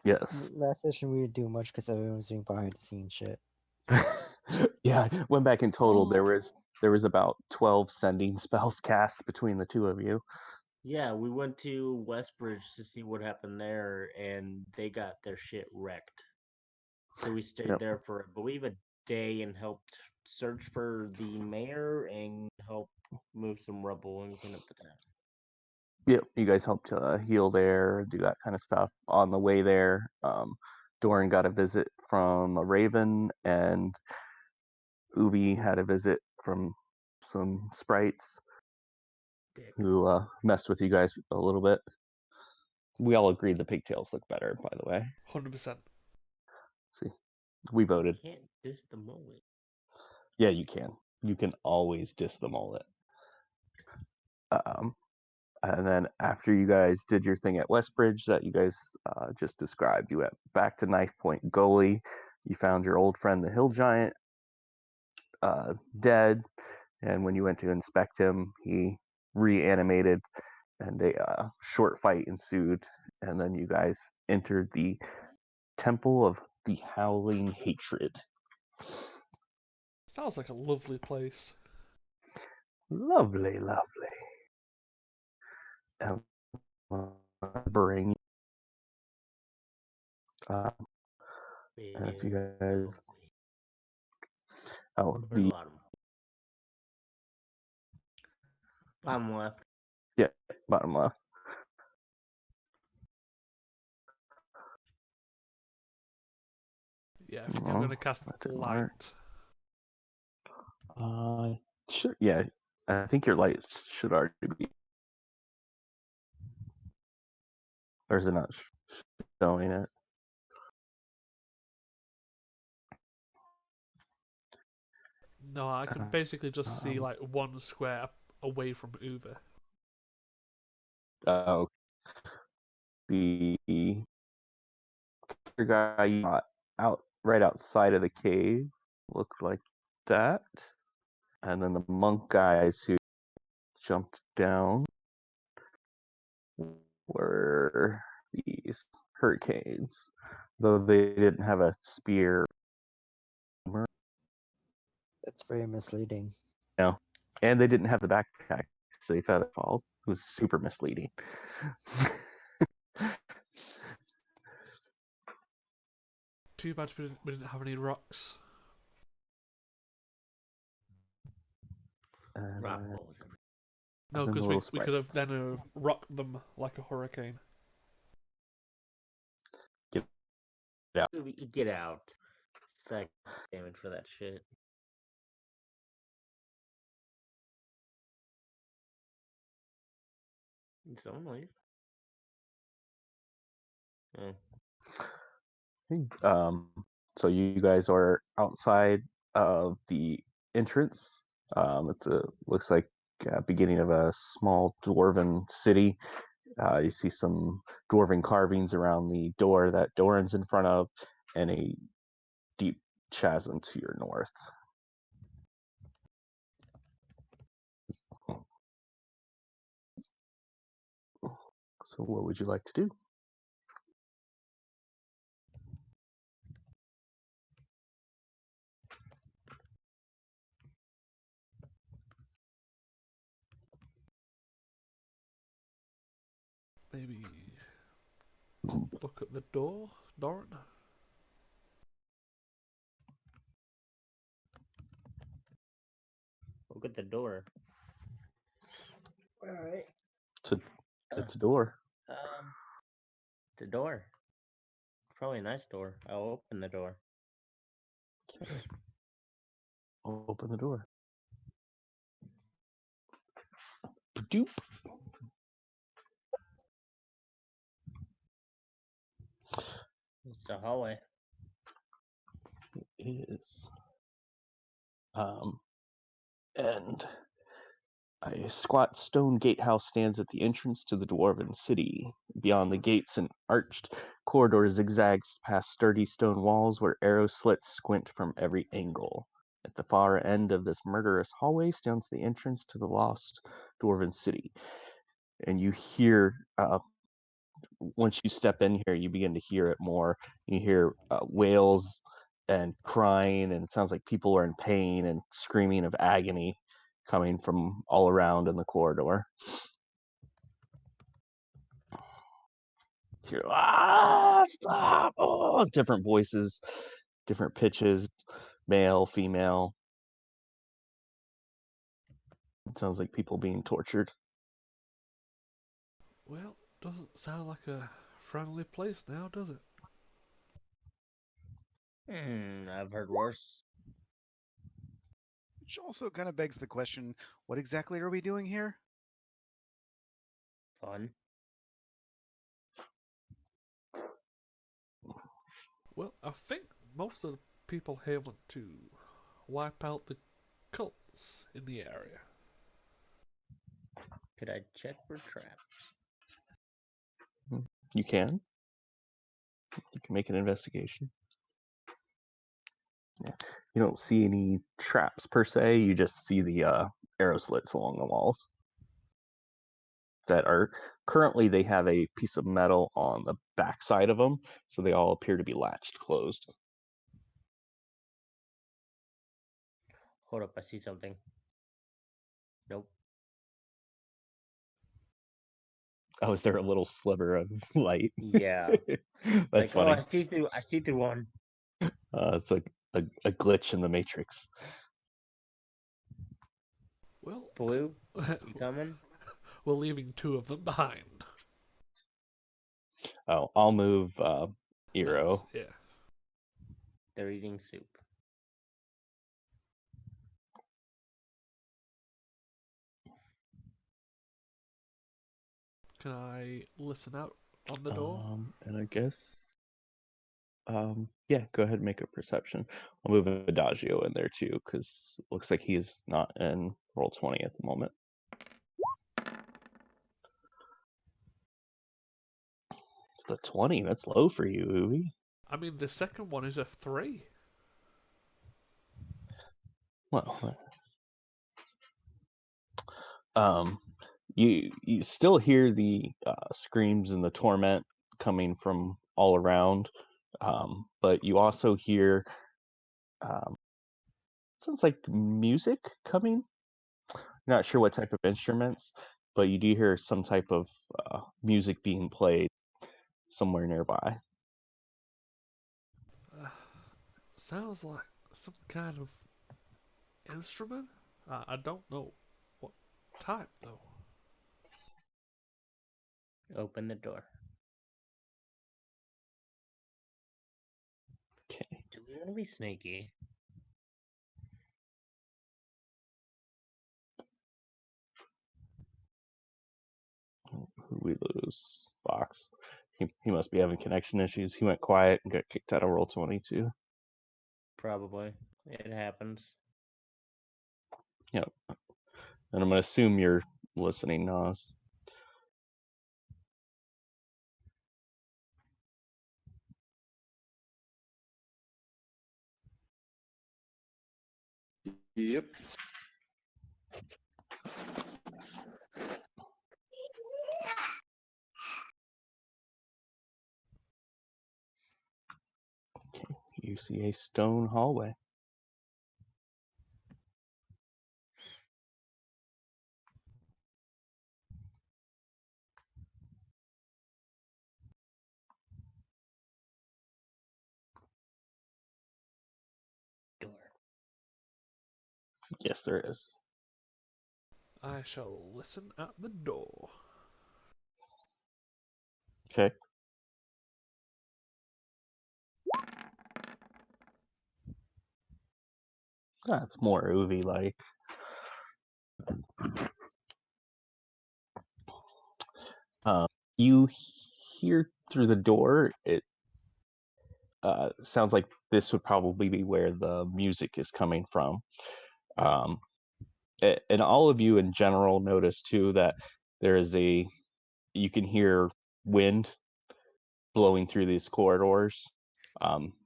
Yes. Last session we didn't do much because everyone was doing behind the scenes shit. Yeah, went back in total. There was about 12 sending spells cast between the two of you. Yeah, we went to Westbridge to see what happened there, and they got their shit wrecked. So we stayed Yep. there for, I believe, a day and helped search for the mayor and help move some rubble and clean up the town. Yep, you guys helped heal there, do that kind of stuff. On the way there, Doran got a visit from a raven, and Ubi had a visit from some sprites Dicks. who messed with you guys a little bit. We all agreed the pigtails look better, by the way. 100%. See, we voted. Can't diss the mullet. Yeah, you can. You can always diss the mullet. And then after you guys did your thing at Westbridge that you guys just described, you went back to Knife Point Gully. You found your old friend, the Hill Giant, dead. And when you went to inspect him, he reanimated, and a short fight ensued. And then you guys entered the Temple of the Howling Hatred. Sounds like a lovely place. Lovely, lovely. Bring. And if you guys, the bottom left. Yeah, bottom left. Yeah, I think I'm going to cast light. Sure. Yeah, I think your light should already be. Or is it not showing it? No, I can basically just see like one square away from Uber. The guy you got out right outside of the cave looked like that, and then the monk guys who jumped down were these hurricanes, though they didn't have a spear. That's very misleading. No, and they didn't have the backpack, so they featherfall. It was super misleading. Too bad we didn't have any rocks. Rock balls. No, because we could have then rocked them like a hurricane. Get out. Get out. Psych damage for that shit. It's only. So you guys are outside of the entrance. Looks like beginning of a small dwarven city. You see some dwarven carvings around the door that Doran's in front of, and a deep chasm to your north. So what would you like to do? Maybe look at the door, Doran. Look at the door. All right. It's a door. It's a door. Probably a nice door. I'll open the door. Okay. I'll open the door. Doop. It's a hallway. It is. And a squat stone gatehouse stands at the entrance to the dwarven city. Beyond the gates, an arched corridor zigzags past sturdy stone walls where arrow slits squint from every angle. At the far end of this murderous hallway stands the entrance to the lost dwarven city. And you hear once you step in here, you begin to hear it more. You hear wails and crying, and it sounds like people are in pain and screaming of agony coming from all around in the corridor. You hear, stop! Oh, different voices, different pitches, male, female. It sounds like people being tortured. Well, doesn't sound like a friendly place now, does it? I've heard worse. Which also kind of begs the question, what exactly are we doing here? Fun. Well, I think most of the people here want to wipe out the cults in the area. Could I check for traps? You can. You can make an investigation. Yeah. You don't see any traps per se. You just see the arrow slits along the walls that are currently, they have a piece of metal on the back side of them, so they all appear to be latched closed. Hold up, I see something. Nope. Oh, is there a little sliver of light? Yeah. That's like, funny. oh, I see through one. It's like a glitch in the matrix. Well, Blue, you coming? we're leaving 2 of them behind. Oh, I'll move Eero. Nice, yeah. They're eating soup. Can I listen out on the door? And I guess yeah, go ahead and make a perception. I'll move Adagio in there too, because it looks like he's not in roll 20 at the moment. The 20, that's low for you, Uwe. I mean, the second one is a 3. Well, you still hear the screams and the torment coming from all around, but you also hear sounds like music coming. Not sure what type of instruments, but you do hear some type of music being played somewhere nearby. Sounds like some kind of instrument? I don't know what type, though. Open the door. Okay. Do we want to be sneaky? Who we lose? Fox. He must be having connection issues. He went quiet and got kicked out of roll 22. Probably. It happens. Yep. And I'm gonna assume you're listening, Nas. Yep. Okay. You see a stone hallway. Door. Yes, there is. I shall listen at the door. Okay. That's more Uvi like. You hear through the door, it sounds like this would probably be where the music is coming from. And all of you in general notice too that there is you can hear wind blowing through these corridors,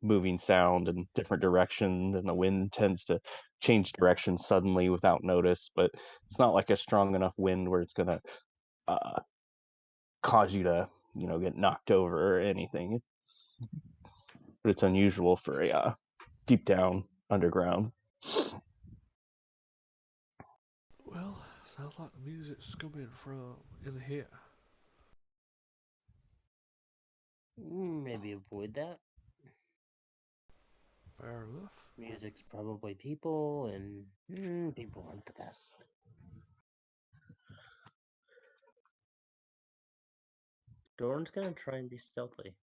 moving sound in different directions, and the wind tends to change direction suddenly without notice, but it's not like a strong enough wind where it's going to cause you to get knocked over or anything. But it's unusual for a deep down underground. Well, sounds like the music's coming from in here. Maybe avoid that. Fair enough. Music's probably people, and people aren't the best. Doran's gonna try and be stealthy.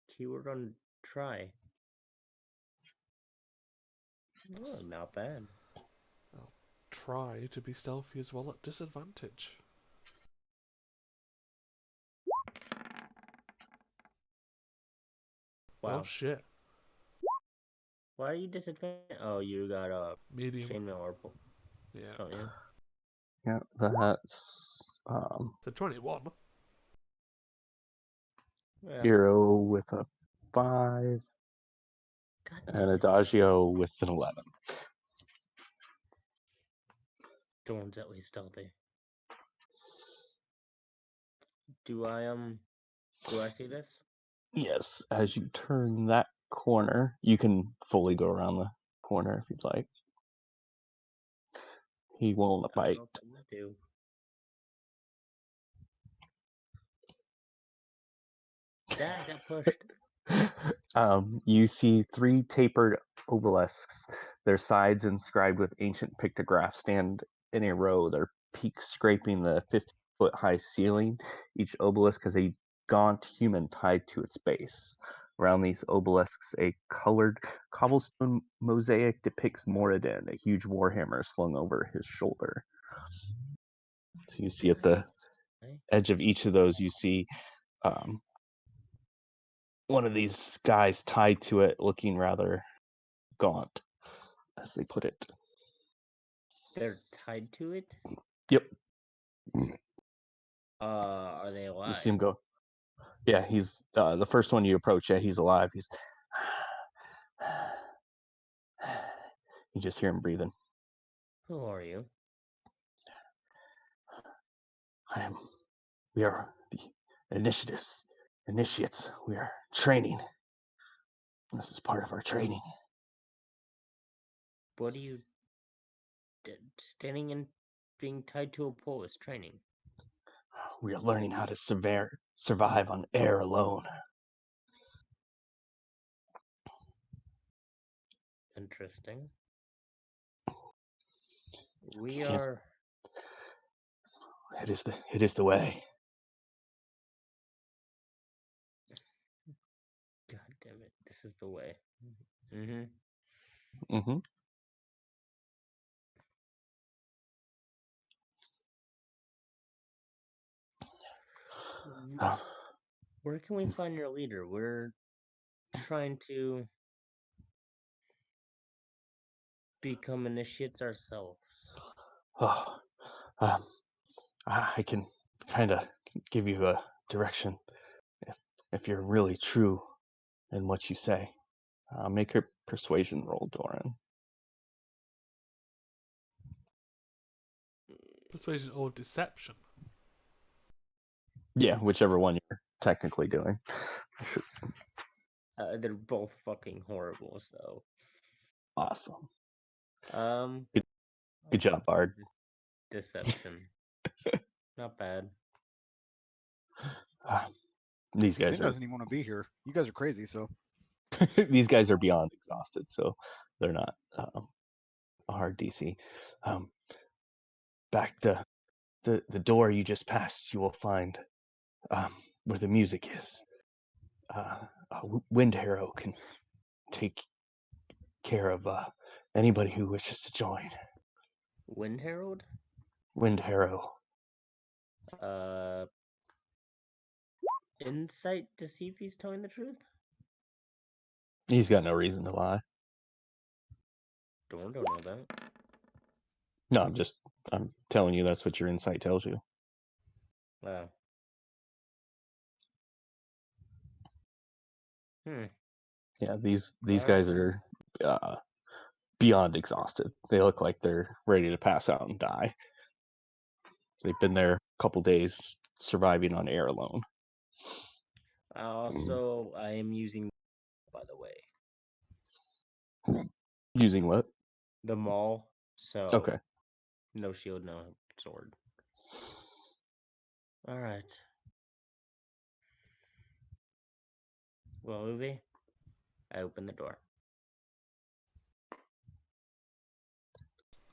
Keyword on try. Oh, not bad. Try to be stealthy as well at disadvantage. Wow. Oh shit. Why are you disadvantaged? Oh, you got a Medium. chainmail or Yeah. don't you? Yeah, that's It's a 21. Yeah. Hero with a 5 God and damn it. Adagio with an 11. Doran's at least stealthy. Do I see this? Yes, as you turn that corner, you can fully go around the corner if you'd like. He won't bite. I'll do. Dad, I got pushed. You see 3 tapered obelisks. Their sides inscribed with ancient pictographs stand in a row, their peaks scraping the 50-foot high ceiling. Each obelisk has a gaunt human tied to its base. Around these obelisks, a colored cobblestone mosaic depicts Moradin, a huge warhammer slung over his shoulder. So you see at the edge of each of those, you see one of these guys tied to it, looking rather gaunt, as they put it. They're tied to it? Yep. Are they alive? You see him go. Yeah, he's the first one you approach. Yeah, he's alive. He's. You just hear him breathing. Who are you? We are the initiates. We are training. This is part of our training. What are you standing and being tied to a pole is training? We are learning how to survive on air alone. Interesting. We are. It is the way. God damn it! This is the way. Mm-hmm. Mm-hmm. Where can we find your leader? We're trying to become initiates ourselves. Oh, I can kind of give you a direction if you're really true in what you say. Make a persuasion roll, Doran. Persuasion or deception? Yeah, whichever one you're technically doing. They're both fucking horrible. So. Awesome. Good I'll job, Bard. Deception. Not bad. These guys Finn doesn't even want to be here. You guys are crazy, so. these guys are beyond exhausted, so they're not a hard DC. Back the door you just passed, you will find where the music is. A Wind Harrow can take care of anybody who wishes to join. Wind Herald? Wind Harrow. Insight to see if he's telling the truth? He's got no reason to lie. Don't know that. No, I'm telling you that's what your insight tells you. Wow. Yeah, these guys are beyond exhausted. They look like they're ready to pass out and die. They've been there a couple days surviving on air alone. Also, I am using, by the way, Using what? the maul. So Okay. no shield, no sword. All right. Well, Uwe, I open the door.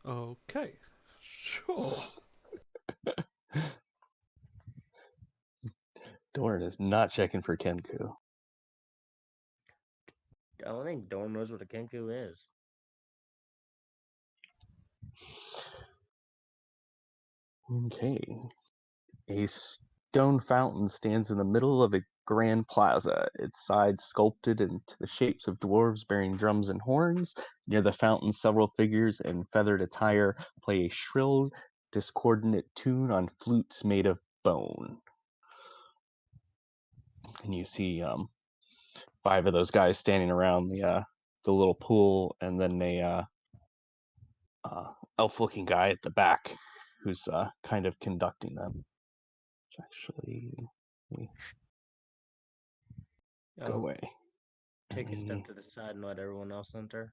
Okay. Sure. Doran is not checking for Kenku. I don't think Dorn knows what a Kenku is. Okay. A stone fountain stands in the middle of a grand plaza, its sides sculpted into the shapes of dwarves bearing drums and horns. Near the fountain, several figures in feathered attire play a shrill, discordant tune on flutes made of bone. And you see 5 of those guys standing around the little pool, and then a elf-looking guy at the back who's kind of conducting them. Actually, let me go Oh, away. take a Let step me- to the side and let everyone else enter.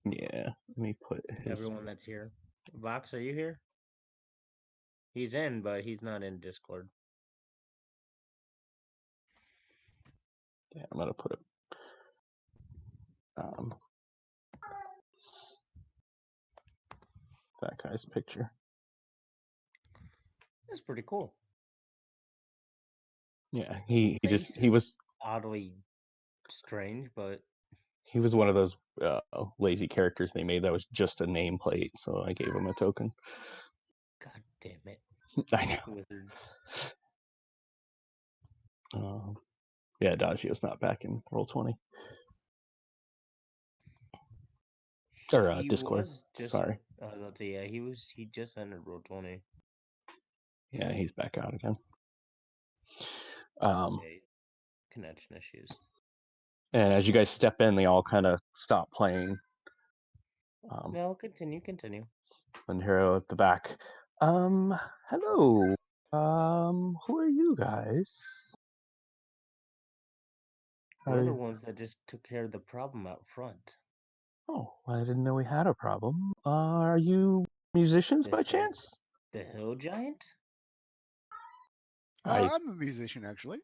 Yeah, let me put his. Everyone that's here. Vox, are you here? He's in, but he's not in Discord. Yeah, I'm gonna put um, that guy's picture. That's pretty cool. Yeah, The he face just he was is oddly strange, but he was one of those lazy characters they made that was just a nameplate, so I gave him a token. god damn it, I know. wizards. Yeah, Dagio's not back in Roll20 or He Discord. was just. Sorry. Let's see. Yeah, he just entered Roll20. Yeah, he's back out again. Um, Okay, connection issues. and as you guys step in, they all kind of stop playing. No, continue. And Hero at the back. Hello. Who are you guys? We're the ones that just took care of the problem out front. Oh, I didn't know we had a problem. Are you musicians The by hill, chance? the hill giant. I. I'm a musician, actually.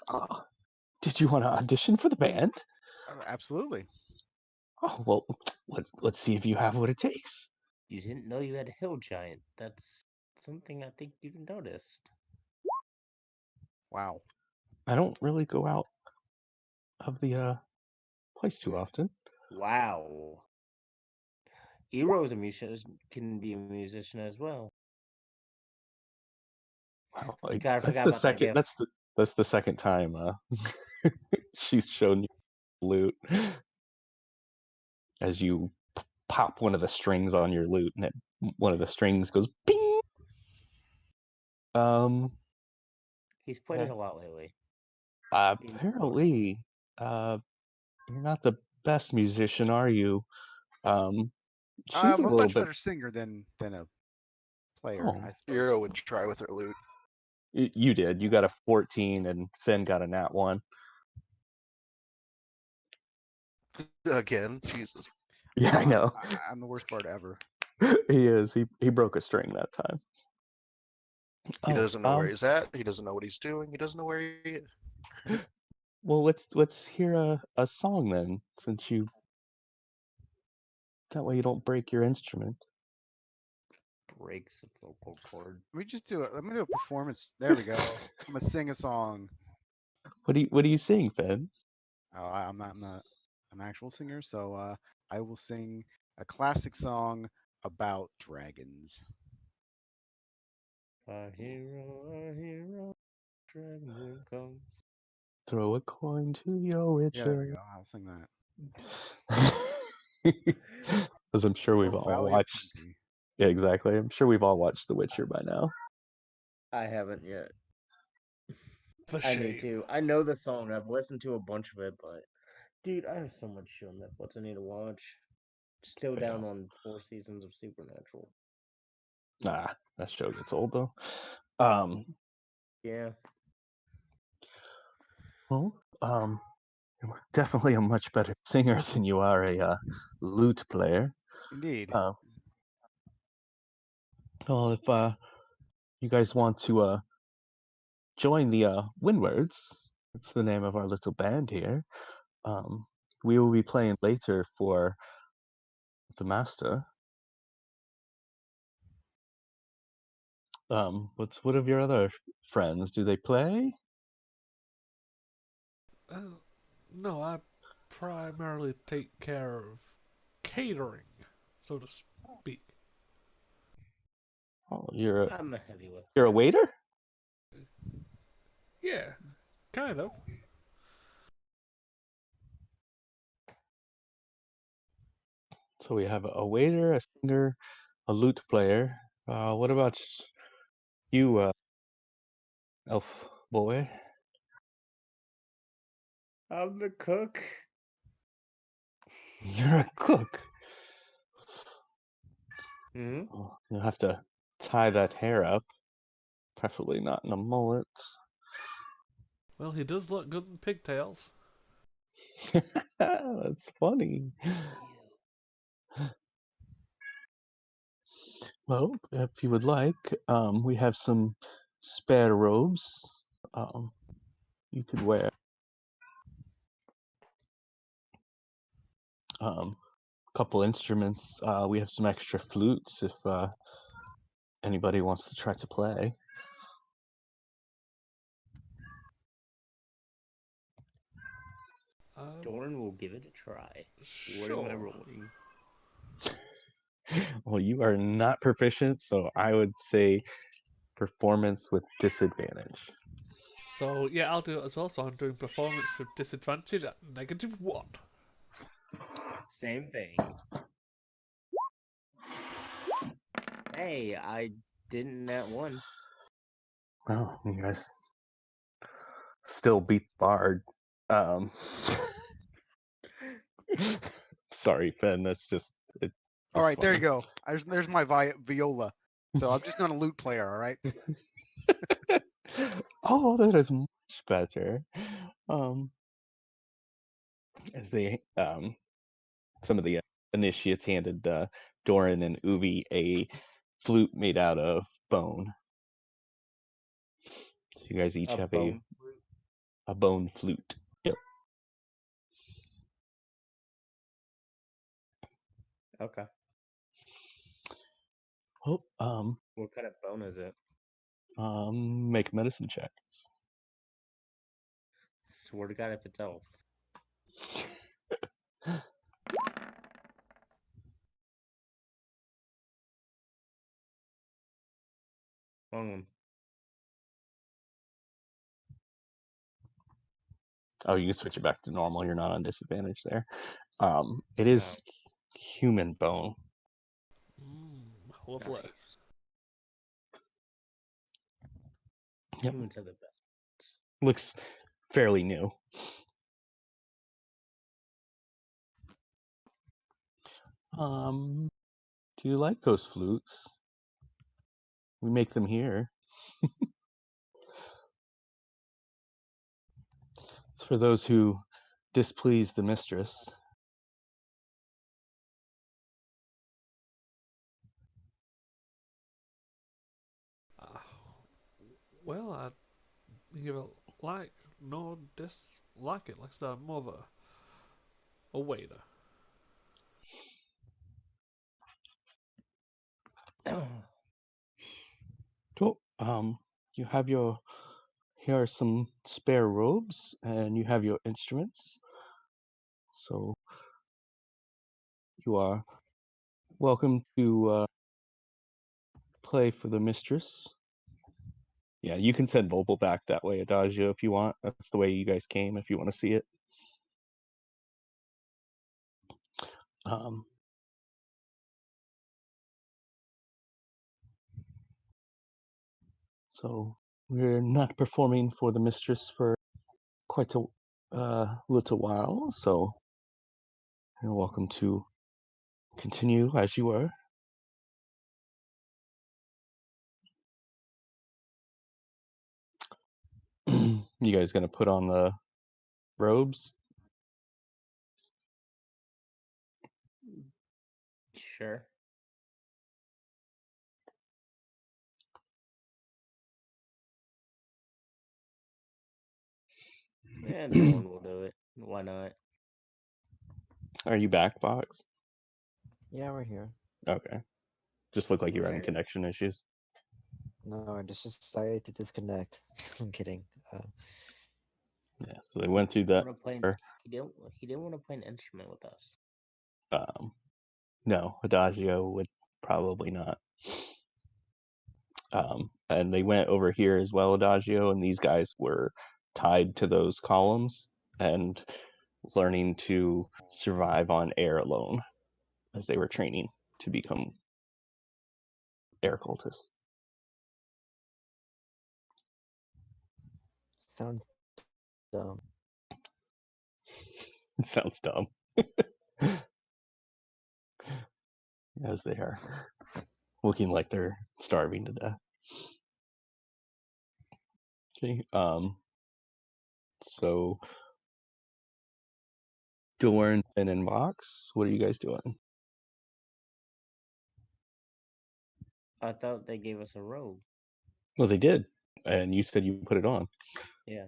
Uh, did you want to audition for the band? Absolutely. Oh well, let's see if you have what it takes. You didn't know you had a hill giant. That's something I think you've noticed. Wow. I don't really go out of the place too often. Wow. Ero's a musician, can be a musician as well. Wow, You kind of that's forgot the about that second. gift. That's the second time she's shown you lute as you pop one of the strings on your lute, and one of the strings goes ping. He's played it Yeah. a lot lately. In chorus. Apparently, you're not the best musician, are you? She's a I'm a little much bit. better singer than a player, Oh, I suppose. Hero would try with her loot. you did. You got a 14, and Finn got a nat 1. Again, Jesus. Yeah, I know. I'm the worst part ever. He is. He broke a string that time. He Oh, doesn't know where he's at. He doesn't know what he's doing. He doesn't know where he is. well, let's hear a song then, since you that way you don't break your instrument. Breaks a vocal cord. Let me just do it. Let me do a performance. There we go. I'm gonna sing a song. What do you sing, Finn? Oh, I'm not an actual singer, so I will sing a classic song about dragons. Our hero, dragon boy comes. Throw a coin to your Yeah, there we witcher. go. I'll sing As I'm sure that. we've Oh, all Valley of watched. Plenty. Yeah, exactly. I'm sure we've all watched The Witcher by now. I haven't yet. For I need shame. to. I know the song. I've listened to a bunch of it, but dude, I have so much shit on Netflix I need to watch. Still Fair. down on 4 seasons of Supernatural. Nah, that show gets old though. Um, Yeah. well, you're definitely a much better singer than you are a lute player. Indeed. Uh, well, if you guys want to join the Windwards, that's the name of our little band here. Um, we will be playing later for the master. What of your other friends? Do they play? No, I primarily take care of catering, so to speak. Oh, I'm a heavy lifter. you're a waiter? Yeah, kind of. So we have a waiter, a singer, a lute player. What about you, elf boy? I'm the cook. You're a cook. Hmm. Oh, you'll have to tie that hair up, preferably not in a mullet. Well, he does look good in pigtails. That's funny. Well, if you would like, we have some spare robes you could wear. Couple instruments. We have some extra flutes if anybody wants to try to play. Doran will give it a try. What am I Sure. rolling? Well, you are not proficient, so I would say performance with disadvantage. So, yeah, I'll do it as well. So I'm doing performance with disadvantage at -1. Same thing. Hey, I didn't that one. Well, you guys still beat Bard. Um, sorry, Ben. That's just All it's right, there you funny. go. There's my viola. So I'm just not a lute player. All right. Oh, that is much better. Um, as they some of the initiates handed Doran and Ubi a flute made out of bone. So you guys each A have bone. a bone flute. Yep. Okay. Oh, What kind of bone is it? make a medicine check. Swear to God, if it's elf. Hold Oh, you can switch it back to normal. You're not on disadvantage there. It Oh, is human bone. Lovely. nice. Yep. Humans are the best. Looks fairly new. Do you like those flutes? We make them here. It's for those who displease the mistress. Uh, well, I neither like nor dislike it. Like I said, I'm more of a waiter. Cool. You have here are some spare robes, and you have your instruments. So you are welcome to play for the mistress. Yeah, you can send Vopal back that way, Adagio, if you want. That's the way you guys came, if you want to see it. Um, so we're not performing for the mistress for quite a little while, so you're welcome to continue as you were. You guys gonna put on the robes? Sure. Yeah, Doran will do it. Why not? Are you back, Box? Yeah, we're here. Okay. Just look like you were having Alright. connection issues. No, I just decided to disconnect. I'm kidding. Yeah. So they went through that. Want to play? He didn't want to play an instrument with us. No, Adagio would probably not. And they went over here as well, Adagio, and these guys were tied to those columns and learning to survive on air alone as they were training to become air cultists. Sounds dumb. It sounds dumb. As they are looking like they're starving to death. Okay. So Dorn, Finn, and Vox, what are you guys doing? I thought they gave us a robe. Well, they did, and you said you put it on, Yeah.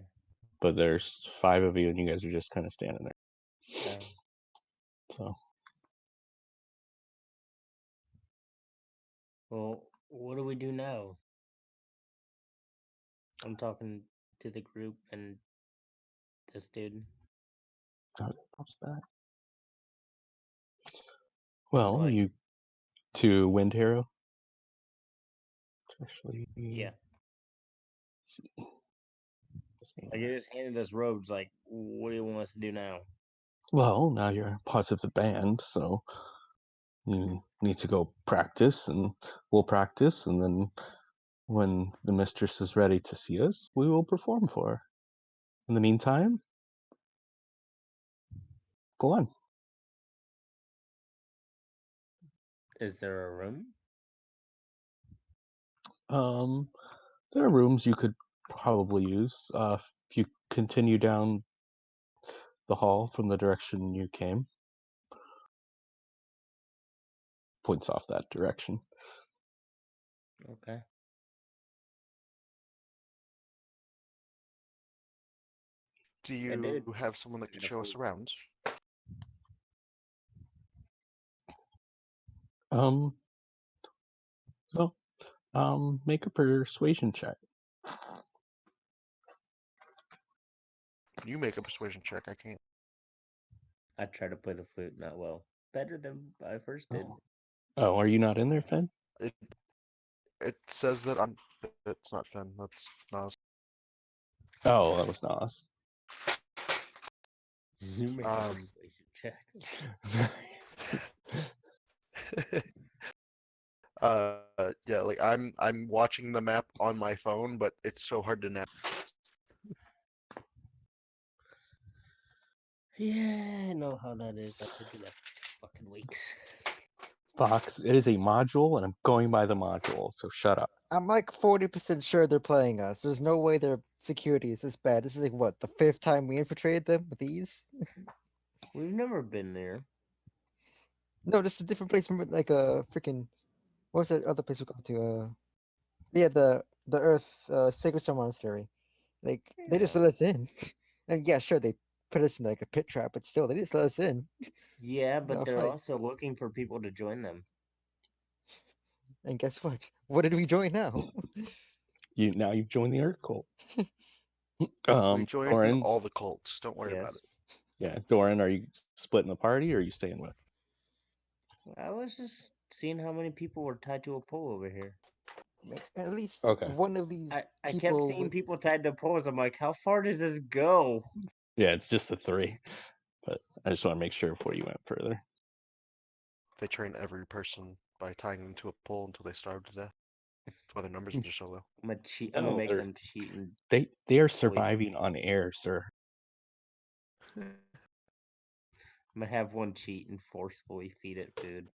but there's 5 of you, and you guys are just kind of standing there. So Well, what do we do now? I'm talking to the group and this dude. pops back. Well, Like, you to Wind Hero. Actually, yeah. see. Like, they just handed us robes. Like, what do you want us to do now? Well, now you're part of the band, so you need to go practice, and we'll practice, and then when the mistress is ready to see us, we will perform for her. In the meantime, go on. Is there a room? There are rooms you could probably use. If you continue down the hall from the direction you came, points off that direction. Okay. Do I did. you have someone that could Get a show us flute. around? Um, so, make a persuasion check. You make a persuasion check. I can't. I tried to play the flute, not well. Better than I first did. Oh, are you not in there, Finn? It it says that I'm. It's not Finn. That's Nas. Oh, that was Nas. You make a Um. persuasion check. Yeah. Like I'm watching the map on my phone, but it's so hard to navigate. Yeah, I know how that is. I had to do that for 2 fucking weeks. Fox, it is a module, and I'm going by the module, so shut up. I'm like 40% sure they're playing us. There's no way their security is this bad. This is like what, the 5th time we infiltrated them with these? We've never been there. No, this is a different place from like a freaking what was that other place we go to? Yeah, the Earth Sacred Stone Monastery. Like they just Yeah. let us in. And yeah, sure they put us in like a pit trap, but still they just let us in. Yeah, but No they're fight. also looking for people to join them. And guess what? What did we join now? You've joined the Earth Cult. We joined Doran, all the cults. Don't worry about Yes. it. yeah, Doran, are you splitting the party, or are you staying with? I was just seeing how many people were tied to a pole over here. At least Okay. one of these I kept people seeing would people tied to poles. I'm like, how far does this go? Yeah, it's just the 3, but I just want to make sure before you went further. They train every person by tying them to a pole until they starve to death. That's why their numbers are just so low. I'm gonna cheat. I'm gonna No, make them cheat and they are sleep. surviving on air, sir. I'm gonna have one cheat and forcefully feed it food.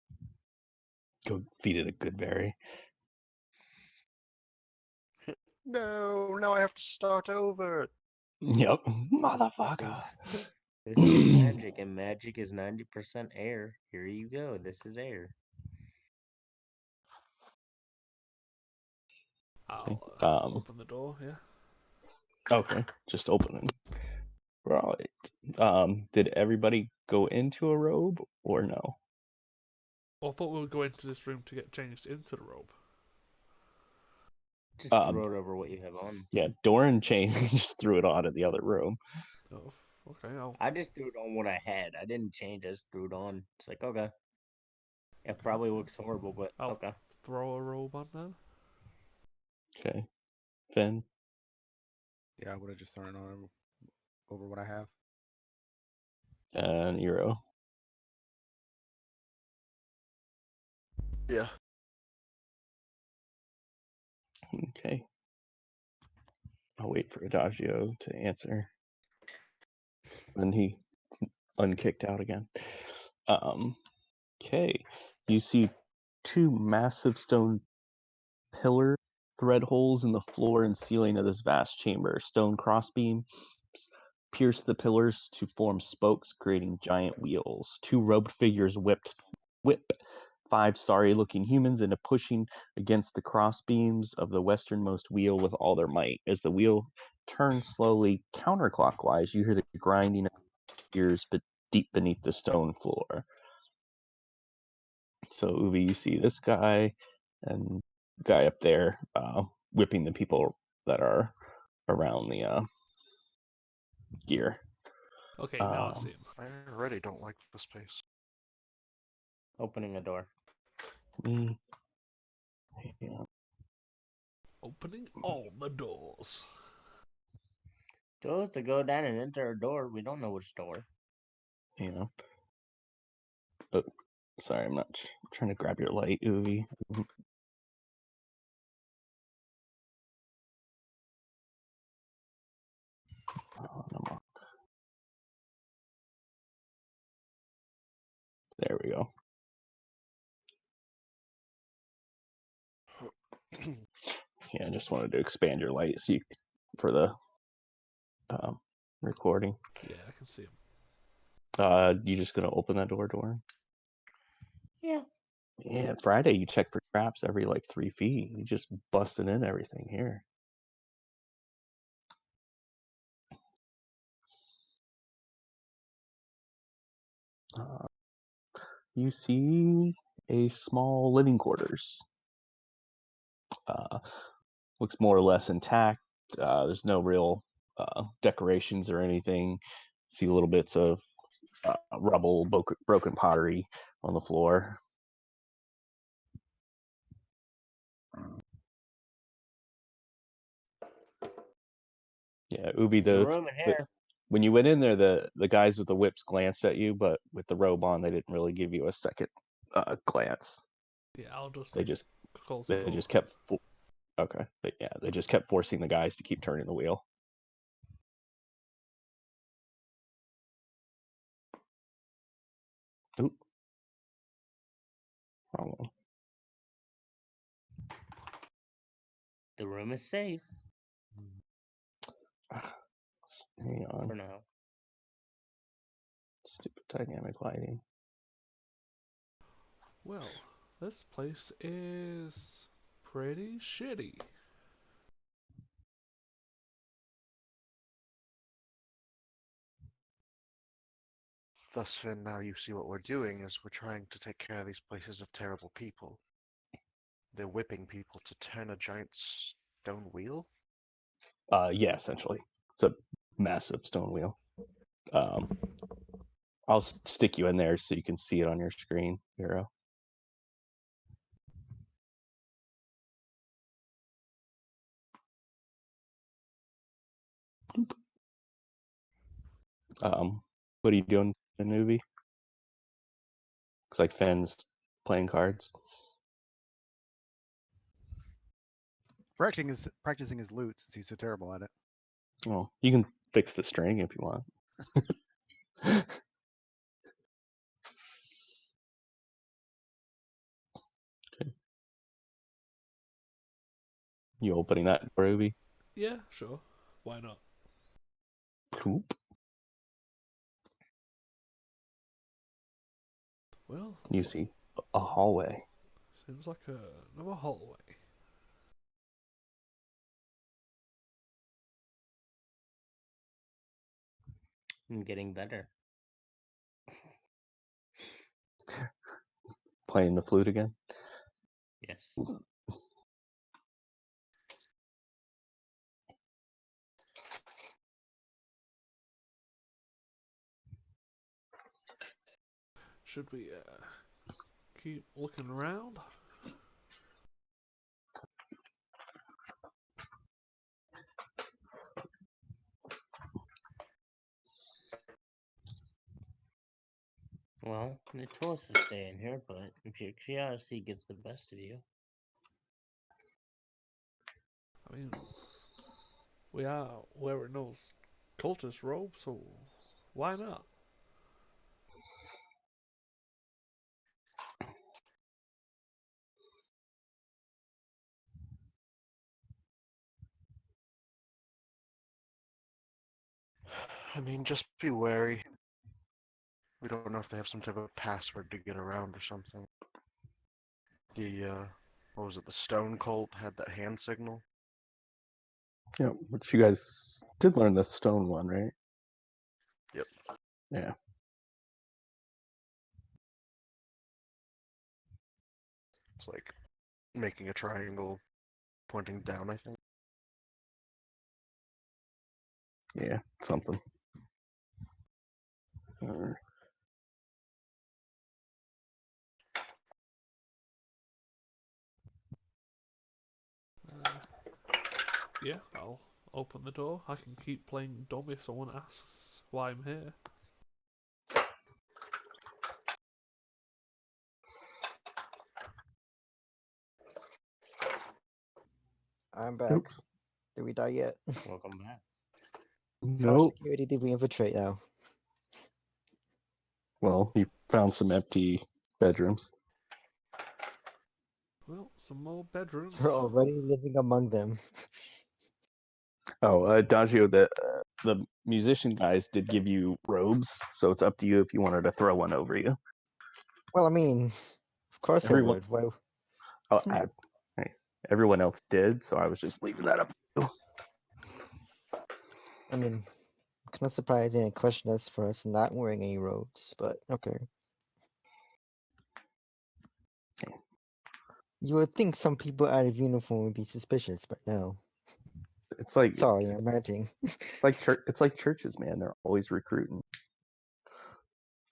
Go feed it a good berry. No, now I have to start over. Yep, motherfucker. This is magic, and magic is 90% air. Here you go. This is air. Okay, I'll open the door, yeah. okay, just opening. Right. Did everybody go into a robe or no? Well, I thought we would go into this room to get changed into the robe. Just throw it over what you have on. Yeah, Doran just threw it on in the other room. Oh, okay, I just threw it on what I had. I didn't change. I just threw it on. It's like, okay. It probably looks horrible, but I'll okay. throw a robe on then. Okay, Finn. Yeah, I would have just thrown it on over what I have. And Eero. Yeah. Okay. I'll wait for Adagio to answer. And he unkicked out again. Okay. You see two massive stone pillars thread holes in the floor and ceiling of this vast chamber. Stone crossbeams pierce the pillars to form spokes, creating giant wheels. Two robed figures whip five sorry-looking humans into pushing against the crossbeams of the westernmost wheel with all their might. As the wheel turns slowly counterclockwise, you hear the grinding of gears but deep beneath the stone floor. So Uvi, you see this guy and guy up there whipping the people that are around the gear. Okay, now I see him. I already don't like the space. Opening a door. Me. Yeah. Opening all the doors. Told us to go down and enter a door. We don't know which door. Oh, sorry, I'm not trying to grab your light, Uvi. There we go. Yeah, I just wanted to expand your light so for the recording. Yeah, I can see him. You just gonna open that door, Doran? Yeah. Yeah, Friday you check for traps every like 3 feet. You just busted in everything here. You see a small living quarters. Looks more or less intact. There's no real decorations or anything. See little bits of rubble, broken pottery on the floor. Yeah, Ubi, There's a room in here. when you went in there, the guys with the whips glanced at you, but with the robe on, they didn't really give you a second glance. Yeah, I'll just They just close the they door. just kept okay, but yeah, they just kept forcing the guys to keep turning the wheel. Oop, wrong one. The room is safe Hang on, for now. stupid dynamic lighting. Well, this place is pretty shitty. Thus, Finn, now you see what we're doing is we're trying to take care of these places of terrible people. They're whipping people to turn a giant stone wheel? Yeah, essentially, it's a massive stone wheel. I'll stick you in there so you can see it on your screen, Hero. What are you doing in the movie? Looks like Finn's playing cards. Practicing his lute since he's so terrible at it. Well, you can fix the string if you want. Okay. You opening that door, Ruby? Yeah, sure. Why not? Poop. Well, You see a hallway. seems like another hallway. I'm getting better. Playing the flute again. Yes. Should we keep looking around? Well, they told us to stay in here, but if your curiosity gets the best of you. I mean, we are wearing those cultist robes, so why not? I mean, just be wary. We don't know if they have some type of password to get around or something. The, what was it, the Stone Cult had that hand signal? Yeah, which you guys did learn the stone one, right? Yep. Yeah. It's like making a triangle pointing down, I think. Yeah, something. Or- Yeah, I'll open the door. I can keep playing dumb if someone asks why I'm here. I'm back. Oops. Did we die yet? Welcome back. How much Nope. security did we infiltrate now? Well, you found some empty bedrooms. Well, some more bedrooms. We're already living among them. Oh, Dagio, the musician guys did give you robes, so it's up to you if you wanted to throw one over you. Well, I mean, of course I Everyone, would. Why? oh, hey, everyone else did, so I was just leaving that up to you. I mean, kind of surprised they didn't question us for us not wearing any robes, but okay. You would think some people out of uniform would be suspicious, but no. It's like Sorry, I'm ranting. it's like church. It's like churches, man. They're always recruiting.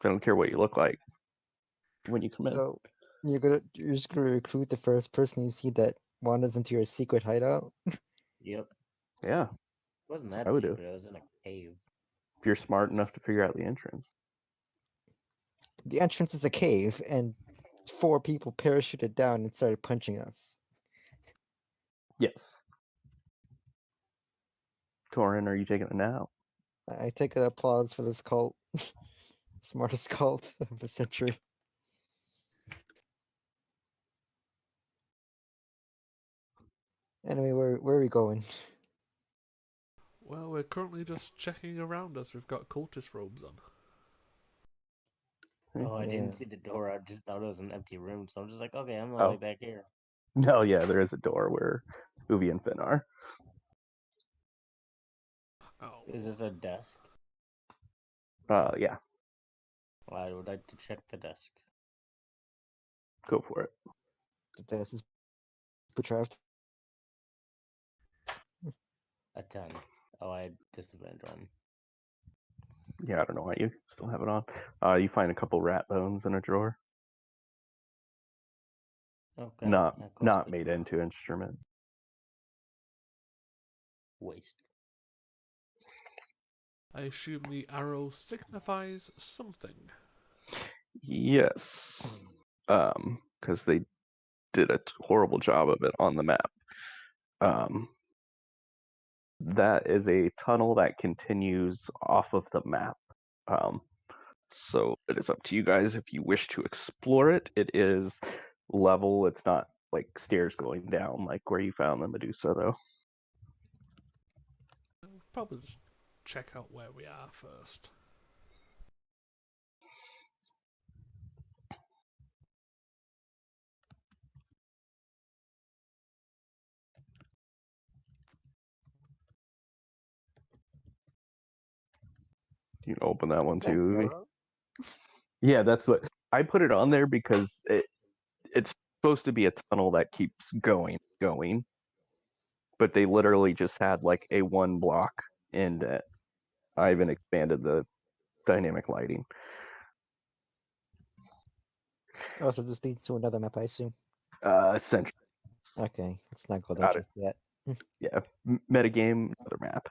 They don't care what you look like when you come in. So you're just gonna recruit the first person you see that wanders into your secret hideout? Yep. Yeah, It wasn't that's what that I would do. secret. I was in a cave. If you're smart enough to figure out the entrance. The entrance is a cave, and 4 people parachuted down and started punching us. Yes. Torin, are you taking a nap? I take an applause for this cult. Smartest cult of the century. Anyway, where are we going? Well, we're currently just checking around us. We've got cultist robes on. Oh, I Yeah. didn't see the door. I just thought it was an empty room, so I'm just like, okay, I'm all the Oh. way back here. No, yeah, there is a door where Uvi and Finn are. Oh, Is this a desk? Yeah, Well, I would like to check the desk. go for it. This is betrayed. A 10. Oh, I had disadvantage on. Yeah, I don't know why you still have it on. You find a couple rat bones in a drawer. Okay. Not of course not they made do. into instruments. Waste. I assume the arrow signifies something. Yes. Because they did a horrible job of it on the map. That is a tunnel that continues off of the map. So it is up to you guys if you wish to explore it. It is level. It's not like stairs going down like where you found the Medusa, though. Probably just check out where we are first. You can open that one Is that too. Euro? Yeah, that's what I put it on there because it's supposed to be a tunnel that keeps going, but they literally just had like a one block, and I even expanded the dynamic lighting. Oh, so this leads to another map, I assume. Essentially, Okay, let's not go there got it. just yet. Yeah, metagame, another map.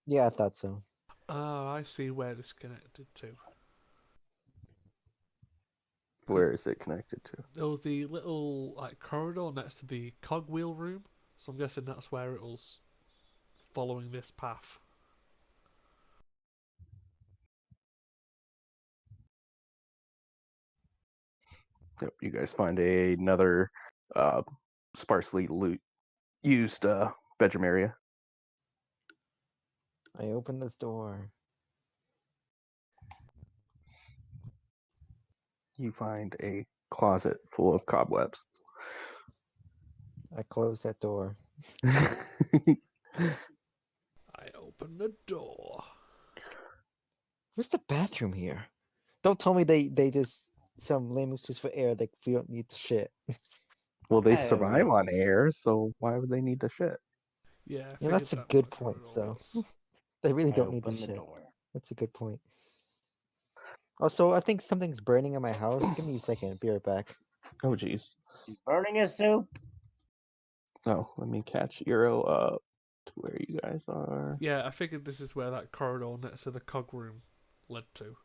Yeah, I thought so. Ah, I see where it's connected to. Where is it connected to? There was the little like corridor next to the cogwheel room, so I'm guessing that's where it was following this path. Yep, you guys find another sparsely used bedroom area. I open this door. You find a closet full of cobwebs. I close that door. I open the door. Where's the bathroom here? Don't tell me they just some lame excuse for air like we don't need to shit. Well, they Oh. survive on air, so why would they need to shit? Yeah, I Yeah, figured that's a that's good what the point. corridor So was. they really I don't need to open the shit. door. That's a good point. Also, I think something's burning in my house. Give me a second. Be right back. Oh, jeez. You burning a soup? Oh, let me catch Euro up to where you guys are. Yeah, I figured this is where that corridor next to the cog room led to.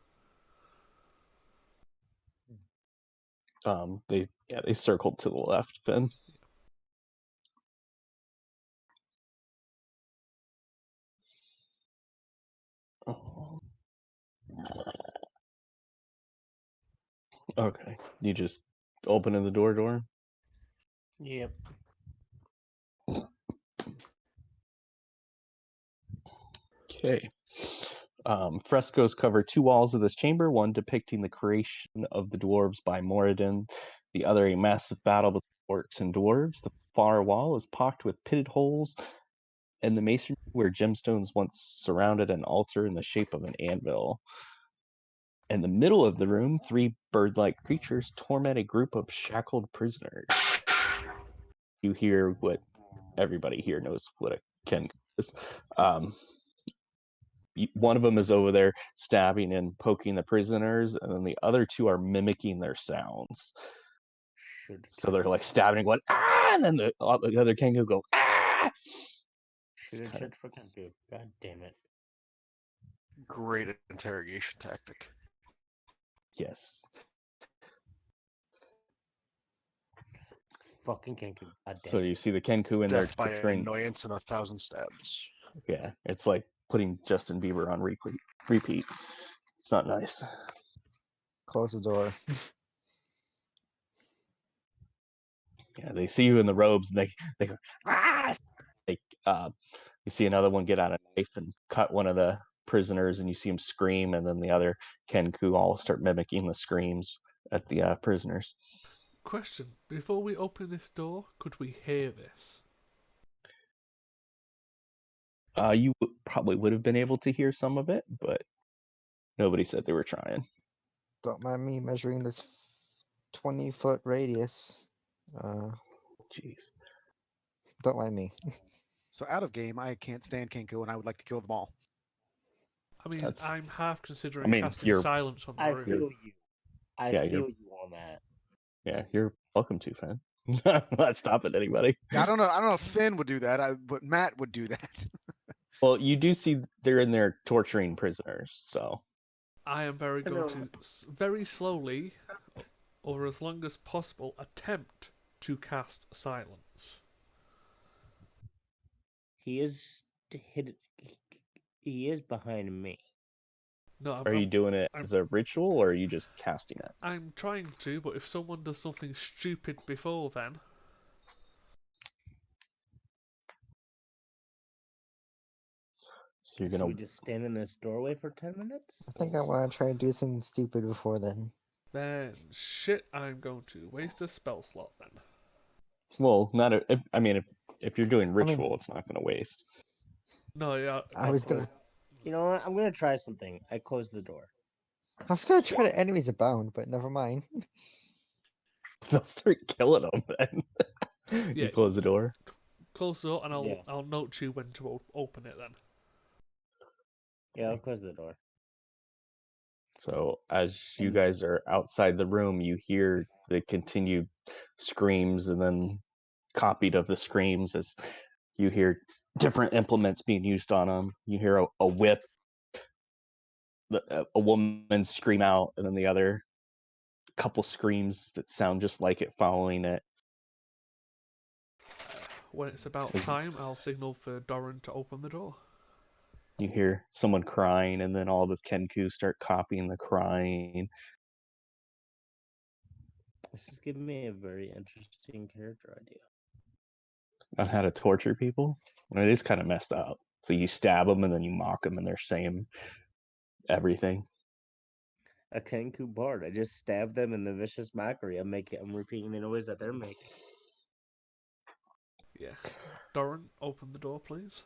They circled to the left, Finn. Oh. Okay, you just opening the door. Yep. Okay. Frescoes cover two walls of this chamber, one depicting the creation of the dwarves by Moradin, the other a massive battle between orcs and dwarves. The far wall is pocked with pitted holes, and the masonry where gemstones once surrounded an altar in the shape of an anvil. In the middle of the room, three bird-like creatures torment a group of shackled prisoners. You hear what everybody here knows what a Ken is. One of them is over there stabbing and poking the prisoners, and then the other two are mimicking their sounds. Should So they're like stabbing and going, ah, and then the other Kenku go, ah. should have checked for Kenku. God damn it. Great interrogation tactic. Yes. Fucking Kenku. God damn So it. you see the Kenku in there Death by torturing. annoyance and 1,000 stabs. Yeah, it's like putting Justin Bieber on repeat. It's not nice. Close the door. Yeah, they see you in the robes and they go, ah. Like you see another one get out a knife and cut one of the prisoners, and you see him scream, and then the other Kenku all start mimicking the screams at the prisoners. Question: before we open this door, could we hear this? You probably would have been able to hear some of it, but nobody said they were trying. Don't mind me measuring this 20-foot radius. Jeez. Don't mind me. So out of game, I can't stand Kenku, and I would like to kill them all. I mean, That's- I'm half considering I mean, casting you're- silence on the I room. feel you. I Yeah, feel you're- you on that. Yeah, you're welcome to, Finn. I'm not stopping anybody. Yeah, I don't know if Finn would do that, but Matt would do that. Well, you do see they're in there torturing prisoners, so. I am going Hello. to very slowly, or as long as possible, attempt to cast silence. He is hid. He is behind me. No, Are you doing it as a ritual, or are you just casting it? I'm trying to, but if someone does something stupid before then, So you're Should gonna. we just stand in this doorway for 10 minutes? I think I want to try to do something stupid before then. Then shit, I'm going to waste a spell slot then. Well, not a. I mean, if you're doing I mean- ritual, it's not gonna waste. No, yeah, I was gonna You know what? I'm gonna try something. I close the door. try to enemies abound, but never mind. They'll start killing them then. Yeah. You close the door. close the door, and Yeah. I'll note you when to open it then. Yeah, I'll close the door. So as you And- guys are outside the room, you hear the continued screams, and then copied of the screams as you hear different implements being used on them. You hear a whip, a woman scream out, and then the other couple screams that sound just like it following it. When it's about time, I'll signal for Doran to open the door. You hear someone crying, and then all the Kenku start copying the crying. This is giving me a very interesting character idea. On how to torture people. And it is kind of messed up. So you stab them, and then you mock them, and they're saying everything. A Kenku bard. I just stab them in the vicious mockery. I'm repeating the noise that they're making. Yeah. Doran, open the door, please.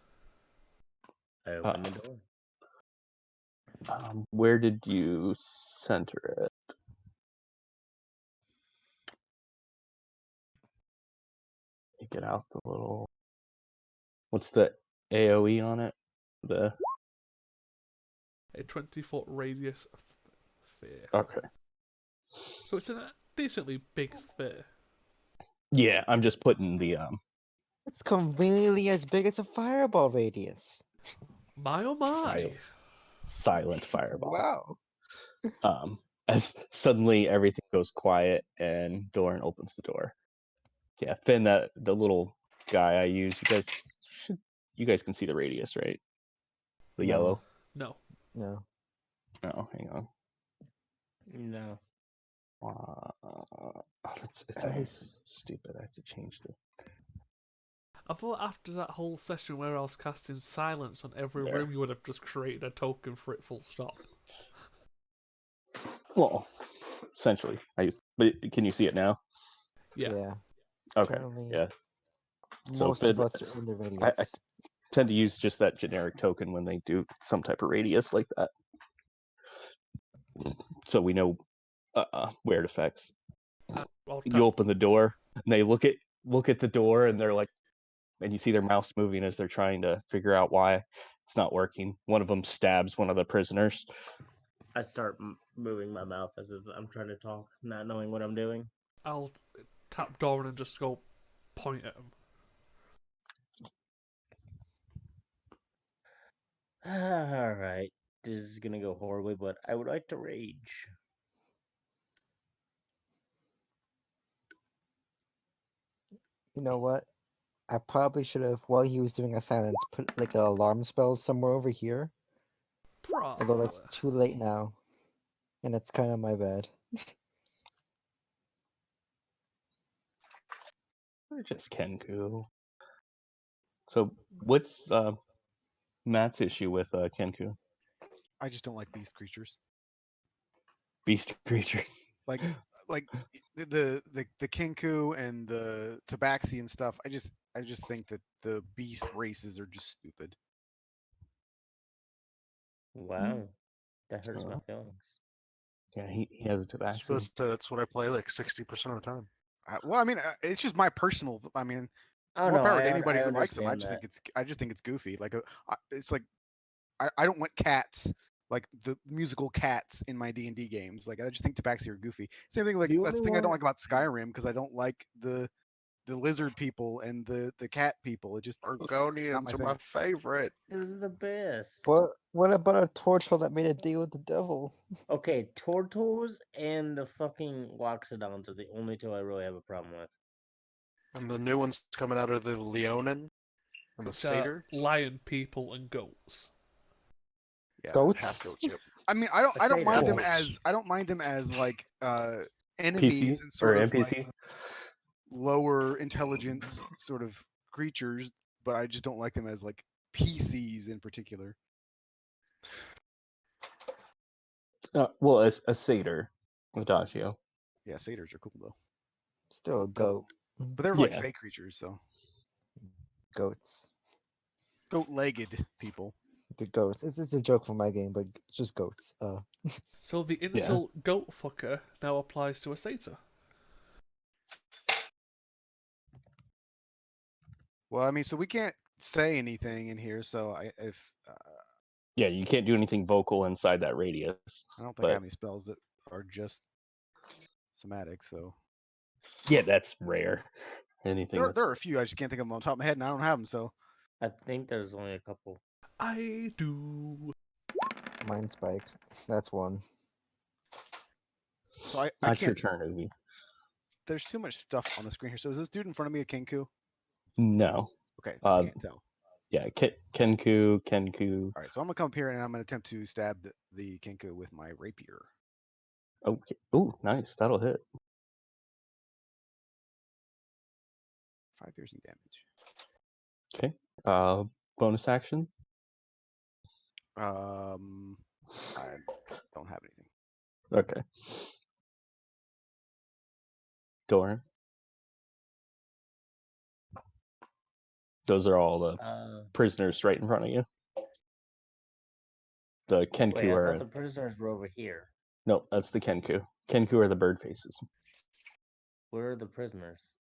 I open the door. Where did you center it? You get out the little. What's the AOE on it? The A 20-foot radius sphere. okay. So it's in a decently big sphere. Yeah, I'm just putting the It's conveniently as big as a fireball radius. My oh my! silent fireball. Wow. As suddenly everything goes quiet and Doran opens the door. Yeah, Finn, the little guy I use. You guys can see the radius, right? The No. yellow. No. No. Oh, hang on. No. It's always stupid. I have to change the. I thought after that whole session where I was casting silence on every There. room, you would have just created a token for it full stop. Well, essentially, but can you see it now? Yeah. Okay. Apparently, Yeah. So most Finn, of us are in the I radius. tend to use just that generic token when they do some type of radius like that, so we know where it affects. I'll You tap. open the door, and they look at the door, and they're like, and you see their mouse moving as they're trying to figure out why it's not working. One of them stabs one of the prisoners. I start moving my mouth as I'm trying to talk, not knowing what I'm doing. I'll tap Doran and just go point at him. All right. This is gonna go horribly, but I would like to rage. You know what? I probably should have, while he was doing a silence, put like an alarm spell somewhere over here. Although that's too late now. And it's kind of my bad. They're just Kenku. So what's Matt's issue with Kenku? I just don't like beast creatures. Beast creatures. Like the Kinku and the Tabaxi and stuff. I just think that the beast races are just stupid. Wow, that hurts my Oh. feelings. Yeah, he has a I tabaxi. suppose that's what I play like 60% of the time. Well, I mean, it's just my personal. I mean, Oh more no, power to anybody I who likes them. I understand just think it's goofy. Like it's like I don't want cats, like the musical cats in my D&D games. Like I just think Tabaxi are goofy. Same thing. Like The that's the only thing I don't one- like about Skyrim because I don't like the lizard people and the cat people. It just Argonians are my favorite. This is the best. But what about a torch that made a deal with the devil? Okay, Tortos and the fucking Loxodons are the only two I really have a problem with. And the new ones coming out are the Leonin and the Which Satyr. are lion people and goats. yeah. Goats? Half goats, yep. I mean, I I don't say mind them goats. as like enemies PC and or sort of NPC? like lower intelligence sort of creatures, but I just don't like them as like PCs in particular. Well, a satyr, adagio. Yeah, satyrs are cool though. Still a goat. But they're like Yeah. fake creatures, so Goats. goat-legged people. The goats. It's a joke for my game, but it's just goats. So the insult goat fucker now applies to a satyr. Well, I mean, so we can't say anything in here. So if Yeah, you can't do anything vocal inside that radius. I don't think I But have any spells that are just somatic. So yeah, that's rare. Anything there are that's a few. I just can't think of them on top of my head, and I don't have them. So I think there's only a couple. I do. Mind spike. That's one. so I not your can't. turn, Ubi. There's too much stuff on the screen here. So is this dude in front of me a Kenku? No. Okay, because I Uh, can't tell. yeah, Kenku. All right, so I'm gonna come up here and I'm gonna attempt to stab the Kenku with my rapier. Okay. Oh, nice. That'll hit. 5 piercing damage. Okay. Bonus action. I don't have anything. Okay. Doran. Those are all the prisoners right in front of you. The Kenku Wait, I are. thought the prisoners were over here. No, that's the Kenku. Kenku are the bird faces. Where are the prisoners?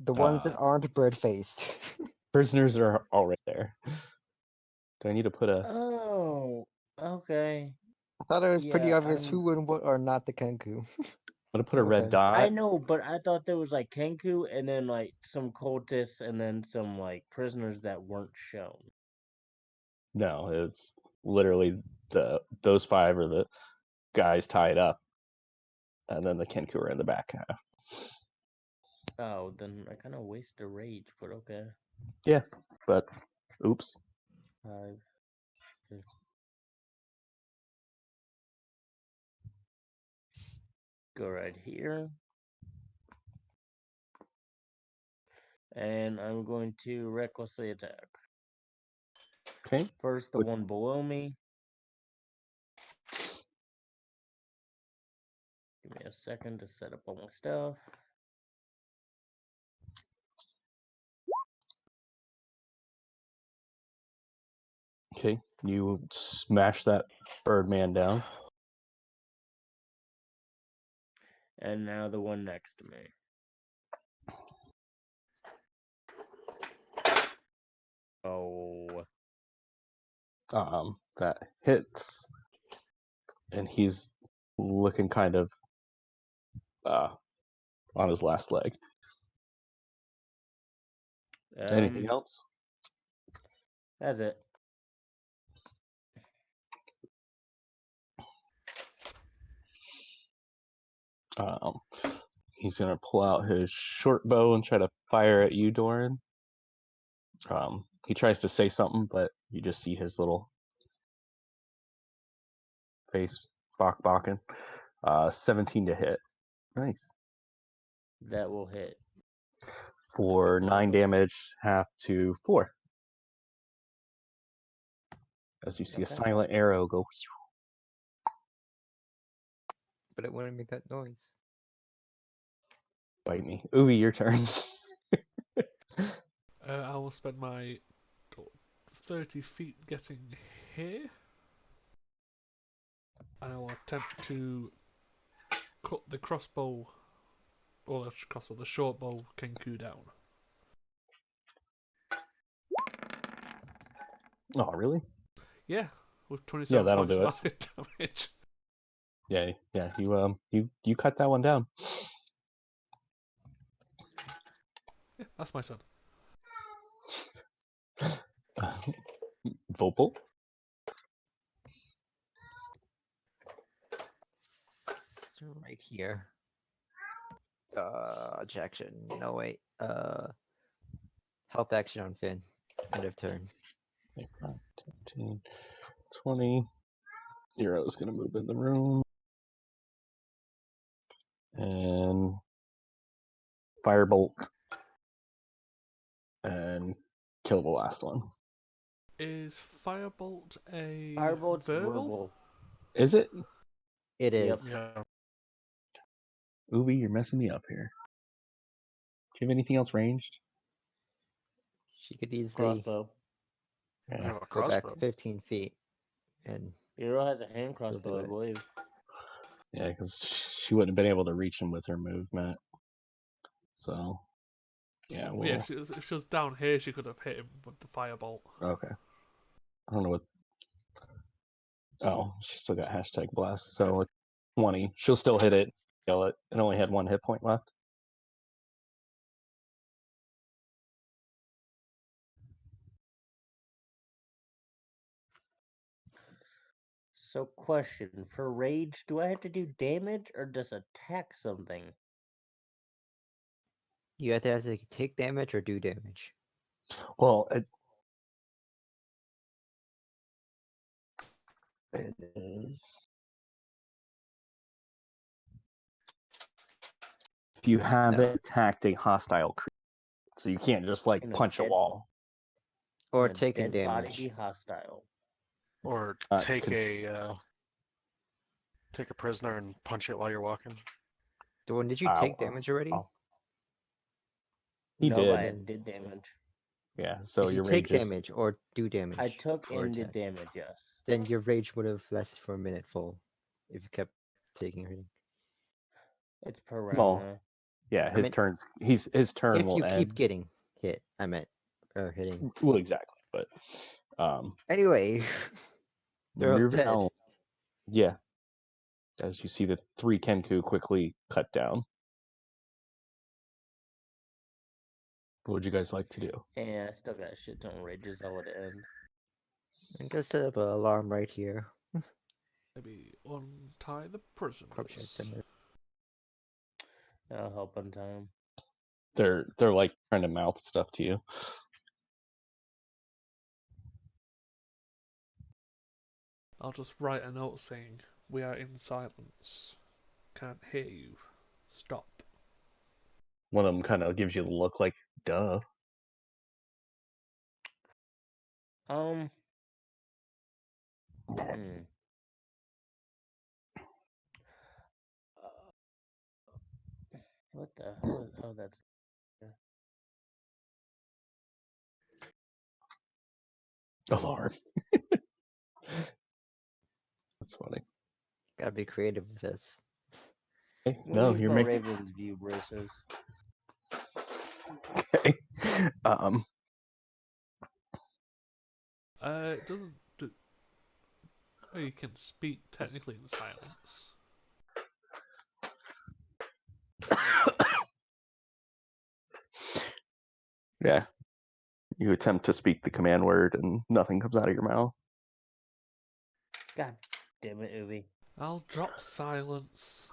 The ones that aren't bird faced. Prisoners are all right there. Do I need to put a? Oh, okay. I thought it was pretty Yeah, obvious who and what are not the Kenku. I'm gonna put a No red offense. dot. I know, but I thought there was like Kenku and then like some cultists and then some like prisoners that weren't shown. No, it's literally those 5 are the guys tied up, and then the Kenku are in the back half. Oh, then I kind of waste a rage, but okay. Yeah, but oops. 5, 6. Go right here. And I'm going to recklessly attack. Okay. First, the one below me. Give me a second to set up all my stuff. Okay, you smash that Birdman down. And now the one next to me. Oh. That hits, and he's looking kind of on his last leg. Anything else? That's it. He's gonna pull out his short bow and try to fire at you, Doran. He tries to say something, but you just see his little face balking. 17 to hit. Nice. That will hit. For 9 damage, half to 4. As you see a silent arrow go. But it wouldn't make that noise. Bite me. Ubi, your turn. I will spend my 30 feet getting here. And I will attempt to cut the crossbow, or the short bow Kenku down. Oh, really? Yeah, with 27 that'll points do of it. acid damage. Yeah. You cut that one down. Yeah, that's my turn. Vopal. Right here. Action. No wait. Help action on Finn. End of turn. 5, 10, 20. Hero's gonna move in the room. And firebolt. And kill the last one. Is Firebolt a Firebolt's verbal? verbal. Is it? It Yep. is. Yeah. Ubi, you're messing me up here. Do you have anything else ranged? She could easily Crossbow. I Yeah. have a go back crossbow. 15 feet and Hero has a hand Still do crossbow, I it. believe. Yeah, because she wouldn't have been able to reach him with her movement. So, yeah, Yeah, well, if she was down here, she could have hit him with the firebolt. okay. I don't know what. Oh, she still got hashtag blast. So, 20. She'll still hit it, kill it. It only had 1 hit point left. So, question for rage: do I have to do damage or just attack something? you have to take damage or do damage. Well, it is. If you haven't attacked a hostile creature, so you can't just like In a punch a dead- wall. Or Can a taking dead body damage. be hostile? Or take a prisoner and punch it while you're walking. Dwarven, did you take damage already? He No, did. I Then did damage. Yeah, so if you your take rage is. damage or do damage, I took or and did attack, damage, yes. then your rage would have lasted for a minute full if you kept taking hitting. It's per round, Well, though. yeah, I his mean, turns. His turn If will you keep end. getting hit, I meant or hitting. Well, exactly, but Anyway, they're all moving dead. on. Yeah, as you see the 3 Kenku quickly cut down. What would you guys like to do? And I still got a shit ton of rages. How would it end? I'm gonna set up an alarm right here. Maybe untie the Probably should have prisoners. done this. I'll help on time. They're like trying to mouth stuff to you. I'll just write a note saying, "We are in silence. Can't hear you. Stop." One of them kind of gives you the look like, duh. Hmm. What the hell is... Oh, that's... Alarm. That's funny. Gotta be creative with this. Hey, I'm no, gonna use you're my making. Raven's View braces. Okay. It doesn't do. Oh, you can speak technically in silence. Yeah. You attempt to speak the command word and nothing comes out of your mouth. God damn it, Ubi. I'll drop silence.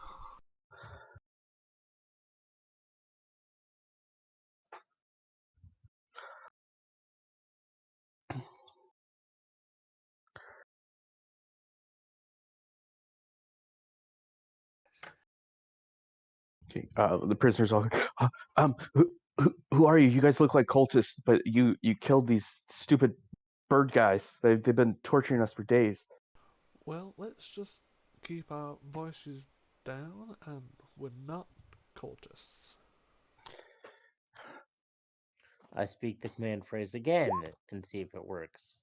Okay. The prisoners all. Who are you? You guys look like cultists, but you killed these stupid bird guys. They've been torturing us for days. Well, let's just keep our voices down, and we're not cultists. I speak the command phrase again and see if it works.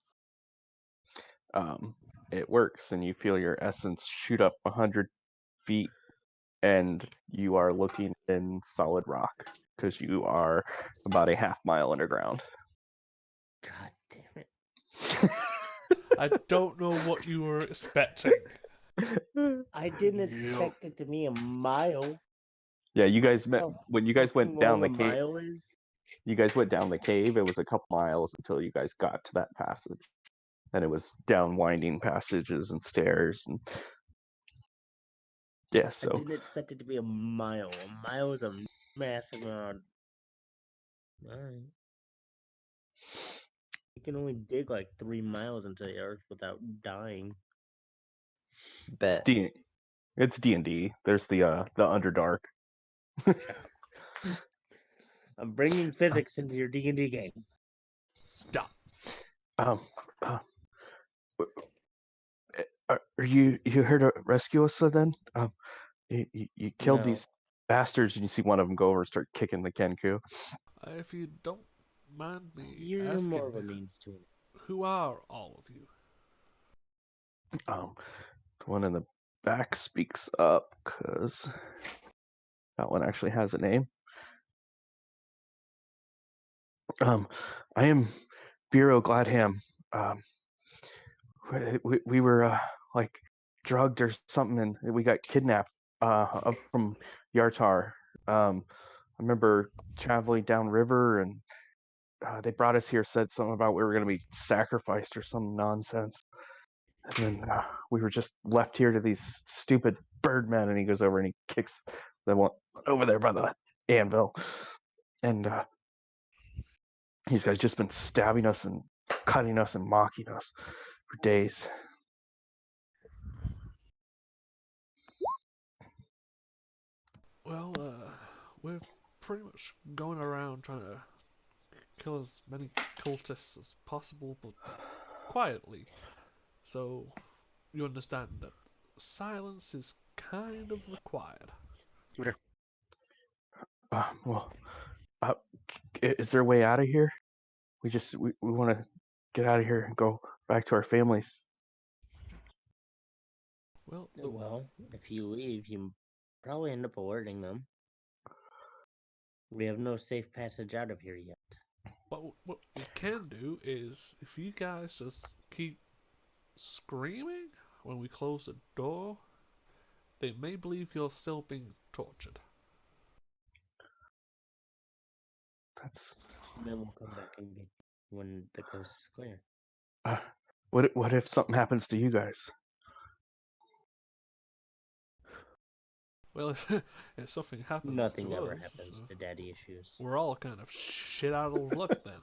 It works, and you feel your essence shoot up 100 feet, and you are looking in solid rock because you are about a half mile underground. God damn it. I don't know what you were expecting. I didn't Yep. expect it to be a mile. Yeah, you guys met Oh, when you guys went down the a cave. mile is? You guys went down the cave. It was a couple miles until you guys got to that passage, and it was down winding passages and stairs, and yeah. I So didn't expect it to be a mile. A mile is a massive amount. Alright. You can only dig like 3 miles into the earth without dying. Bet. it's D&D. There's the Underdark. I'm bringing physics into your D&D game. Stop. Um, Are you here to rescue us then? You killed No, these bastards, and you see one of them go over and start kicking the Kenku. If you don't mind me you're more asking, of a means to it. who are all of you? Um, the one in the back speaks up because that one actually has a name. I am Bureau Gladham. Um, we were like drugged or something, and we got kidnapped up from Yartar. I remember traveling downriver, and they brought us here. Said something about we were going to be sacrificed or some nonsense, and then we were just left here to these stupid birdmen. And he goes over and he kicks the one over there by the anvil, and these guys just been stabbing us and cutting us and mocking us for days. Well, we're pretty much going around trying to kill as many cultists as possible, but quietly. So you understand that silence is kind of required. Well, uh, is there a way out of here? We want to get out of here and go back to our families. Well, Well, if you leave, you probably end up alerting them. We have no safe passage out of here yet. but what we can do is if you guys just keep screaming when we close the door, they may believe you're still being tortured. That's Then we'll come back and get you when the coast is clear. uh, what if something happens to you guys? Well, if something happens Nothing to ever us, happens to daddy issues. we're all kind of shit out of luck then.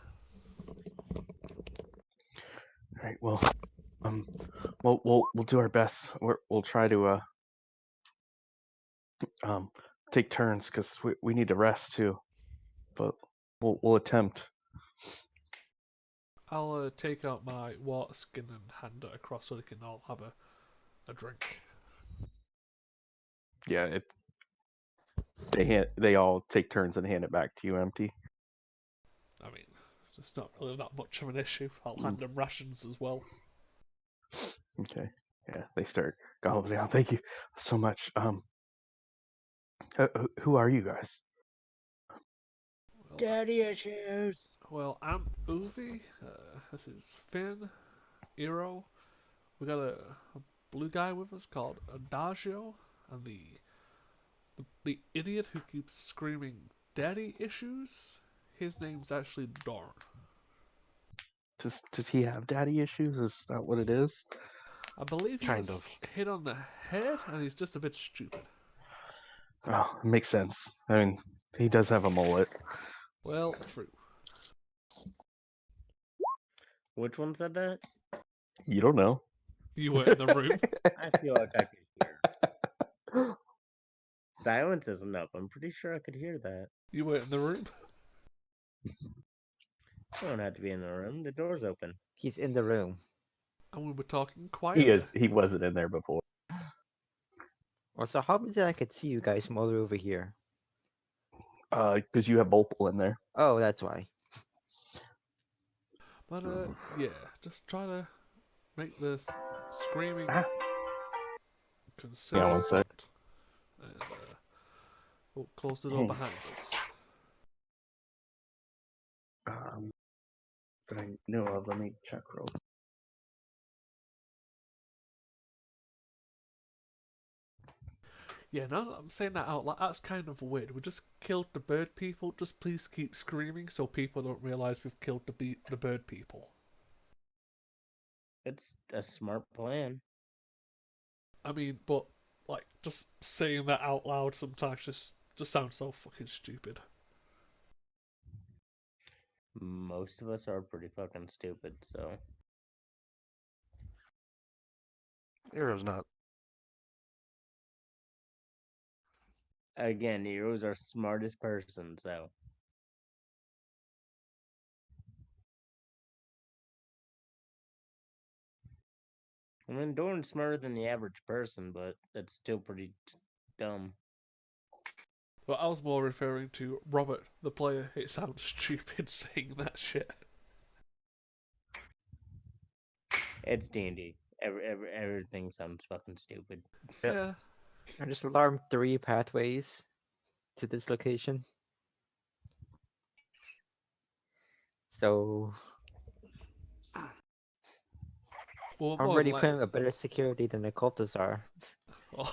All right. Well, we'll do our best. We'll try to um take turns because we need to rest too. But we'll attempt. I'll take out my water skin and hand it across so they can all have a drink. Yeah. They all take turns and hand it back to you empty. I mean, it's not really that much of an issue. I'll hand them rations as well. Okay. Yeah. They start gobbling down. Thank you so much. Who are you guys? Well, Daddy issues! I'm Uvi. This is Finn, Eero. We got a blue guy with us called Adagio, and the idiot who keeps screaming "Daddy issues." His name's actually Dorn. Does he have daddy issues? Is that what it is? I believe he Kind was of. hit on the head, and he's just a bit stupid. Oh, it makes sense. I mean, he does have a mullet. Well, true. Which one said that? You don't know. You were in the room. I feel like I could hear. Silence isn't up. I'm pretty sure I could hear that. You were in the room. I don't have to be in the room. The door's open. He's in the room. And we were talking He quietly. is. He wasn't in there before. Also, how is it I could see you guys from all the way over here? Because you have Volpal in there. Oh, that's why. But yeah, just try to make this screaming Ah. consistent. Yeah, one sec. And we'll close the door behind us. That I know of. Let me check real. Yeah, now that I'm saying that out loud, that's kind of weird. We just killed the bird people. Just please keep screaming so people don't realize we've killed the bird people. It's a smart plan. I mean, but like just saying that out loud sometimes just sounds so fucking stupid. Most of us are pretty fucking stupid, so. Eero's not. Again, Eero's our smartest person, so. I mean, Doran's smarter than the average person, but that's still pretty dumb. Well, I was more referring to Robert, the player. It sounds stupid saying that shit. It's D&D. Everything sounds fucking stupid. Yep. Yeah. I just alarmed 3 pathways to this location. So Well, I'm more than already like, putting a better security than the cultists are. well,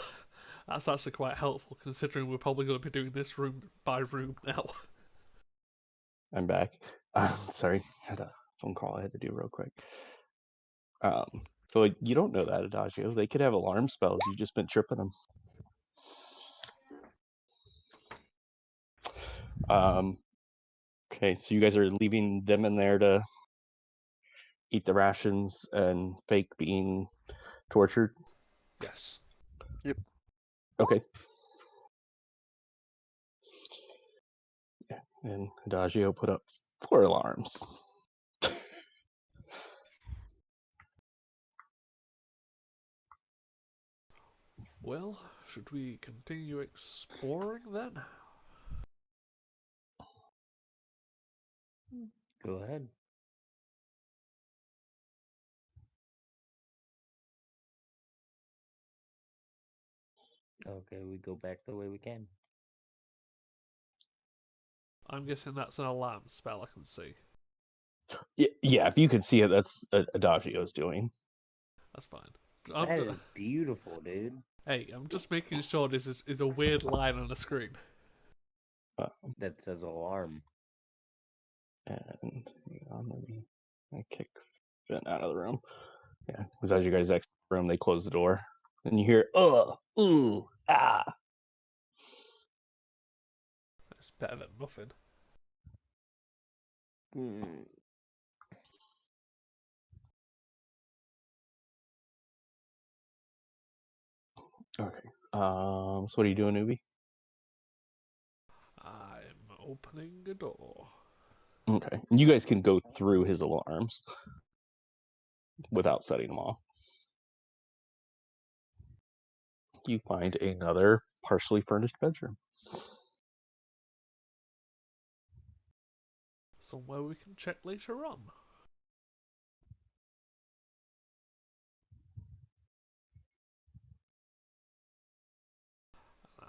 that's actually quite helpful considering we're probably going to be doing this room by room now. I'm back. Sorry, had a phone call I had to do real quick. So you don't know that, Adagio. They could have alarm spells. You've just been tripping them. Okay, so you guys are leaving them in there to eat the rations and fake being tortured. Yes. Okay. Yeah, and Adagio put up 4 alarms. Well, should we continue exploring then? Go ahead. Okay, we go back the way we came. I'm guessing that's an alarm spell I can see. Yeah, if you can see it, that's Adagio's doing. That's fine. That is beautiful, dude. Hey, I'm just making sure this is a weird line on the screen. That says alarm. And hang on, I kick Finn out of the room. Yeah, because as you guys exit the room, they close the door, and you hear ooh, ah. It's better than nothing. Mm. Okay. So what are you doing, Ubi? I'm opening a door. Okay. You guys can go through his alarms without setting them off. You find another partially furnished bedroom. Somewhere we can check later on. I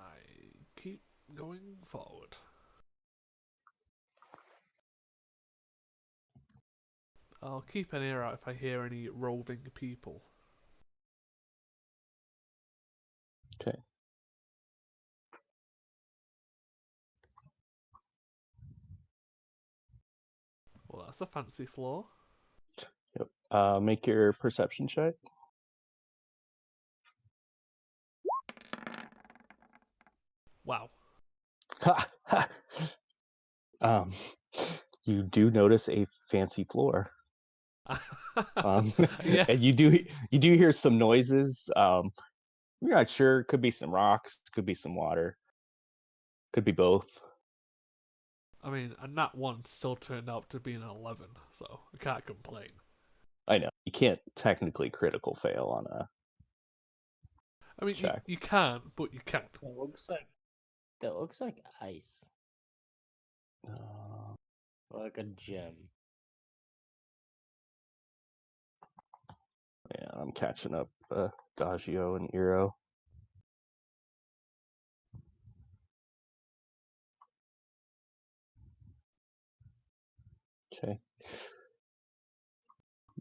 keep going forward. I'll keep an ear out if I hear any roving people. Okay. Well, that's a fancy floor. Yep. Make your perception check. Wow. Ha, ha. Um, you do notice a fancy floor. Yeah. And you do hear some noises. You're not sure. Could be some rocks. Could be some water. Could be both. I mean, a nat 1 still turned out to be an 11, so I can't complain. I know you can't technically critical fail on a I mean, check. you can, but you can't. That looks like ice, Uh, like a gem. yeah, I'm catching up. Dagio and Iro. Okay.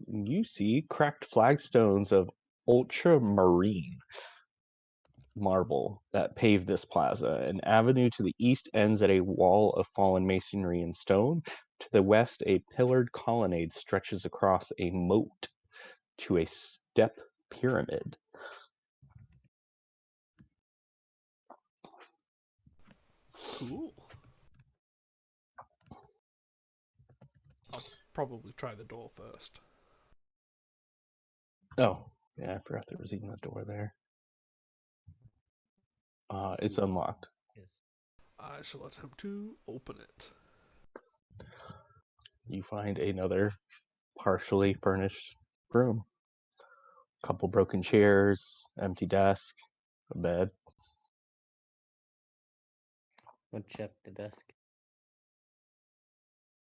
You see cracked flagstones of ultramarine marble that pave this plaza. An avenue to the east ends at a wall of fallen masonry and stone. To the west, a pillared colonnade stretches across a moat to a step pyramid. Cool. I'll probably try the door first. Oh, yeah, I forgot there was even a door there. It's unlocked. Yes. I shall attempt to open it. You find another partially furnished room. Couple broken chairs, empty desk, a bed. I'll check the desk.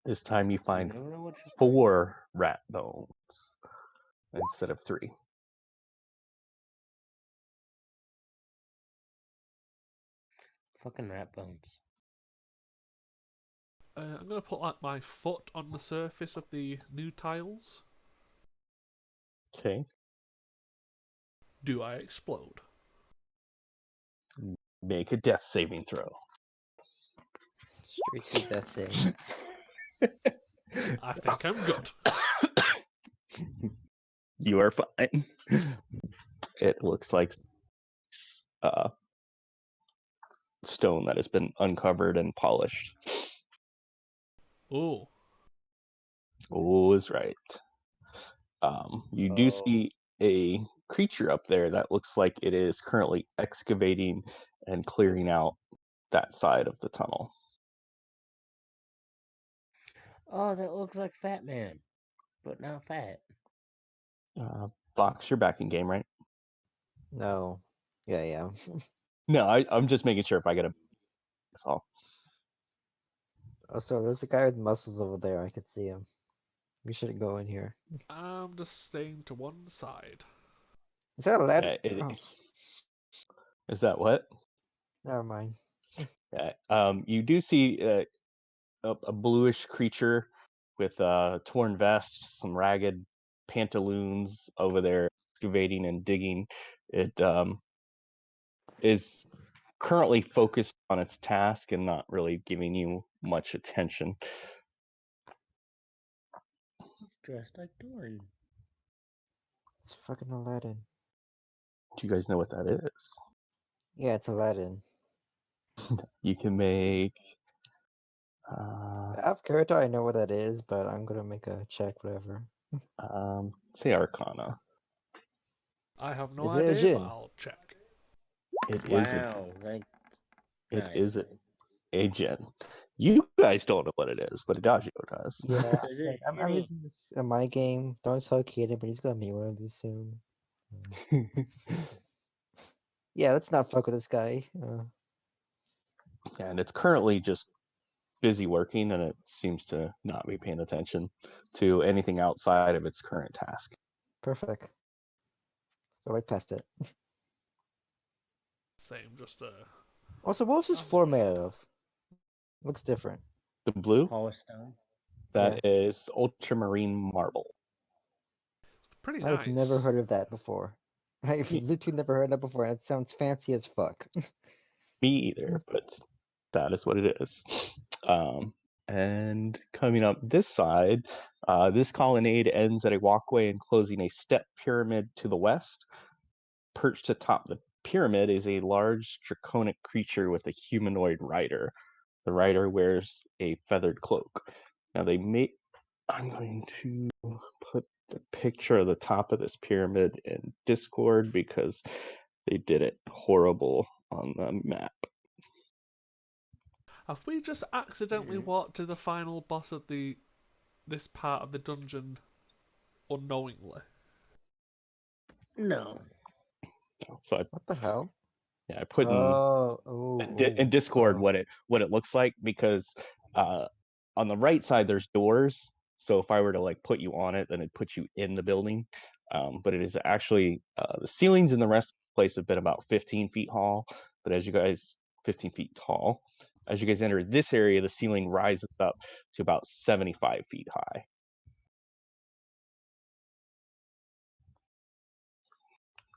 This time you find never know what you're 4 rat bones instead of 3. Fucking rat bones. I'm gonna put like my foot on the surface of the new tiles. Okay. Do I explode? Make a death saving throw. Straight to death saving. I think I'm good. You are fine. It looks like stone that has been uncovered and polished. Oh, Oh, is right. You do Oh. see a creature up there that looks like it is currently excavating and clearing out that side of the tunnel. Oh, that looks like Fat Man, but not fat. Fox, you're back in game, right? No. Yeah. No, I'm just making sure if I get a. That's all. Also, there's a guy with muscles over there. I could see him. We shouldn't go in here. I'm just staying to one side. Is that a ladder? Yeah, Oh, is that what? never mind. You do see a bluish creature with a torn vest, some ragged pantaloons over there excavating and digging. It is currently focused on its task and not really giving you much attention. He's dressed like Dory. It's fucking Aladdin. Do you guys know what that is? Yeah, it's Aladdin. You can make. Out of character, I know what that is, but I'm gonna make a check, whatever. Say Arcana. I have no Is it a idea, but djinn? I'll check. It is. Wow, like It nice. is a gen. You guys don't know what it is, but Adagio does. Yeah, Is it I'm any- using this in my game. Don't tell Kaden, but he's gonna meet one of these soon. Yeah, let's not fuck with this guy. And it's currently just busy working, and it seems to not be paying attention to anything outside of its current task. Perfect. Let's go right past it. Same, just Also, what was this floor made out of? Looks different. The blue, polished stone? that is ultramarine marble. pretty I've never nice. heard of that before. I've Me, literally never heard that before. It sounds fancy as fuck. me either, but that is what it is. And coming up this side, this colonnade ends at a walkway enclosing a step pyramid to the west. Perched atop the pyramid is a large draconic creature with a humanoid rider. The rider wears a feathered cloak. Now I'm going to put the picture of the top of this pyramid in Discord because they did it horrible on the map. Have we just accidentally walked to the final boss of this part of the dungeon unknowingly? No. So What the hell? I put in Discord what it looks like, because on the right side there's doors. So if I were to like put you on it, then it'd put you in the building. But it is actually the ceilings in the rest of the place have been about 15 feet tall. But 15 feet tall. As you guys enter this area, the ceiling rises up to about 75 feet high.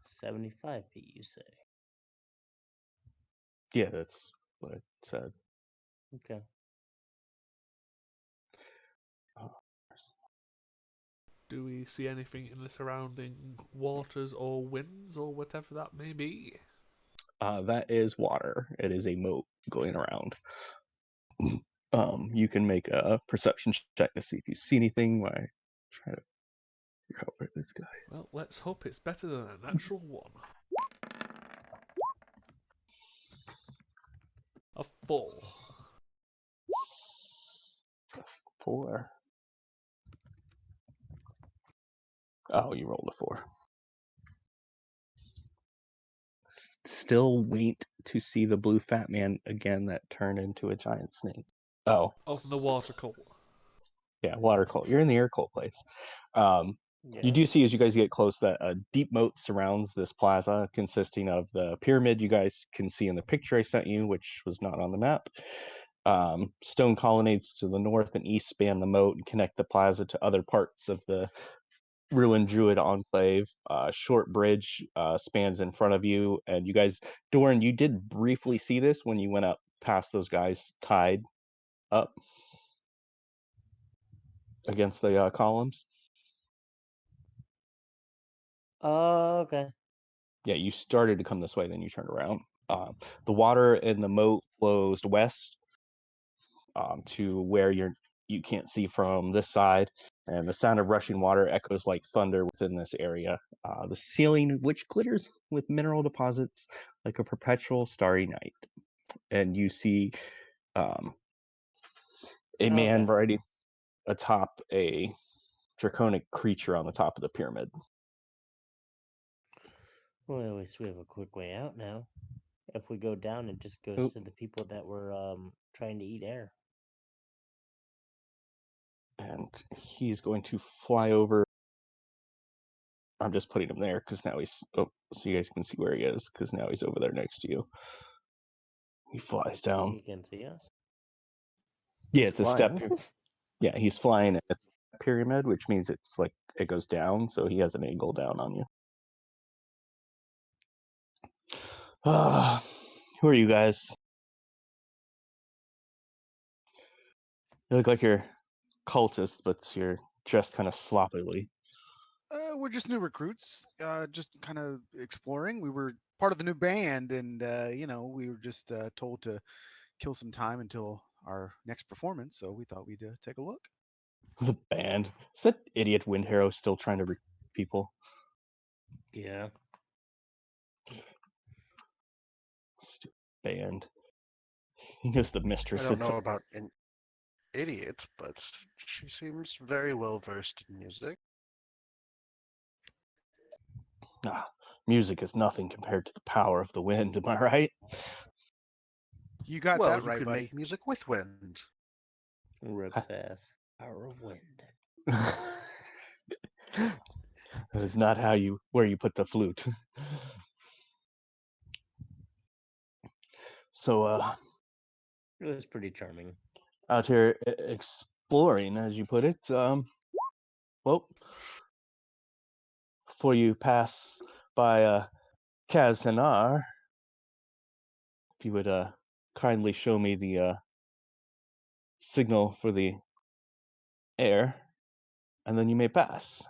75 feet, you say? Yeah, that's what it said. Okay. Do we see anything in the surrounding waters or winds or whatever that may be? That is water. It is a moat going around. You can make a perception check to see if you see anything while I try to figure out where this guy. Well, let's hope it's better than a natural one. A 4. 4. Oh, you rolled a 4. still wait to see the blue fat man again that turned into a giant snake. Oh, Off in the water cult. yeah, water cult. You're in the air cult place. You Yeah. do see as you guys get close that a deep moat surrounds this plaza, consisting of the pyramid you guys can see in the picture I sent you, which was not on the map. Stone colonnades to the north and east span the moat and connect the plaza to other parts of the ruined druid enclave. Short bridge spans in front of you, and you guys, Doran, you did briefly see this when you went up past those guys tied up against the columns. Oh, okay. Yeah, you started to come this way, then you turned around. The water in the moat flows west to where you can't see from this side, and the sound of rushing water echoes like thunder within this area. The ceiling, which glitters with mineral deposits like a perpetual starry night, and you see um, a man Okay. riding atop a draconic creature on the top of the pyramid. Well, at least we have a quick way out now. If we go down, it just goes Oop. to the people that were trying to eat air. And he's going to fly over. I'm just putting him there because now he's so you guys can see where he is because now he's over there next to you. He flies down. You can see us. Yeah, He's it's a step. flying. Yeah, he's flying at the pyramid, which means it's like it goes down, so he has an angle down on you. Who are you guys? You look like you're cultists, but you're dressed kind of sloppily. We're just new recruits, just kind of exploring. We were part of the new band, and we were just told to kill some time until our next performance. So we thought we'd take a look. The band. Is that idiot Wind Harrow still trying to recruit people? Yeah. Stupid band. He knows the I mistress. don't It's know about an idiot, but she seems very well versed in music. music is nothing compared to the power of the wind. Am I right? You got Well, that you right, can buddy. make music with wind. Rips ass. Our wind. That is not where you put the flute. So It was pretty charming. out here exploring, as you put it. Well, before you pass by Kazanar, if you would kindly show me the signal for the air, and then you may pass.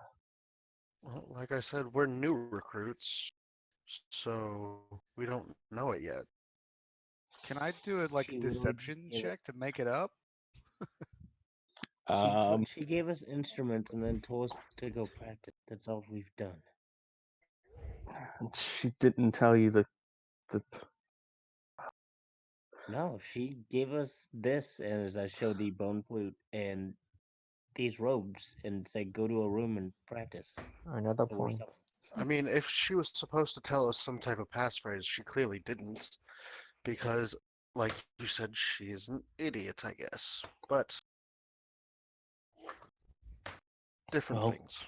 Well, like I said, we're new recruits, so we don't know it yet. Can I do it like a She literally deception gave us, check to make it up? she gave us instruments and then told us to go practice. That's all we've done. She didn't tell you the No, she gave us this, and as I showed the bone flute and these robes, and said, "Go to a room and practice." Another So we're point. I mean, if she was supposed to tell us some type of passphrase, she clearly didn't, because, like you said, she's an idiot, I guess. But different well. things.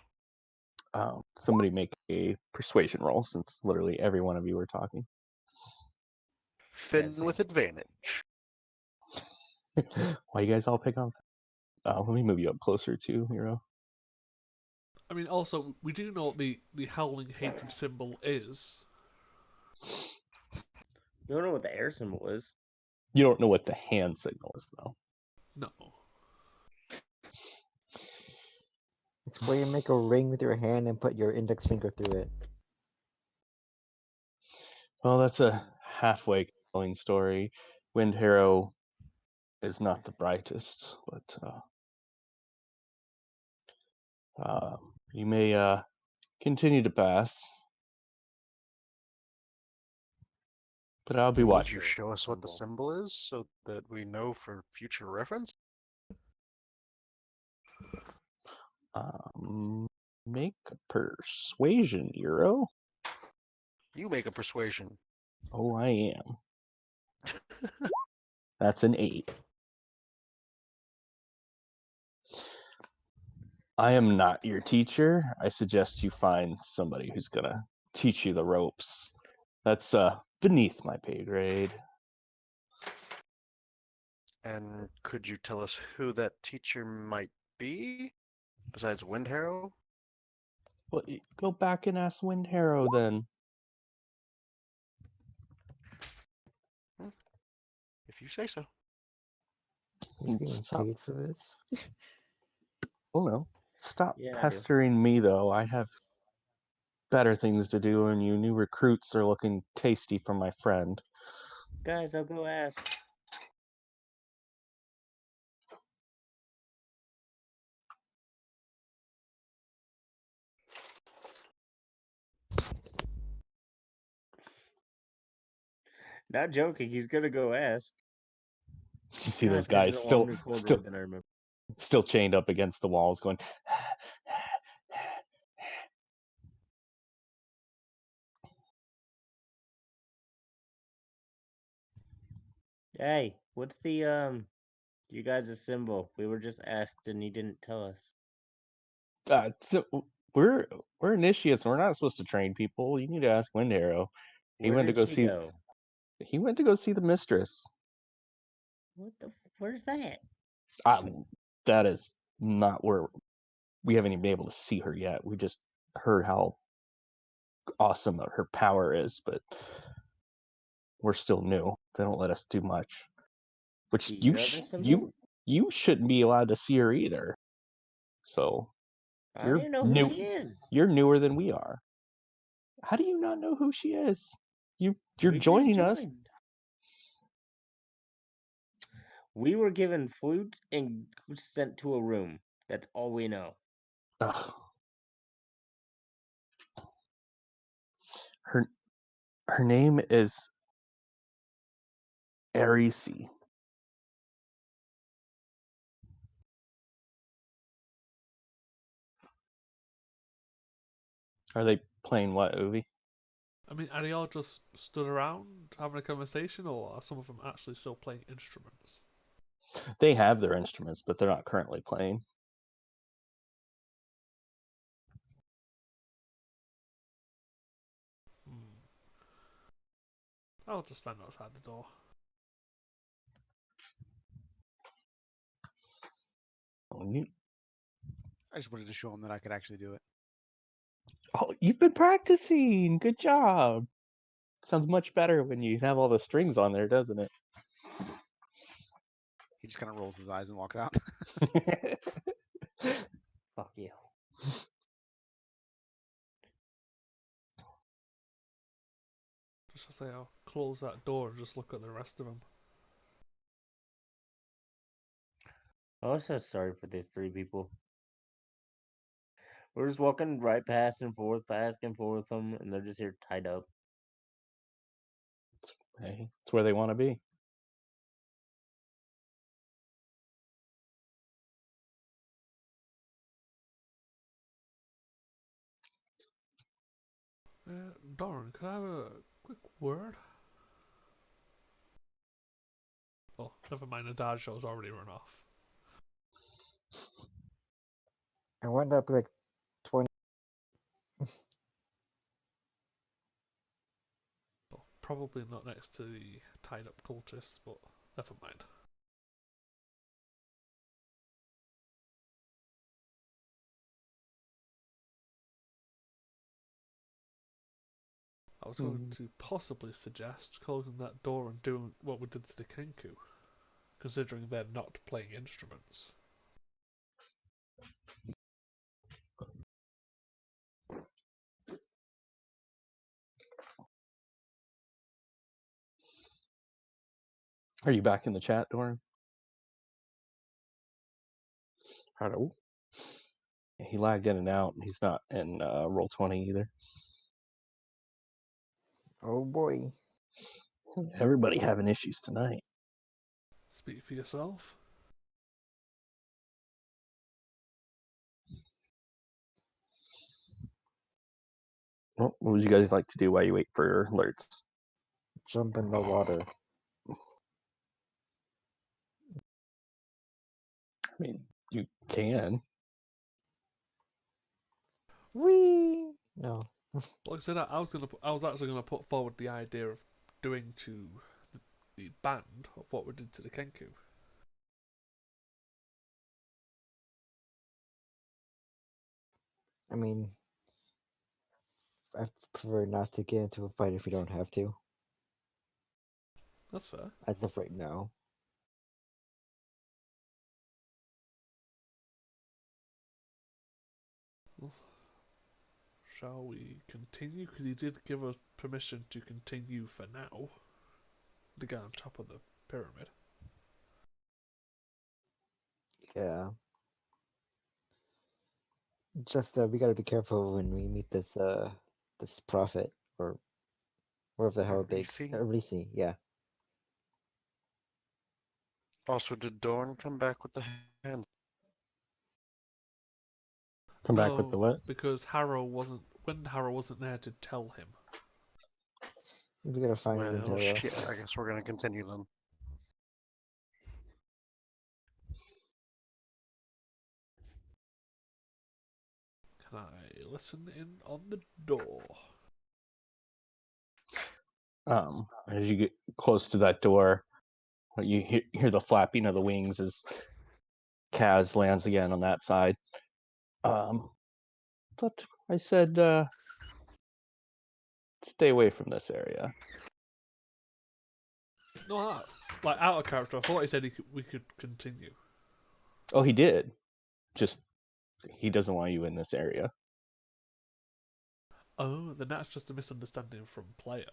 Somebody make a persuasion roll since literally every one of you were talking. Finn with advantage. Why you guys all pick on? Let me move you up closer too, Hero. I mean, also, we do know what the howling hatred symbol is. You don't know what the air symbol is. You don't know what the hand signal is, though. No. It's where you make a ring with your hand and put your index finger through it. Well, that's a halfway compelling story. Wind Harrow is not the brightest, but you may continue to pass, but I'll be Would watching. you show us what the symbol is so that we know for future reference? Make a persuasion, Hero. You make a persuasion. Oh, I am. That's an 8. I am not your teacher. I suggest you find somebody who's gonna teach you the ropes. That's beneath my pay grade. And could you tell us who that teacher might be? Besides Wind Harrow? Well, go back and ask Wind Harrow then. If you say so. He's getting Stop. paid for this. Oh no. Stop Yeah, I do. pestering me though. I have better things to do, and you new recruits are looking tasty from my friend. Guys, I'll go ask. Not joking. He's gonna go ask. You see those God, this is guys a still longer corridor still than I remember. still chained up against the walls going Hey, what's the you guys' symbol? We were just asked and he didn't tell us. so we're initiates. We're not supposed to train people. You need to ask Wind Arrow. He Where went to did go she see go? he went to go see the mistress. Where's that? That is not where we haven't even been able to see her yet. We just heard how awesome her power is, but we're still new. They don't let us do much. Which Do you have a symbol? you shouldn't be allowed to see her either. So I don't you're even know who new. she is. You're newer than we are. How do you not know who she is? You're We just joining us. joined. We were given flutes and sent to a room. That's all we know. Ugh. Her her name is Arisi. Are they playing what, Uvi? I mean, are they all just stood around having a conversation, or are some of them actually still playing instruments? They have their instruments, but they're not currently playing. Hmm. I'll just stand outside the door. I just wanted to show him that I could actually do it. Oh, you've been practicing. Good job. Sounds much better when you have all the strings on there, doesn't it? He just kind of rolls his eyes and walks out. Fuck you. Just to say, I'll close that door and just look at the rest of them. I'm so sorry for these 3 people. We're just walking right past and forth with them, and they're just here tied up. Hey, it's where they want to be. Doran, could I have a quick word? Oh, never mind, the dad show's already run off. I wound up like 20. Oh, probably not next to the tied up cultists, but never mind. I was going to possibly suggest closing that door and doing what we did to the Kenku, considering they're not playing instruments. Are you back in the chat, Doran? Hello. He lagged in and out. He's not in Roll20 either. Oh boy. Everybody having issues tonight. Speak for yourself. Well, what would you guys like to do while you wait for alerts? jump in the water. I mean, you can. Whee! No. Like I said, I was actually gonna put forward the idea of doing to the band of what we did to the Kenku. I mean, I prefer not to get into a fight if we don't have to, That's fair. as of right now. Shall we continue? Because he did give us permission to continue for now. The guy on top of the pyramid. Yeah. Just we gotta be careful when we meet this prophet or wherever the hell they Reese? Reese, yeah. Also, did Dorn come back with the hands? Come back with the No, what? because Wind Harrow wasn't there to tell him. We gotta find Well, Wintero. shit. I guess we're gonna continue then. Can I listen in on the door? As you get close to that door, you hear the flapping of the wings as Kaz lands again on that side. But I said, stay away from this area. No, like out of character. I thought he said we could continue. Oh, he did. Just he doesn't want you in this area. Oh, then that's just a misunderstanding from player.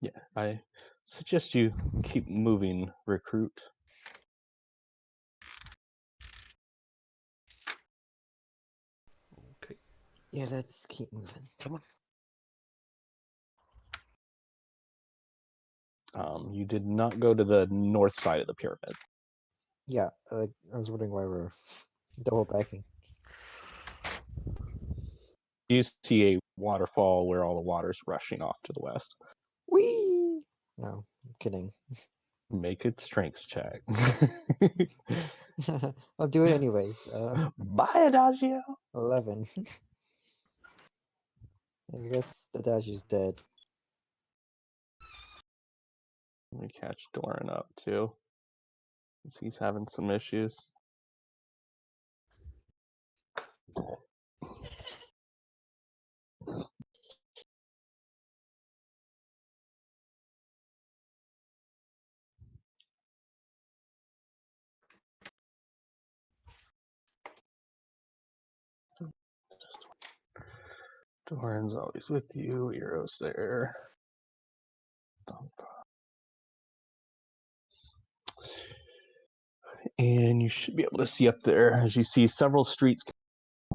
Yeah, I suggest you keep moving, recruit. Okay. Yeah, let's keep moving. Come on. You did not go to the north side of the pyramid. Yeah, I was wondering why we're double backing. You see a waterfall where all the water's rushing off to the west. Whee! No, I'm kidding. Make a strength check. I'll do it anyways. Bye, Adagio. 11. I guess the Adagio's dead. Let me catch Doran up too. He's having some issues. Doran's always with you. Ero's there. And you should be able to see up there as you see several streets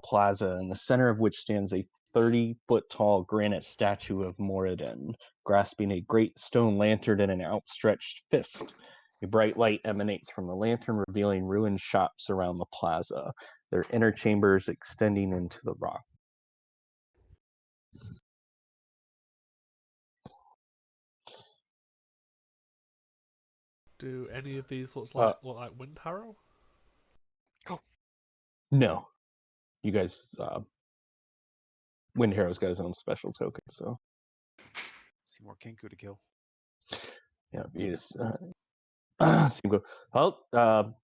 plaza, in the center of which stands a 30-foot tall granite statue of Moradin, grasping a great stone lantern in an outstretched fist. A bright light emanates from the lantern, revealing ruined shops around the plaza, their inner chambers extending into the rock. Do any of these look like Wind Harrow? No, you guys. Wind Harrow's got his own special token, so See more Kenku to kill. yeah, you just see him go. Well,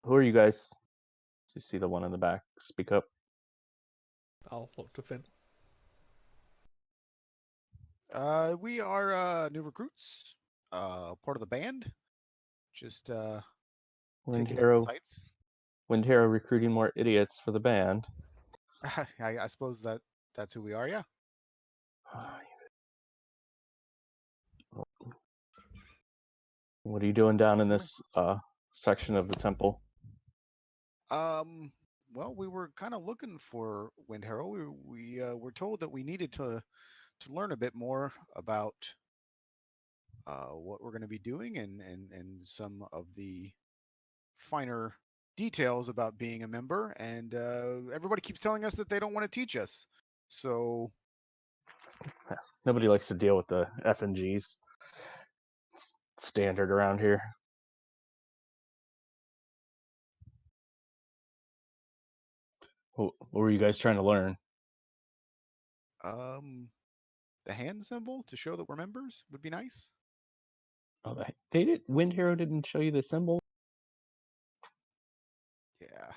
who are you guys? You see the one in the back speak up. I'll look to Finn. We are new recruits. Part of the band. Just Wind taking in the Harrow. sights. Wind Harrow recruiting more idiots for the band. I suppose that's who we are. Yeah. What are you doing down in this section of the temple? Well, we were kind of looking for Wind Harrow. We were told that we needed to learn a bit more about what we're going to be doing and some of the finer details about being a member. And everybody keeps telling us that they don't want to teach us. So Nobody likes to deal with the F and G's. It's standard around here. What were you guys trying to learn? The hand symbol to show that we're members would be nice. Oh, they did. Wind Hero didn't show you the symbol. Yeah.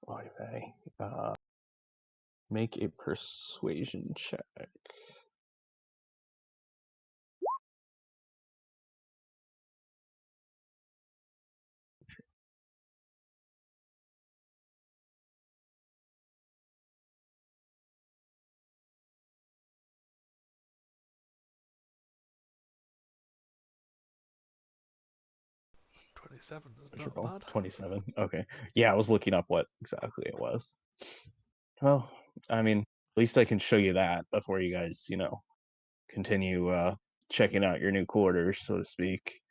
Okay. Make a persuasion check. $27 is What's your not roll? bad. 27. Okay. Yeah, I was looking up what exactly it was. Well, I mean, at least I can show you that before you guys, continue checking out your new quarters, so to speak.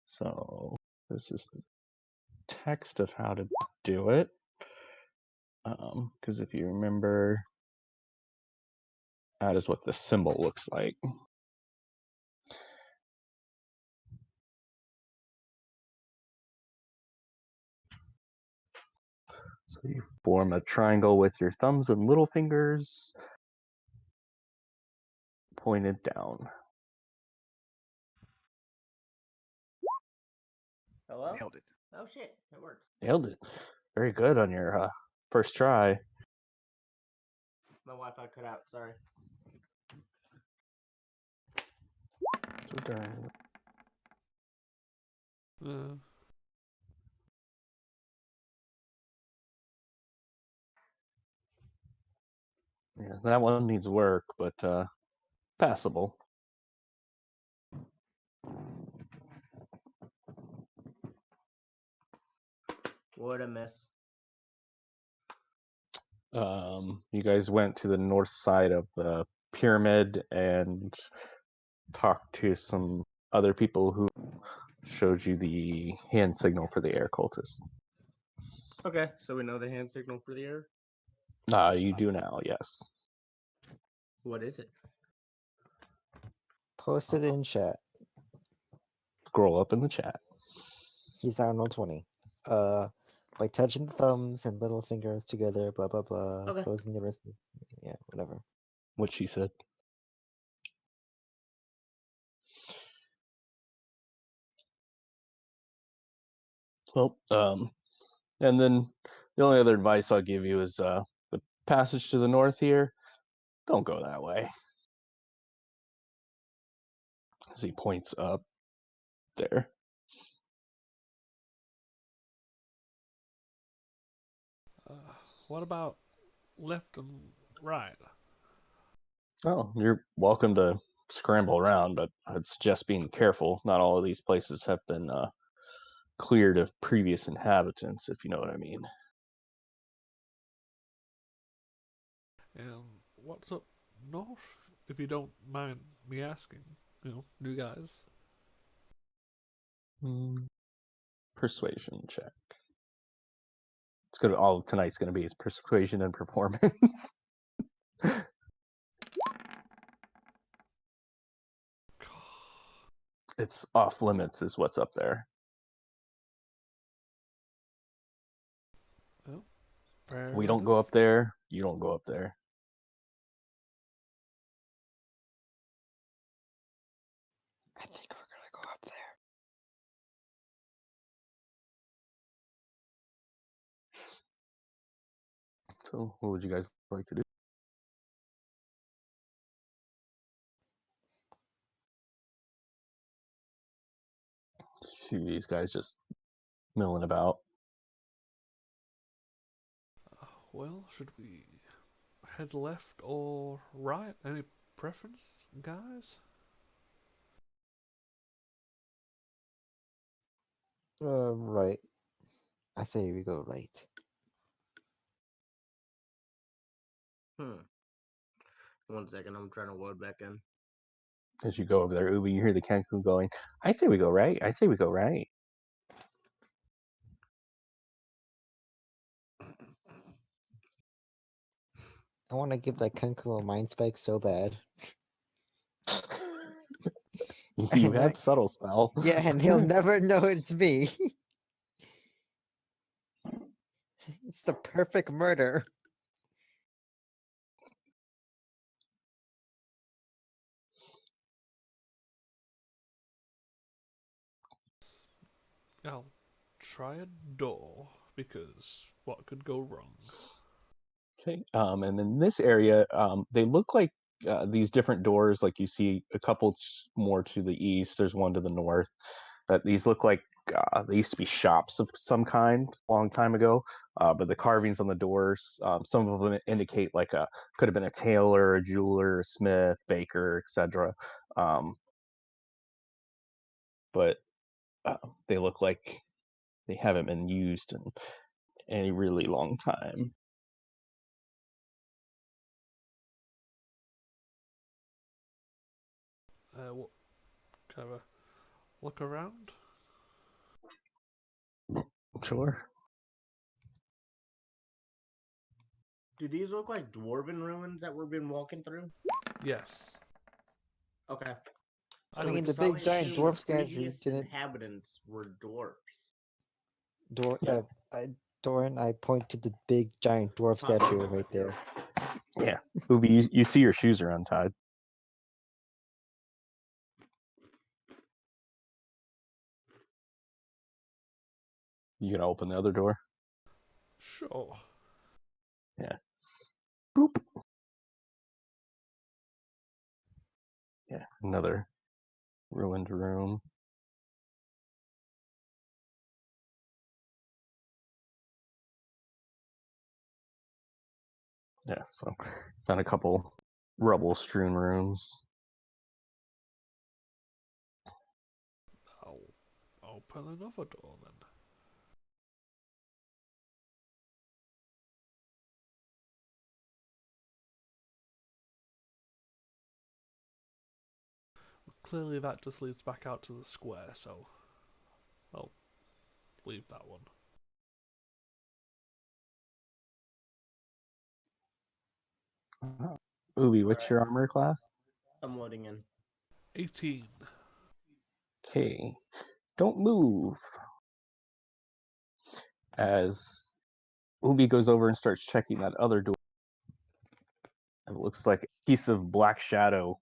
So this is the text of how to do it. Because if you remember, that is what the symbol looks like. So you form a triangle with your thumbs and little fingers pointed down. Hello? Nailed it. Oh shit, it works. Nailed it. Very good on your first try. My Wi-Fi cut out. Sorry. So during Uh, yeah, that one needs work, but passable. What a miss. You guys went to the north side of the pyramid and talked to some other people who showed you the hand signal for the air cultist. Okay, so we know the hand signal for the air. You do now, yes. What is it? Post it in chat. Scroll up in the chat. He's down on 20. By touching the thumbs and little fingers together, blah blah blah, Okay. closing the wrist. Yeah, whatever. What she said. Well, and then the only other advice I'll give you is the passage to the north here. Don't go that way. As he points up there. what about left and right? Oh, you're welcome to scramble around, but I'd suggest being careful. Not all of these places have been cleared of previous inhabitants, if you know what I mean. And what's up north, if you don't mind me asking? New guys. Persuasion check. It's gonna all of tonight's gonna be is persuasion and performance. It's off limits, is what's up there. Well, fair We don't enough. go up there. You don't go up there. I think we're gonna go up there. So, what would you guys like to do? See these guys just milling about. Well, should we head left or right? Any preference, guys? Right. I say we go right. Hmm. 1 second, I'm trying to load back in. As you go over there, Ubi, you hear the Cancun going, I say we go right. I say we go right. I want to give that Kenku a mind spike so bad. You And have subtle spell. yeah, and he'll never know it's me. It's the perfect murder. I'll try a door because what could go wrong? Okay. And in this area, they look like these different doors. Like you see a couple more to the east. There's one to the north. That these look like they used to be shops of some kind a long time ago. But the carvings on the doors, some of them indicate like a could have been a tailor, a jeweler, a smith, baker, etc. Um, but they look like they haven't been used in any really long time. What kind of a look around? Sure. Do these look like dwarven ruins that we've been walking through? Yes. Okay. I So we mean, the could big probably giant assume the dwarf statue previous didn't. inhabitants were dwarves. Dor- Yeah. Doran, I point to the big giant dwarf statue right there. Yeah. Ubi, you see your shoes are untied. You gonna open the other door? Sure. Yeah. Boop. Yeah. Another ruined room. Yeah. So found a couple rubble strewn rooms. I'll open another door then. Clearly that just leads back out to the square, so I'll leave that one. Ubi, what's Alright. your armor class? I'm loading in. 18. Okay. Don't move. As Ubi goes over and starts checking that other door, it looks like a piece of black shadow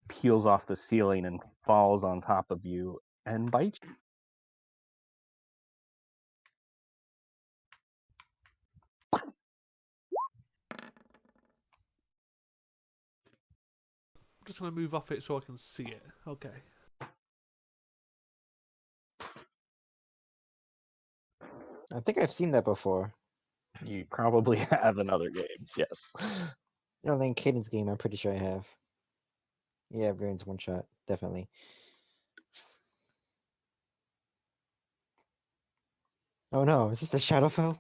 peels off the ceiling and falls on top of you and bites you. I'm just gonna move off it so I can see it. Okay. I think I've seen that before. You probably have in other games, yes. You know, in Caden's game, I'm pretty sure I have. Yeah, Ruins one shot, definitely. Oh no, is this the Shadowfell?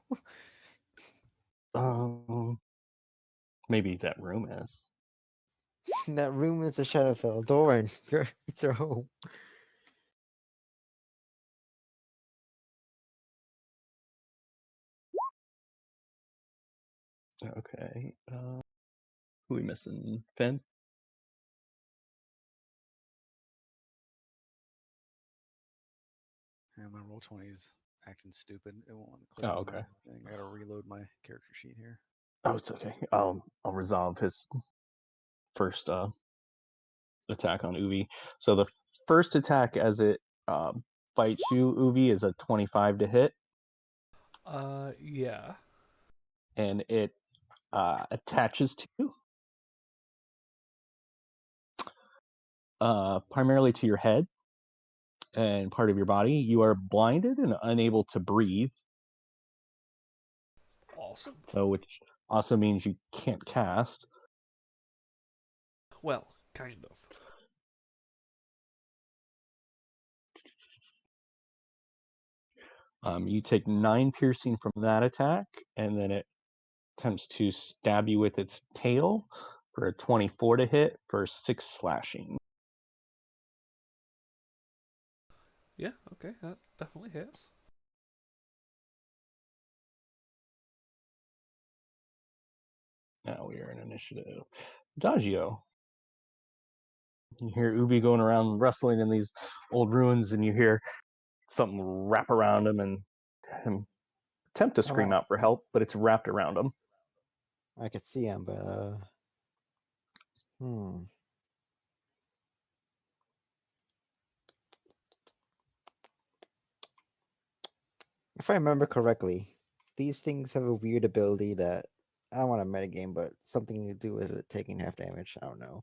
Um, maybe that room is. That room is a Shadowfell. Doran, it's your home. Okay. Who we missing? Finn? And my roll 20 is acting stupid. It won't let me click Oh, on okay. the thing. I gotta reload my character sheet here. Oh, it's okay. I'll resolve his first attack on Uvi. So the first attack as it bites you, Uvi, is a 25 to hit, Yeah. and it attaches to you, primarily to your head and part of your body. You are blinded and unable to breathe, Awesome. so which also means you can't cast. Well, kind of. You take 9 piercing from that attack, and then it attempts to stab you with its tail for a 24 to hit for 6 slashing. Yeah, okay, that definitely hits. Now we are in initiative. Adagio. You hear Ubi going around rustling in these old ruins, and you hear something wrap around him and him attempt to scream out for help, but it's wrapped around him. I could see him, but if I remember correctly, these things have a weird ability that I don't want to metagame, but something to do with it taking half damage. I don't know.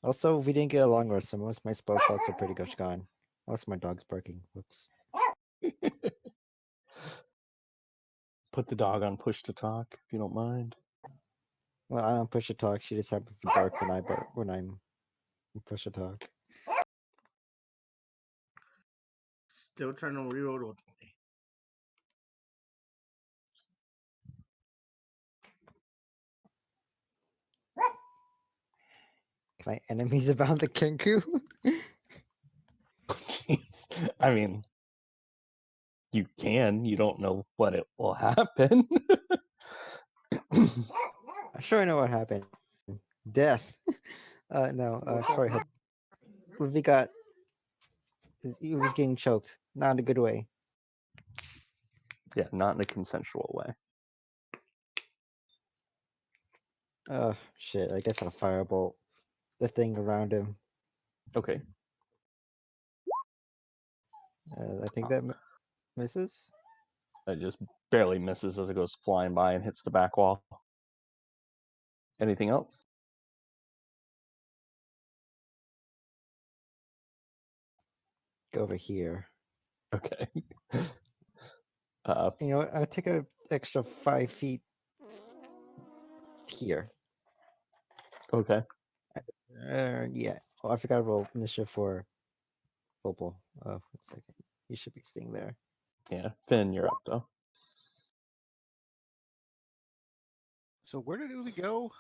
Also, we didn't get along, so most of my spell slots are pretty much gone. Also, my dog's barking. Whoops. Put the dog on push to talk, if you don't mind. Well, I don't push to talk. She just happens to bark when I'm push to talk. Still trying to reroll with me. Can I enemies about the Kenku? Jeez. I mean, you can. You don't know what it will happen. I sure know what happened. Death. No. Sorry. We got. He was getting choked. Not in a good way. Yeah, not in a consensual way. Shit. I guess I'll firebolt the thing around him. Okay. I think that misses. It just barely misses as it goes flying by and hits the back wall. Anything else? Go over here. Okay. You know what? I'll take an extra 5 feet here. Okay. Yeah. Oh, I forgot to roll initiative for Opal. 1 second. You should be staying there. Yeah, Finn, you're up though. So where did Ubi go?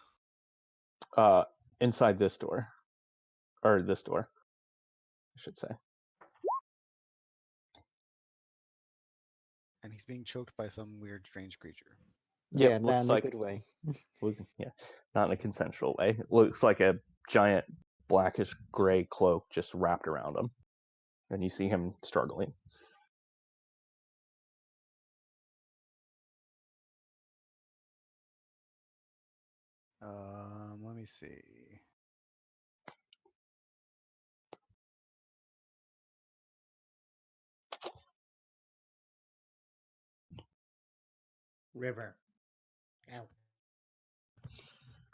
Inside this door, or this door, I should say. And he's being choked by some weird, strange creature. Yep, Yeah, not looks in a like good way. yeah, not in a consensual way. Looks like a giant blackish gray cloak just wrapped around him, and you see him struggling. Let me see. River. Ow.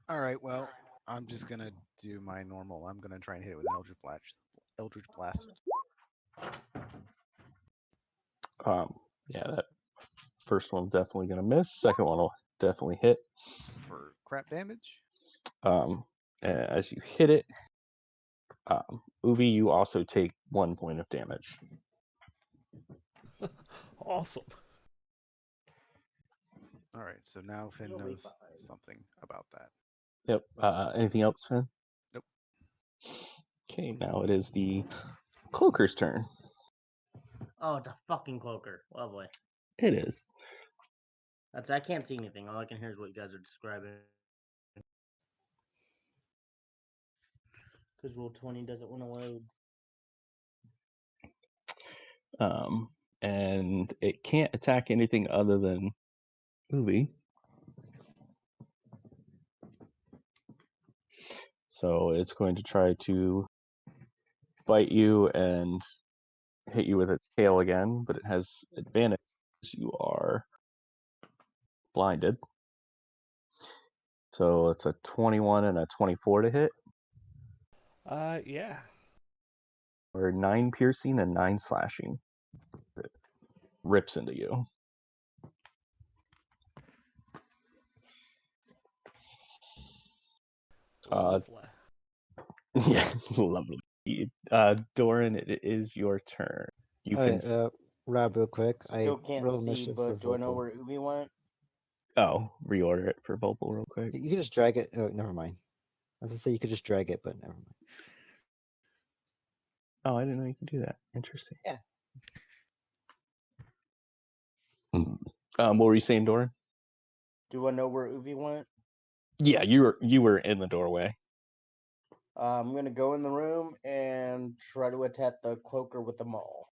All right, well, I'm just gonna do my normal. I'm gonna try and hit it with an Eldritch Blast. Eldritch Blast. Yeah, that first one's definitely gonna miss. Second one will definitely hit. For crap damage. As you hit it, Uvi, you also take 1 point of damage. Awesome. All right, so now Finn You'll be knows fine. something about that. Yep. Anything else, Finn? Nope. Okay, now it is the cloaker's turn. Oh, it's a fucking cloaker. Oh boy. It is. I can't see anything. All I can hear is what you guys are describing. Because roll 20 doesn't want to load. And it can't attack anything other than Uvi. So it's going to try to bite you and hit you with its tail again, but it has advantage because you are blinded. So it's a 21 and a 24 to hit, Yeah. or 9 piercing and 9 slashing. It rips into you. Lovely. Yeah, lovely. Doran, it is your turn. You can. Alright, Rob, real quick. Still I can't rolled see, initiative for but do I know Vopal. where Ubi went? Oh, reorder it for Vopal real quick. You can just drag it. Oh, never mind. As I say, you could just drag it, but never mind. Oh, I didn't know you could do that. Interesting. Yeah. What were you saying, Doran? Do I know where Uvi went? Yeah, you were in the doorway. I'm gonna go in the room and try to attack the cloaker with the maul.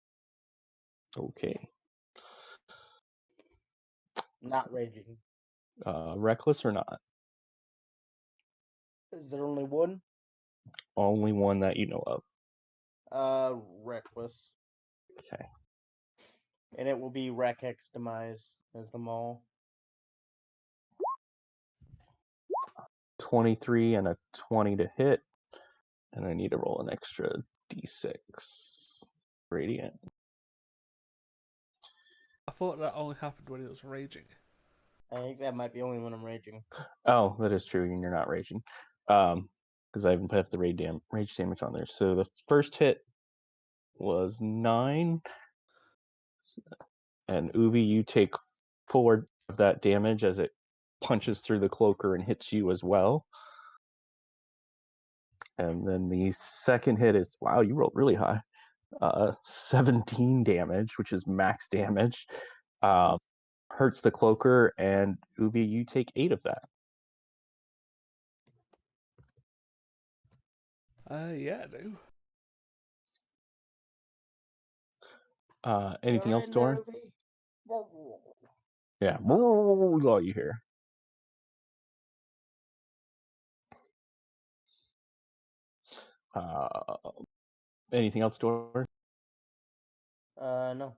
Okay. Not raging. Reckless or not? Is there only one? Only one that you know of. Reckless. Okay. And it will be Rakek's demise as the maul. 23 and a 20 to hit. And I need to roll an extra d6. Radiant. I thought that only happened when it was raging. I think that might be only when I'm raging. Oh, that is true, and you're not raging. Because I haven't put the rage damage on there. So the first hit was 9. And Uvi, you take 4 of that damage as it punches through the cloaker and hits you as well. And then the second hit is, wow, you rolled really high. 17 damage, which is max damage. Hurts the cloaker, and Uvi, you take 8 of that. Yeah, I do. Anything else, Doran? Uvi? Yeah, all you hear. Anything else, Doran? No.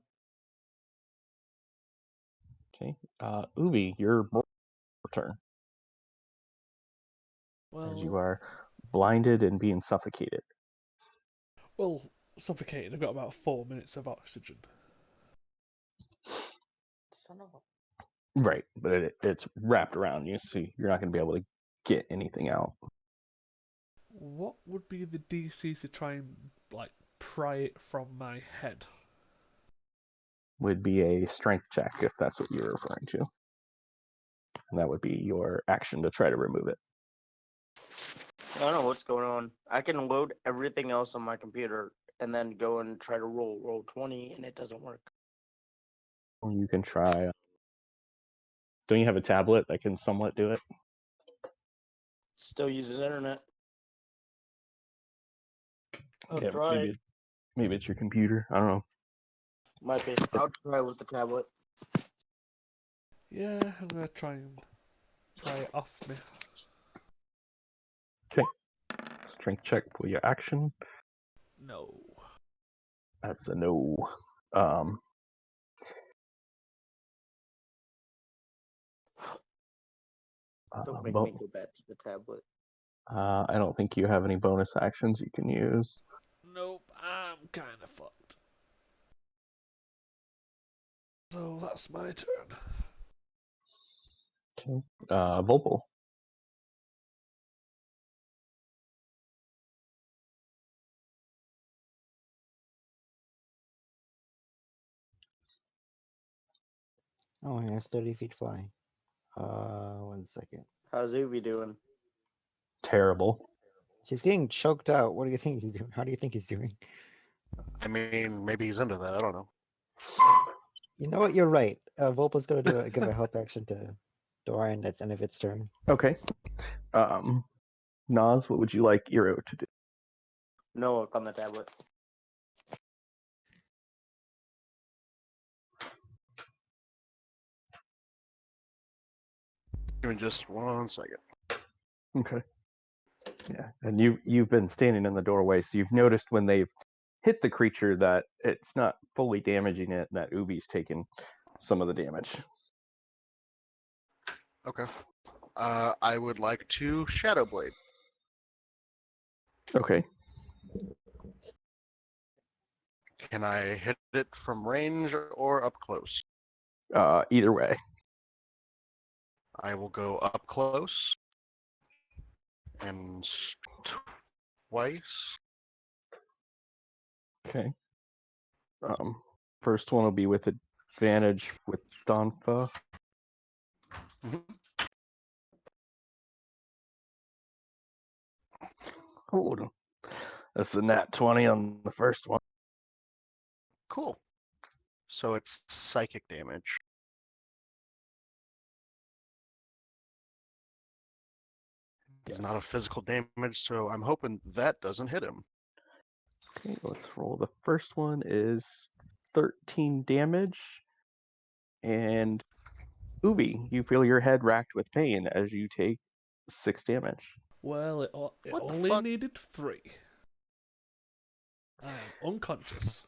Okay. Uvi, your turn. As you Well, are blinded and being suffocated. suffocated. I've got about 4 minutes of oxygen. Son of a... Right, but it's wrapped around you, so you're not going to be able to get anything out. What would be the DC to try and, pry it from my head? Would be a strength check if that's what you're referring to. And that would be your action to try to remove it. I don't know what's going on. I can load everything else on my computer and then go and try to roll 20, and it doesn't work. You can try. Don't you have a tablet that can somewhat do it? Still uses internet. I'll Yeah, try. maybe it's your computer. I don't know. Might be. I'll try with the tablet. Yeah, I'm gonna try and pry it off me. Okay. Strength check for your action. No. That's a no. Um, Don't make but, me go back to the tablet. I don't think you have any bonus actions you can use. Nope, I'm kinda fucked. So that's my turn. Okay. Volpel. Oh, he has 30 feet fly. 1 second. How's Uvi doing? Terrible. He's getting choked out. What do you think he's doing? How do you think he's doing? I mean, maybe he's into that. I don't know. You know what? You're right. Volpa's gonna give a help action to Dorian. That's end of its turn. Okay. Nas, what would you like Eero to do? No look on the tablet. Give me just 1 second. Okay. Yeah, and you've been standing in the doorway, so you've noticed when they've hit the creature that it's not fully damaging it, and that Ubi's taken some of the damage. Okay. I would like to Shadow Blade. Okay. Can I hit it from range or up close? Either way. I will go up close and twice. Okay. First one will be with advantage with Donfa. Mhm. Hold on. That's a nat 20 on the first one. Cool. So it's psychic damage. It's Yes. not a physical damage, so I'm hoping that doesn't hit him. Okay, let's roll. The first one is 13 damage. And Ubi, you feel your head racked with pain as you take 6 damage. Well, it What the only fuck? needed 3. I am unconscious.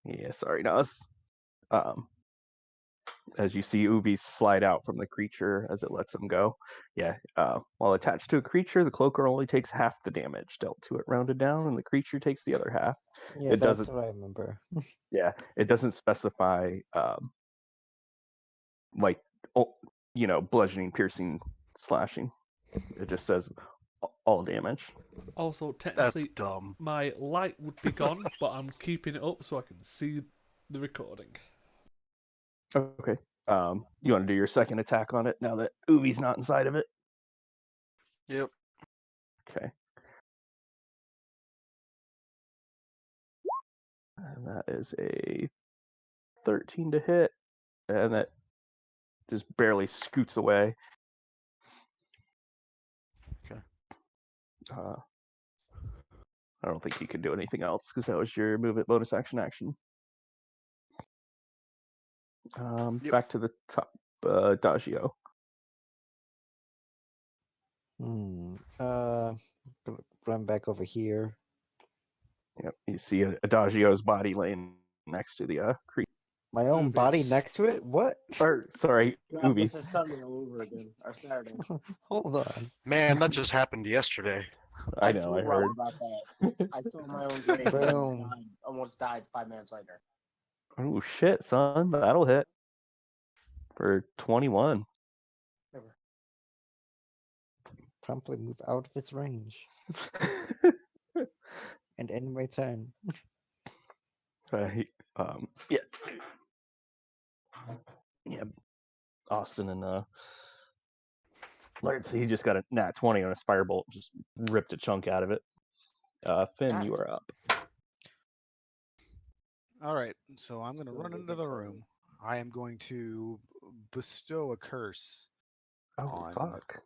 Yeah, sorry, Nas. Um, as you see Ubi slide out from the creature as it lets him go. Yeah, while attached to a creature, the cloaker only takes half the damage dealt to it rounded down, and the creature takes the other half. Yeah, It that's doesn't. what I remember. Yeah, it doesn't specify like bludgeoning, piercing, slashing. It just says all damage. Also, That's technically, dumb. my light would be gone, but I'm keeping it up so I can see the recording. Okay. You want to do your second attack on it now that Ubi's not inside of it? Yep. Okay. And that is a 13 to hit, and that just barely scoots away. Okay. I don't think you can do anything else because that was your movement bonus action. Yep. Back to the top, Dagio. Gonna run back over here. Yep. You see Adagio's body laying next to the creature. My own body Movies. next to it? What? Or sorry, God, this Ubi's. is Sunday all over again. Or Saturday. Hold on. Man, that just happened yesterday. I know. I told Rob heard. about that. I saw my own grave. Boom. Almost died 5 minutes later. Oh shit, son! That'll hit for 21. Never. Promptly move out of its range and end my turn. Right. Yeah. Yeah. Austin and let's see, he just got a nat 20 on a firebolt, just ripped a chunk out of it. Finn, you Nice. are up. All right, so I'm going to Still run a into bit the cold. room. I am going to bestow a curse Oh on fuck.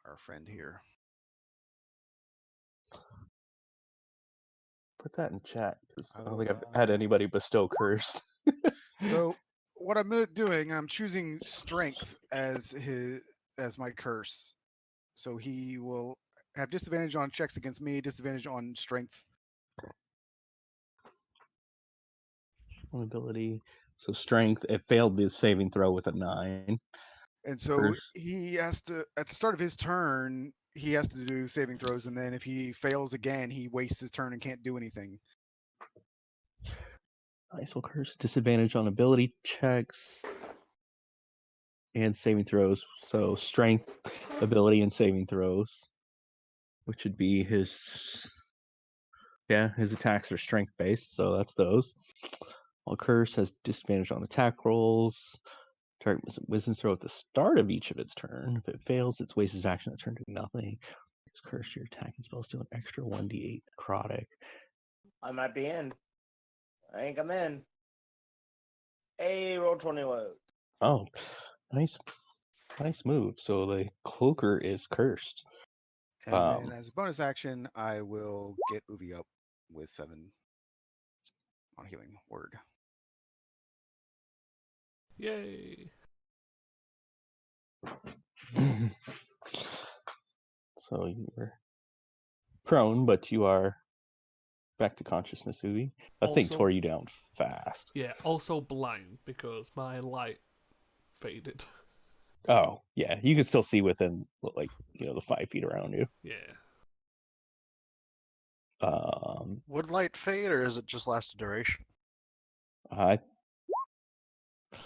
our friend here. Put that in chat because I don't Oh, think I've had anybody bestow curse. So what I'm doing, I'm choosing strength as my curse. So he will have disadvantage on checks against me, disadvantage on strength. Ability. So strength. It failed the saving throw with a 9. And so Curse. he has to, at the start of his turn, he has to do saving throws, and then if he fails again, he wastes his turn and can't do anything. Ice will curse. Disadvantage on ability checks and saving throws. So strength, ability, and saving throws, which would be his. Yeah, his attacks are strength based, so that's those. While curse has disadvantage on attack rolls. Target makes a wisdom throw at the start of each of its turn. If it fails, it wastes its action to turn doing nothing. Curse, your attacking spells do an extra 1d8 necrotic. I might be in. I think I'm in. Hey, roll 20 low. Oh, nice move. So the cloaker is cursed. And then as a bonus action, I will get Uvi up with 7 on healing word. Yay! So you're prone, but you are back to consciousness, Uvi. That thing Also- tore you down fast. Yeah, also blind because my light faded. Oh, yeah. You can still see within, like, the 5 feet around you. Yeah. Would light fade, or is it just last a duration? I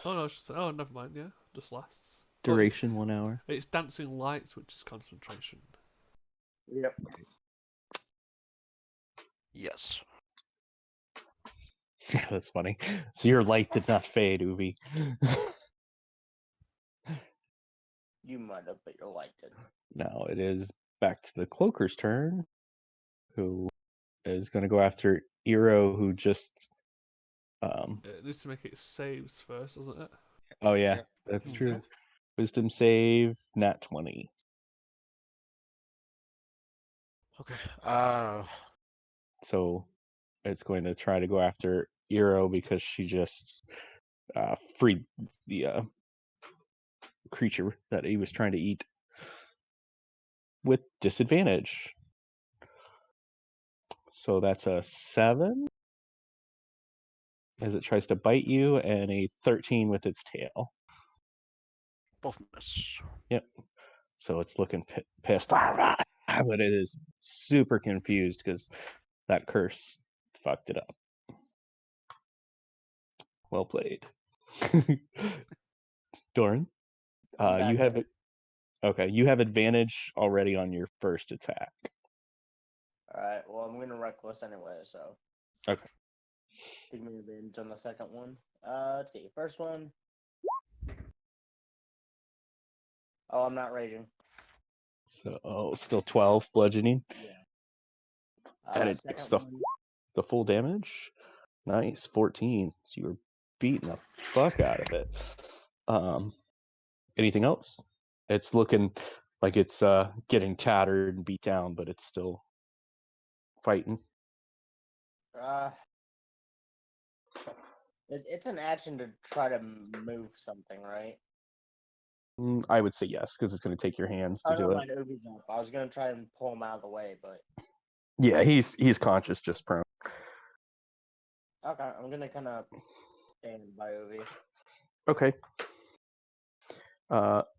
Oh no, oh never mind. Yeah, just lasts. duration 1 hour. It's dancing lights, which is concentration. Yep. Yes. Yeah, that's funny. So your light did not fade, Uvi. You might have, but your light did. Now it is back to the cloaker's turn, who is going to go after Eero, who just. It needs to make its saves first, doesn't it? Oh yeah, Yep, that's sounds true. good. Wisdom save, nat 20. Okay. So it's going to try to go after Eero because she just freed the creature that he was trying to eat with disadvantage. So that's a 7 as it tries to bite you, and a 13 with its tail. Both miss. Yep. So it's looking pissed, but it is super confused because that curse fucked it up. Well played. Doran, I'm back you have in. it. Okay, you have advantage already on your first attack. All right. Well, I'm gonna reckless anyway, so. Okay. Give me advantage on the second one. Let's see. First one. Oh, I'm not raging. So still 12 bludgeoning. Yeah. And it Second takes one. the full damage. Nice, 14. So you were beating the fuck out of it. Anything else? It's looking like it's getting tattered and beat down, but it's still fighting. It's an action to try to move something, right? I would say yes, because it's going to take your hands to Oh no, do it. my Ubi's up. I was gonna try and pull him out of the way, but Yeah, he's conscious, just prone. okay, I'm gonna kind of stand by Ubi. Okay.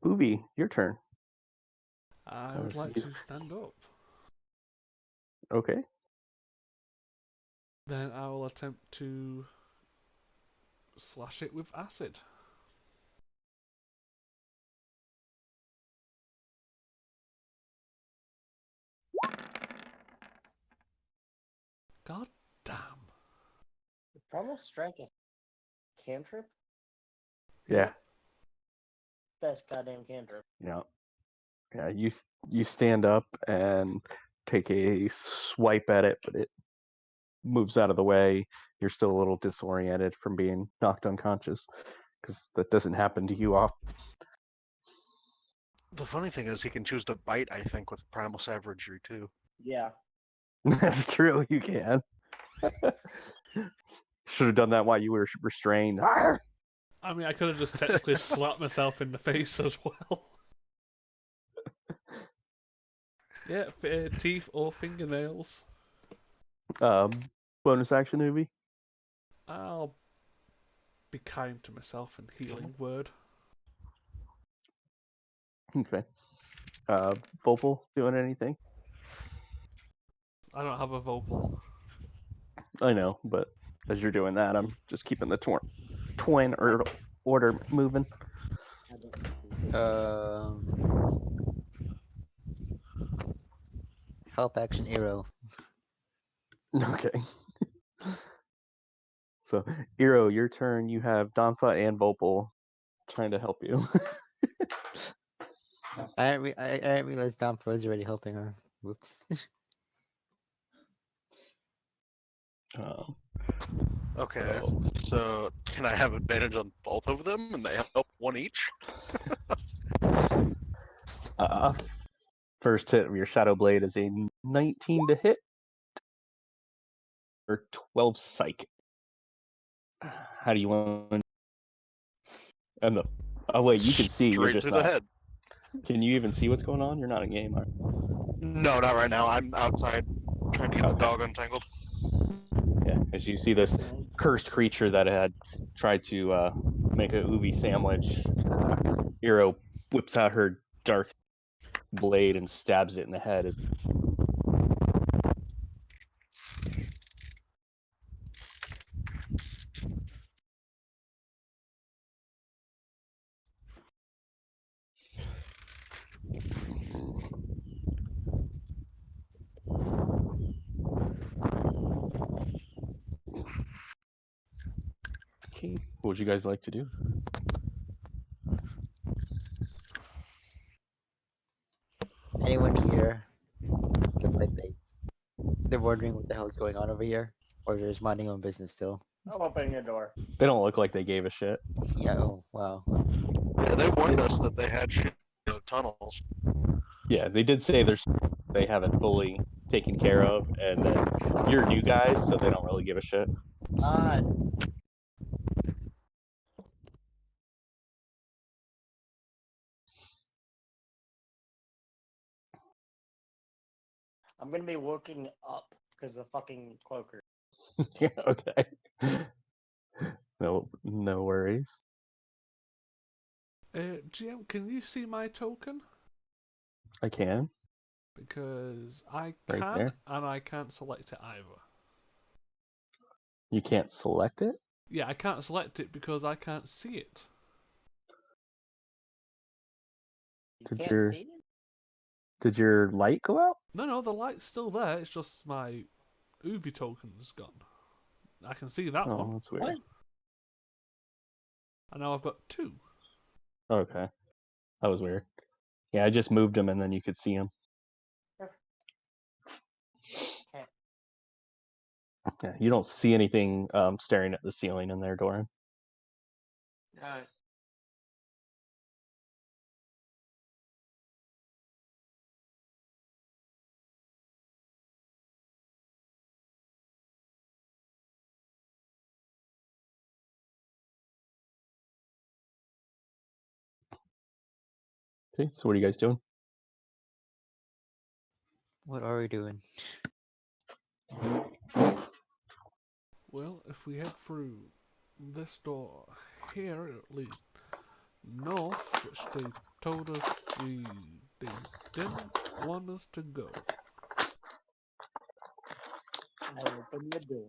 Ubi, your turn. I would like to stand up. Okay. Then I will attempt to slash it with acid. God damn. The Primal Strike is cantrip? Yeah. Best goddamn cantrip. Yeah. Yeah. You stand up and take a swipe at it, but it moves out of the way. You're still a little disoriented from being knocked unconscious because that doesn't happen to you often. The funny thing is, he can choose to bite. I think with primal savagery too. Yeah. That's true. You can. Should have done that while you were restrained. I mean, I could have just technically slapped myself in the face as well. Yeah, teeth or fingernails. Bonus action, Ubi. I'll be kind to myself and healing word. Okay. Vopal doing anything? I don't have a vocal. I know, but as you're doing that, I'm just keeping the twin order moving. Help action arrow. Okay. So, Eero, your turn. You have Donfa and Vopal trying to help you. I didn't realize Domfro was already helping her. Whoops. Okay, So, so can I have advantage on both of them, and they help one each? first hit of your Shadow Blade is a 19 to hit or 12 psychic. How do you want? And the wait, you can see. You're Straight just through not. the head. Can you even see what's going on? You're not in game, are you? No, not right now. I'm outside trying to get the dog untangled. Yeah, as you see this cursed creature that had tried to make a ubi sandwich, Eero whips out her dark blade and stabs it in the head. Okay, what would you guys like to do? Anyone here looks like they're wondering what the hell is going on over here, or they're just minding their own business still. I'm opening the door. They don't look like they gave a shit. Yeah. Oh wow. Yeah, they warned us that they had tunnels. Yeah, they did say they haven't fully taken care of, and then you're new guys, so they don't really give a shit. Uh, I'm gonna be working up because the fucking cloaker. Yeah, okay. No worries. GM, can you see my token? I can Because I right can, there. and I can't select it either. You can't select it. Yeah, I can't select it because I can't see it. You Did can't your see it? did your light go out? No, the light's still there. It's just my Ubi token's gone. I can see that one, Oh, that's weird. What? and now I've got two. Okay, that was weird. Yeah, I just moved him, and then you could see him. Okay. Yeah, you don't see anything staring at the ceiling in there, Doran. Alright. Okay, so what are you guys doing? What are we doing? Well, if we head through this door here, it'll lead north, which they told us they didn't want us to go. I open the door.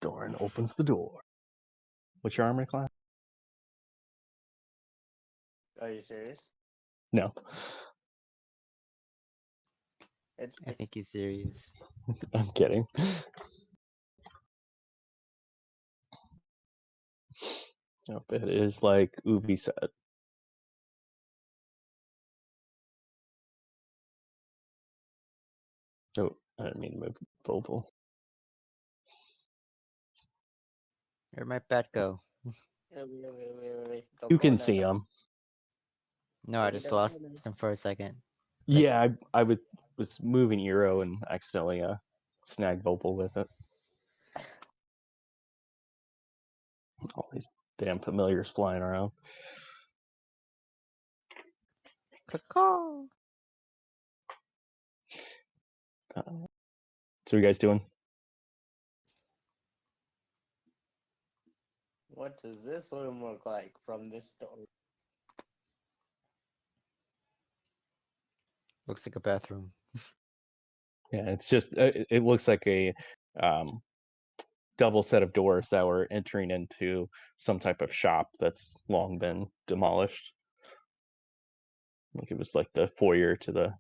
Doran opens the door. What's your armor class? Are you serious? No. I think he's serious. I'm kidding. Nope, it is like Uvi said. Oh, I didn't mean to move Volvo. Where'd my bat go? Wait. Don't You go in can there. see him. No, I just Don't go lost in there. him for a second. Yeah, I was moving Eero and accidentally snagged Volvo with it. All these damn familiars flying around. Caw. So what are you guys doing? What does this room look like from this story? Looks like a bathroom. Yeah, it's just it looks like a um, double set of doors that were entering into some type of shop that's long been demolished. Like it was like the foyer to the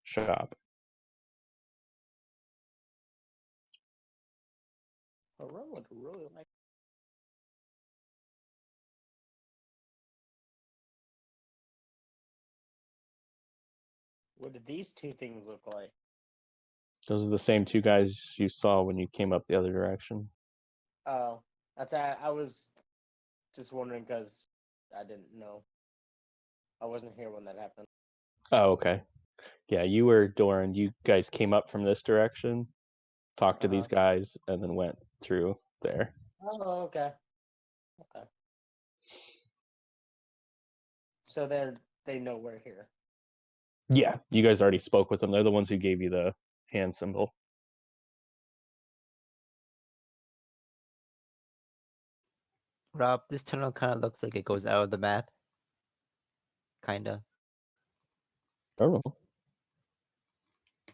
shop. I would really like. What did these two things look like? Those are the same two guys you saw when you came up the other direction. Oh, I was just wondering because I didn't know. I wasn't here when that happened. Oh, okay. Yeah, you were Doran. You guys came up from this direction, talked to these guys, and then went through there. Oh, okay. Okay. So they know we're here. Yeah, you guys already spoke with them. They're the ones who gave you the hand symbol. Rob, this tunnel kind of looks like it goes out of the map. Kinda. I don't know. I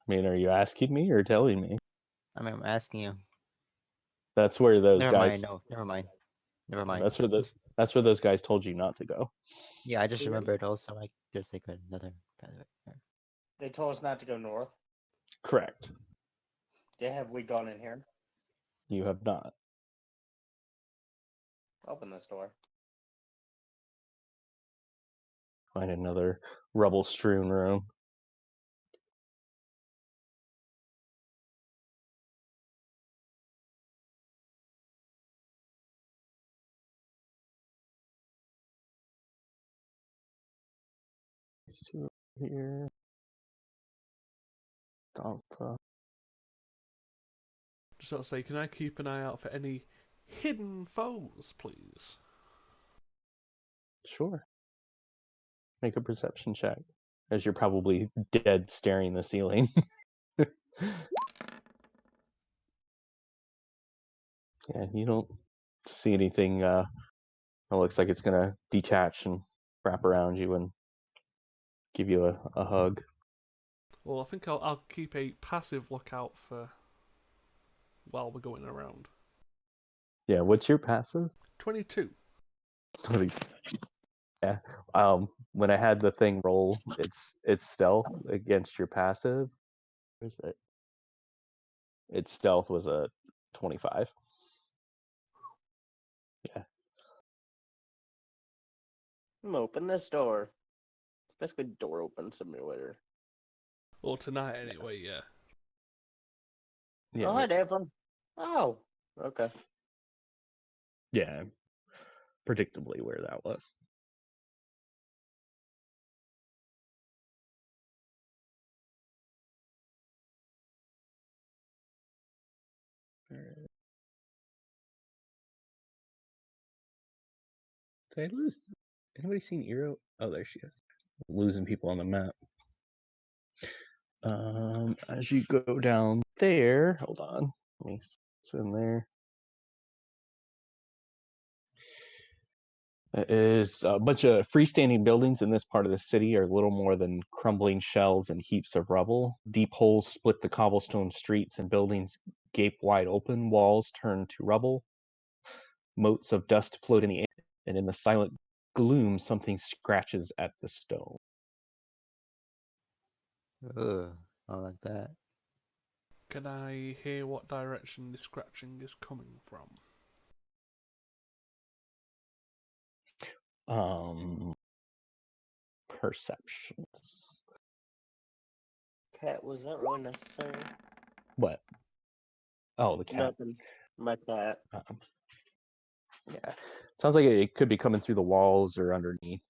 mean, are you asking me or telling me? I mean, I'm asking you. That's where those Never guys. mind. No, never mind. Never mind. That's where those guys told you not to go. Yeah, I just Yeah. remembered also, like, there's like another pathway there. They told us not to go north. Correct. Yeah, have we gone in here? You have not. Open this door. Find another rubble-strewn room. these two over here. Donfa. Just sort of say, can I keep an eye out for any hidden foes, please? Sure. Make a perception check, as you're probably dead staring the ceiling. Yeah, you don't see anything. It looks like it's gonna detach and wrap around you and give you a hug. Well, I think I'll keep a passive lookout for while we're going around. Yeah, what's your passive? 22. Yeah. When I had the thing roll, it's stealth against your passive. Where's it? Its stealth was a 25. Yeah. I'm open this door. It's basically door open simulator. Well, tonight anyway, yeah. Yeah. Oh, hi, Devlin. Oh, okay. Yeah. Predictably where that was. Did I lose? Anybody seen Eero? Oh, there she is. Losing people on the map. As you go down there, hold on. Let me see what's in there. It is a bunch of freestanding buildings in this part of the city are little more than crumbling shells and heaps of rubble. Deep holes split the cobblestone streets and buildings gape wide open. Walls turn to rubble. Motes of dust float in the air, and in the silent gloom, something scratches at the stone. Ugh, I don't like that. Can I hear what direction the scratching is coming from? Perceptions. Cat, was that really necessary? What? Oh, the cat. Nothing. My cat. Yeah. Sounds like it could be coming through the walls or underneath.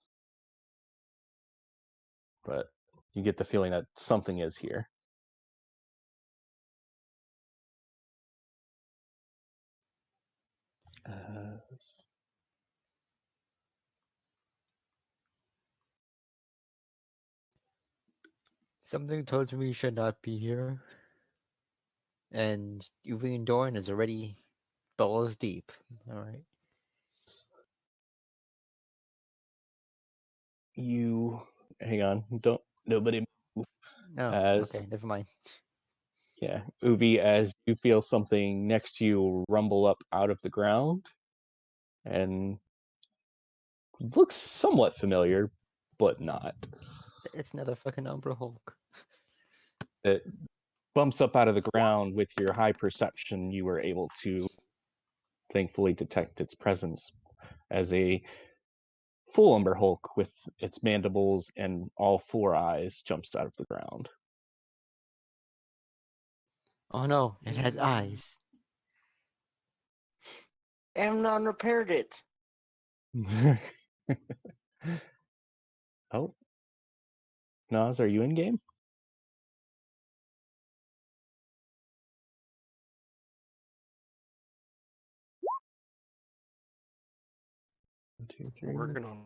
But you get the feeling that something is here. Uh, Something tells me we should not be here. And Uwe and Doran is already balls deep. Alright. you hang on. Don't nobody move. Oh, As okay, never mind. yeah, Uvi, as you feel something next to you rumble up out of the ground and looks somewhat familiar, but not. It's another fucking Umbra Hulk. It bumps up out of the ground. With your high perception, you were able to thankfully detect its presence as a full Umber Hulk with its mandibles and all four eyes jumps out of the ground. Oh no, it had Mm. eyes. Amnon repaired it. Oh, Nas, are you in game? 1, 2, 3. Working on.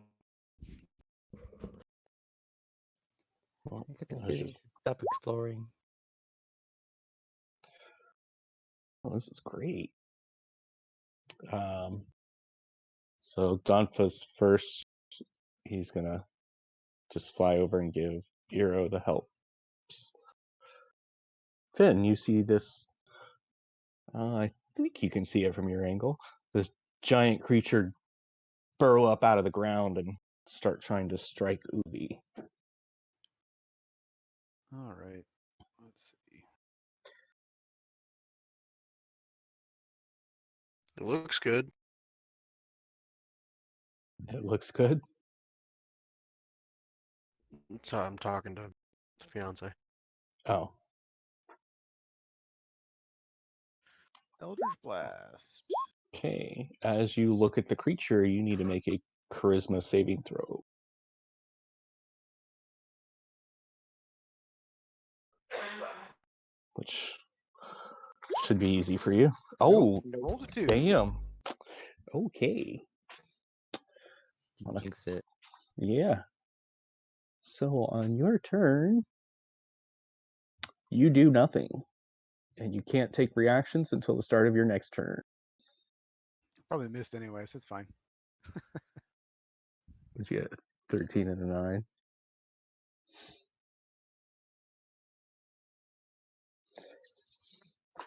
Well, I I was could just, stop exploring. oh, this is great. So Donfa's first. He's gonna just fly over and give Eero the help. Finn, you see this? I think you can see it from your angle. This giant creature burrow up out of the ground and start trying to strike Ubi. All right. Let's see. It looks good. It looks good. So I'm talking to the fiance. Oh, Eldritch Blast. okay. As you look at the creature, you need to make a charisma saving throw. which should be easy for you. Oh, Nope. Rolled a 2. damn. Okay. Didn't jinx it. Yeah. So on your turn, you do nothing, and you can't take reactions until the start of your next turn. Probably missed anyway, so it's fine. Would you get 13 and a 9?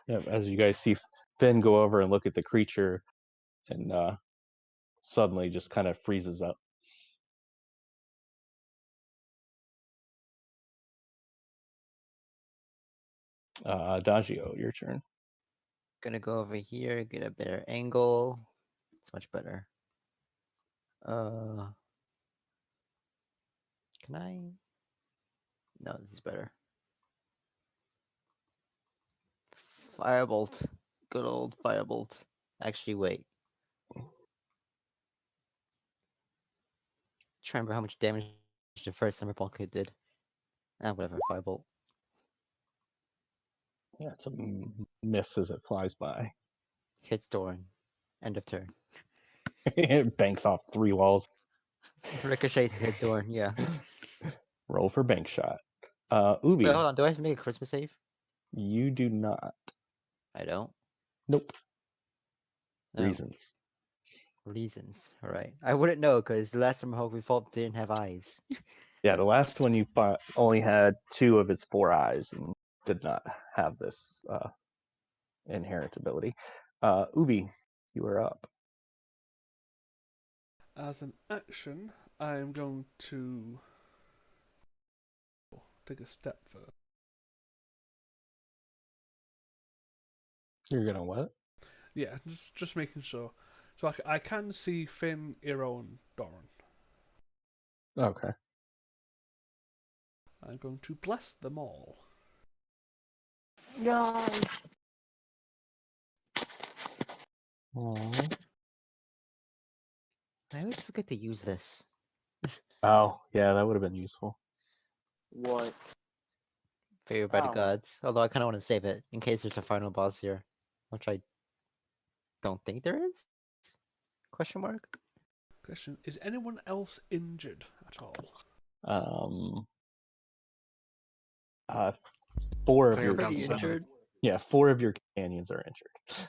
Yeah, as you guys see Finn go over and look at the creature, and suddenly just kind of freezes up. Adagio, your turn. Gonna go over here, get a better angle. It's much better. Can I? No, this is better. Firebolt. Good old Firebolt. Actually, wait. Try and remember how much damage the first Summer Kid did. Whatever, Firebolt. Yeah, it's a miss as it flies by. Hits Doran. End of turn. It banks off 3 walls. Ricochets hit Doran, yeah. Roll for bank shot. Wait, Ubi, hold on. Do I have to make a Christmas save? you do not. I don't. Nope. No. Reasons. Reasons. Alright. I wouldn't know because the last Summer Hulk we fought didn't have eyes. Yeah, the last one you fought only had 2 of its 4 eyes and did not have this inherent ability. Ubi, you are up. As an action, I am going to take a step further. You're gonna what? Yeah, just making sure. So I can see Finn, Eero, and Doran. Okay. I'm going to bless them all. No. Aww. I always forget to use this. Oh, yeah, that would have been useful. What? Favored by the Oh. gods. Although I kind of want to save it in case there's a final boss here, which I don't think there is. Question mark. Question: is anyone else injured at all? Um, uh, 4 of They your are down Pretty 7. injured. yeah, 4 of your companions are injured.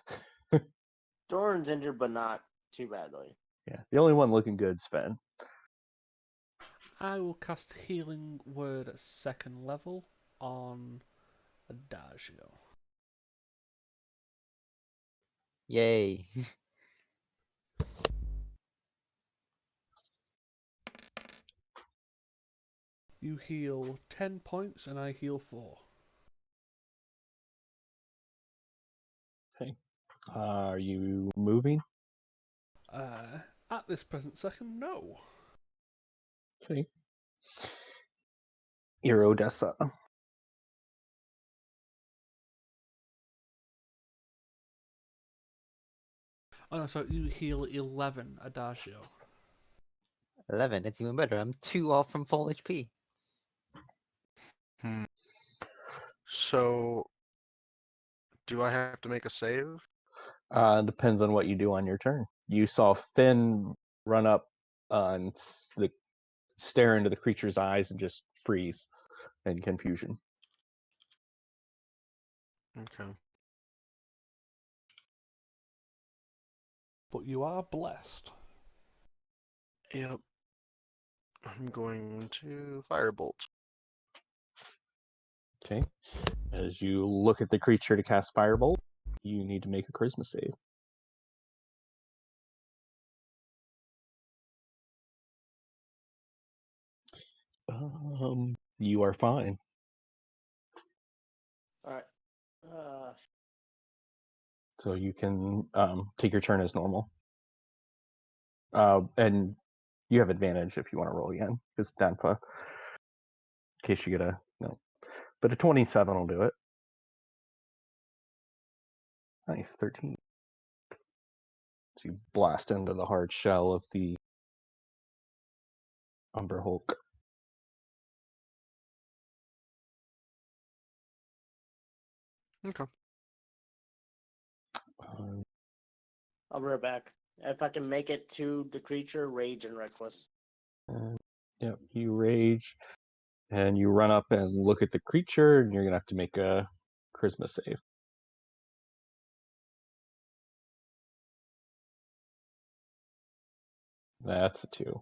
Doran's injured, but not too badly. Yeah, the only one looking good is Finn. I will cast Healing Word at 2nd level on Adagio. Yay. You heal 10 points and I heal 4. Okay. Are you moving? At this present second, no. Okay. Irodessa. Oh no, so you heal 11, Adagio. 11. That's even better. I'm 2 off from full HP. So, do I have to make a save? Depends on what you do on your turn. You saw Finn run up and stare into the creature's eyes and just freeze in confusion. Okay. But you are blessed. Yep. I'm going to firebolt. Okay. As you look at the creature to cast Firebolt, you need to make a charisma save. You are fine. Alright. So you can take your turn as normal. And you have advantage if you want to roll again, because Danfa, in case you get a no. But a 27 will do it. Nice, 13. So you blast into the hard shell of the Umber Hulk. Okay. Um, I'll be right back. If I can make it to the creature, rage and reckless. yep, you rage, and you run up and look at the creature, and you're gonna have to make a charisma save. That's a 2.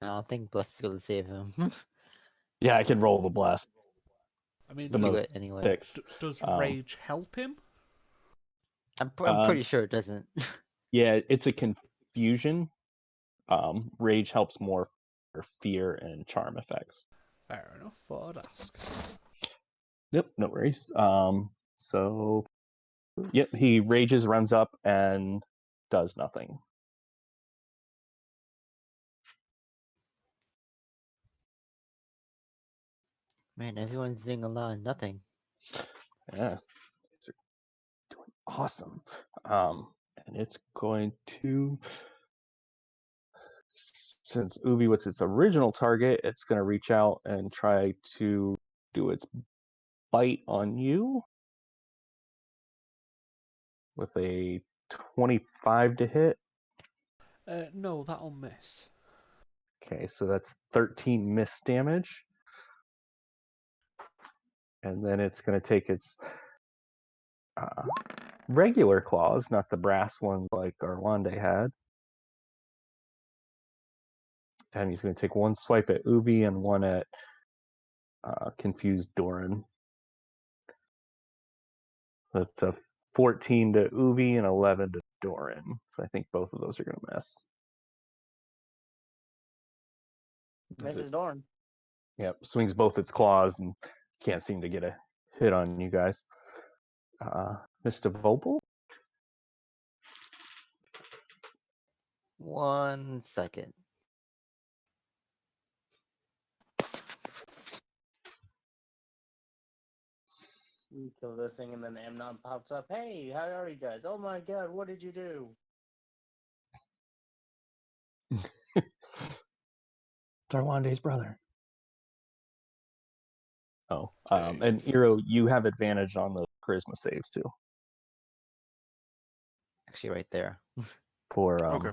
I don't think Bless is going to save him. Yeah, I can roll the blast. I mean, The Do most it anyway. picks. does Um, rage help him? I'm pretty sure it doesn't. Yeah, it's a confusion. Rage helps more for fear and charm effects. Fair enough. I'd ask. Yep, no worries. So yep, he rages, runs up, and does nothing. Man, everyone's doing a lot of nothing. Yeah, it's doing awesome. And it's going to, since Ubi was its original target, it's going to reach out and try to do its bite on you with a 25 to hit. No, that'll miss. Okay, so that's 13 miss damage. And then it's going to take its regular claws, not the brass ones like Arwande had. And he's going to take one swipe at Ubi and one at confused Doran. That's a 14 to Ubi and 11 to Doran. So I think both of those are going to miss. Mrs. Dorn. Yep, swings both its claws and can't seem to get a hit on you guys. Mr. Vopal? 1 second. You kill this thing, and then Amnon pops up. Hey, how are you guys? Oh my god, what did you do? Darwande's brother. Oh, and Dave. Eero, you have advantage on the charisma saves too. Actually, right there. For Okay.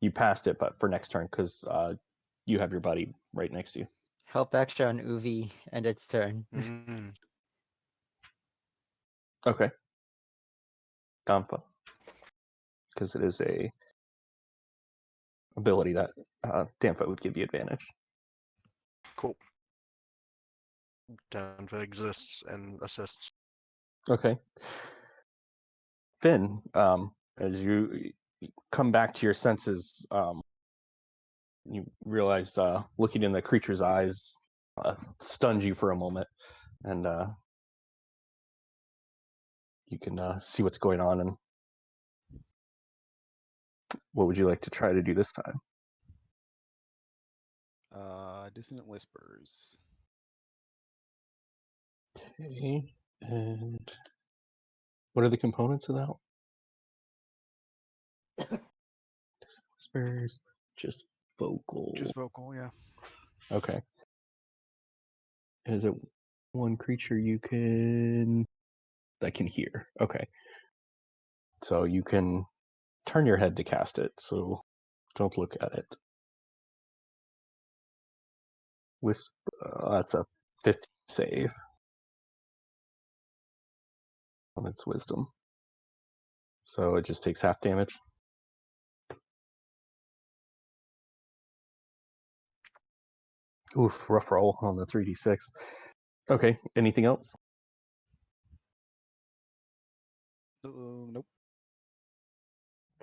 you passed it, but for next turn because you have your buddy right next to you. Help extra on Uvi and its turn. Mm. Okay. Danfa, because it is a ability that Danfa would give you advantage. Cool. Danva exists and assists. Okay. Finn, as you come back to your senses, you realize looking in the creature's eyes stuns you for a moment, and you can see what's going on. And what would you like to try to do this time? Dissonant whispers. Okay. And what are the components of that? Whispers, just vocal. Just vocal, yeah. Okay. Is it one creature you can that can hear? Okay. So you can turn your head to cast it, so don't look at it. That's a 15 save on its wisdom. So it just takes half damage. Oof, rough roll on the 3d6. Okay, anything else? Nope.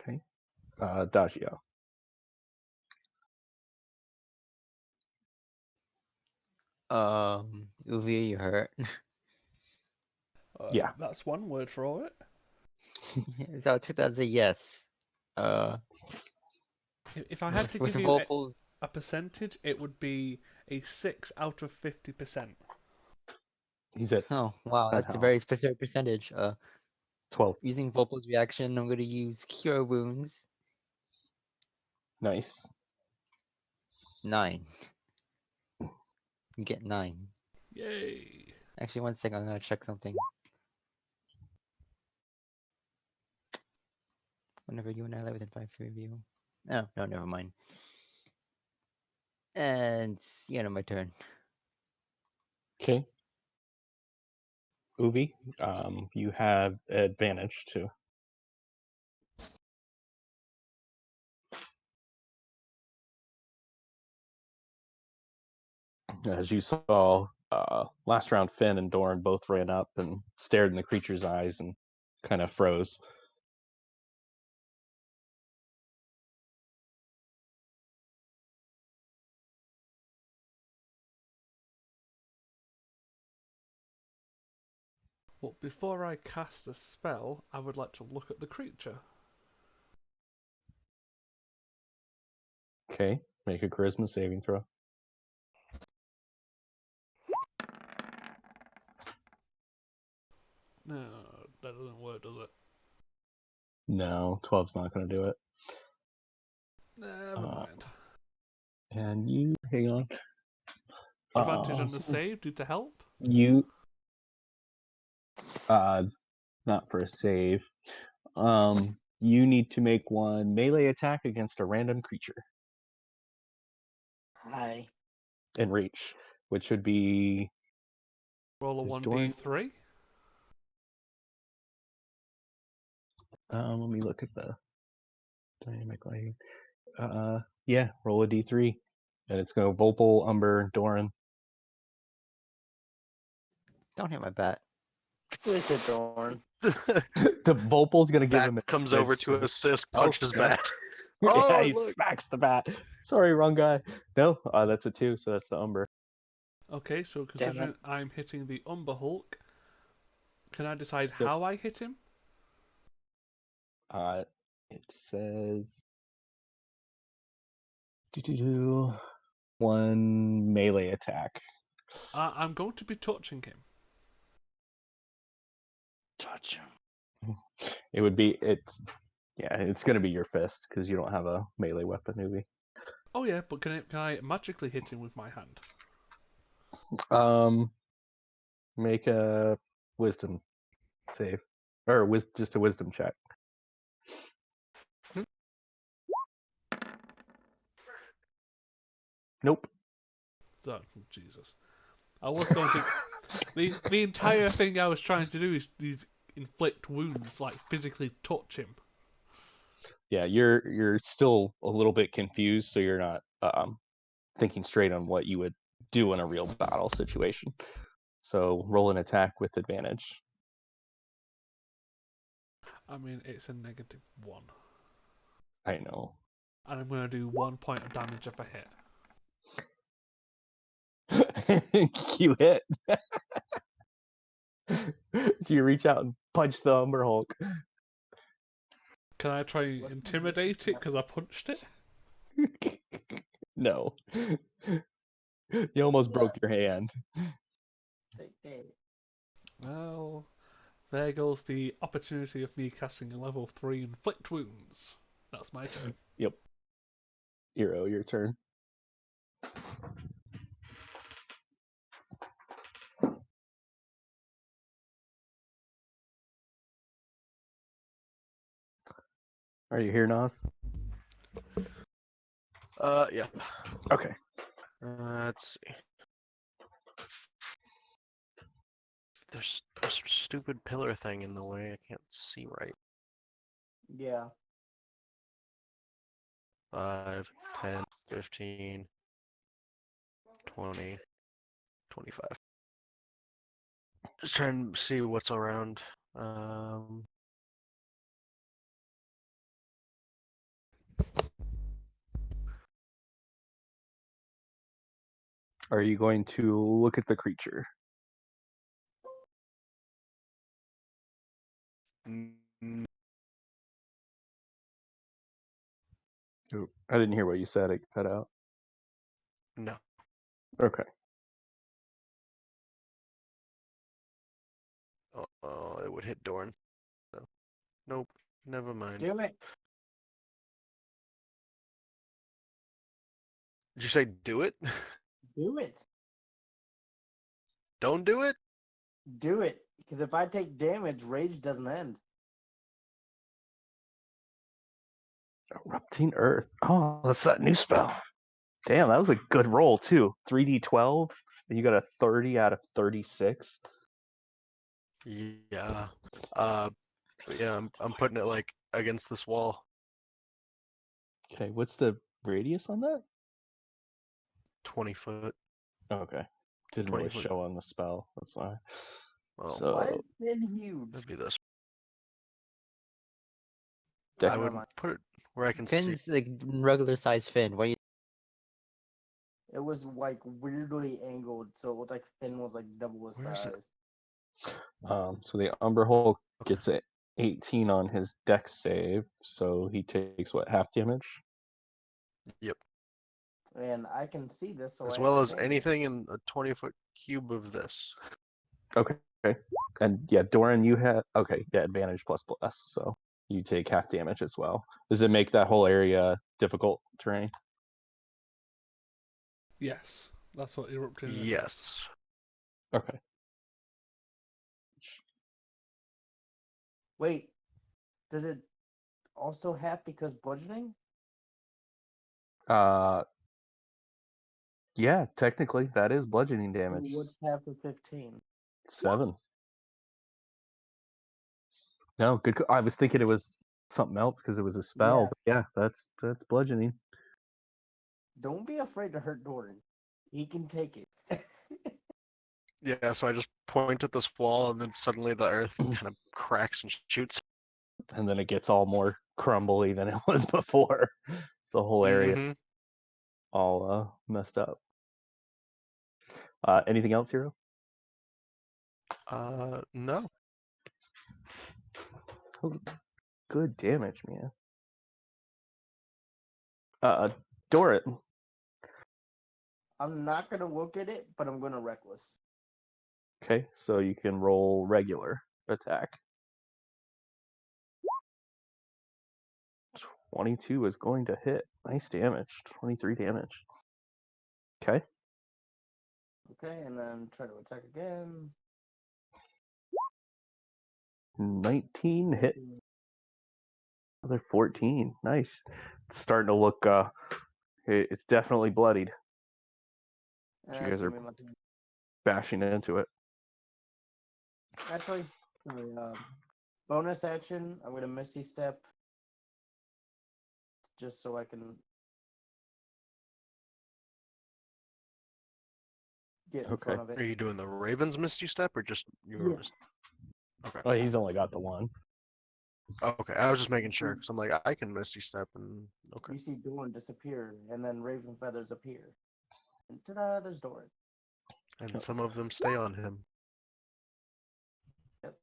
Okay. Dagio. Uvi, you hurt. Yeah. That's one word for it. So I took that as a yes. If I had to With give you vocals, a percentage, it would be a 6 out of 50%. He's at oh wow, that that's a health. very specific percentage. 12. Using vocals reaction, I'm gonna use Cure Wounds. Nice. 9. You get 9. Yay. Actually, 1 second, I'm gonna check something. Whenever you and I lie within 5 feet of you. Oh, no, never mind. And my turn. Okay. Ubi, you have advantage too. As you saw, last round, Finn and Doran both ran up and stared in the creature's eyes and kind of froze. Well, before I cast a spell, I would like to look at the creature. Okay, make a charisma saving throw. No, that doesn't work, does it? No, 12's not going to do it. Never mind. And you, hang on. Advantage on the save due to help? You, not for a save. You need to make one melee attack against a random creature Hi. in reach, which would be Roll a is Doran. 1d3. Let me look at the dynamic lighting. Yeah, roll a d3, and it's going to Volpal, Umber, Doran. Don't hit my bat. Please hit Dorn. The Volpal's going to give Bat him comes advantage over to the- assist, Oh, punches yeah. Bat. Yeah, Oh, he look. smacks the bat. Sorry, wrong guy. No, that's a 2, so that's the Umber. Okay, so Damn considering it. I'm hitting the Umber Hulk, can I decide Yep. how I hit him? It says one melee attack. I'm going to be touching him. Touch him. It's going to be your fist because you don't have a melee weapon, maybe. Oh yeah, but can I magically hit him with my hand? Make a wisdom save, or just a wisdom check. Nope. So, Jesus. I was going to... The entire thing I was trying to do is inflict wounds, like physically touch him. Yeah, you're still a little bit confused, so you're not thinking straight on what you would do in a real battle situation. So roll an attack with advantage. I mean, it's a -1. I know. And I'm going to do 1 point of damage if I hit. You hit. So you reach out and punch the Umber Hulk. Can I try and intimidate it because I punched it? No. You almost broke your hand. Take that. Well, there goes the opportunity of me casting a level 3 inflict wounds. That's my turn. Yep. Hero, your turn. Are you here, Nas? Yeah. Okay. Let's see. There's a stupid pillar thing in the way. I can't see right. Yeah. 5, 10, 15, 20, 25. Just trying to see what's around. Are you going to look at the creature? Mm, Ooh, I didn't hear what you said. It cut out. no. Okay. Oh, it would hit Dorn. So, nope. Never mind. Do it. Did you say do it? Do it. Don't do it? Do it. Because if I take damage, rage doesn't end. Erupting Earth. Oh, that's that new spell. Damn, that was a good roll too. 3d12. And you got a 30 out of 36. Yeah. Yeah, I'm putting it like against this wall. Okay, what's the radius on that? 20 foot. Okay. Didn't 20 really foot. show on the spell. That's why. Well, Why So is Finn huge? that'd be this. Oh, I deck never would mind. put it where I can see. Finn's like regular size Finn. What do you? It was like weirdly angled, so it looked like Finn was like double his Where is it? size. so the Umber Hulk Okay. gets a 18 on his deck save, so he takes what, half damage? Yep. And I can see this, so As I well have as advantage. anything in a 20-foot cube of this. Okay. And yeah, Doran, you had advantage plus plus, so you take half damage as well. Does it make that whole area difficult terrain? Yes, that's what erupting is. Yes. Okay. Wait, does it also have because bludgeoning? Uh yeah, technically that is bludgeoning damage. What's half of 15? 7. No, good. I was thinking it was something else because it was a spell, Yeah. but yeah, that's bludgeoning. Don't be afraid to hurt Doran. He can take it. Yeah, so I just point at this wall and then suddenly the earth kind of cracks and shoots. And then it gets all more crumbly than it was before. It's the whole area Mm-hmm. all messed up. Anything else, Hero? No. Oh, good damage, man. Doran. I'm not gonna look at it, but I'm gonna reckless. Okay, so you can roll regular attack. 22 is going to hit. Nice damage. 23 damage. Okay. Okay, and then try to attack again. 19 hit. Another 14. Nice. It's starting to look it's definitely bloodied. You That's guys gonna are be my turn. bashing into it. Actually, bonus action. I'm gonna Misty Step, just so I can get in Okay. front of it. Are you doing the Raven's Misty Step or just your Yeah. Misty? Okay. Oh, he's only got the one. Okay, I was just making sure because I'm like, I can Misty Step and okay. You see Doran disappear, and then Raven feathers appear. And ta-da! There's Doran. And some of them stay on him. Yep.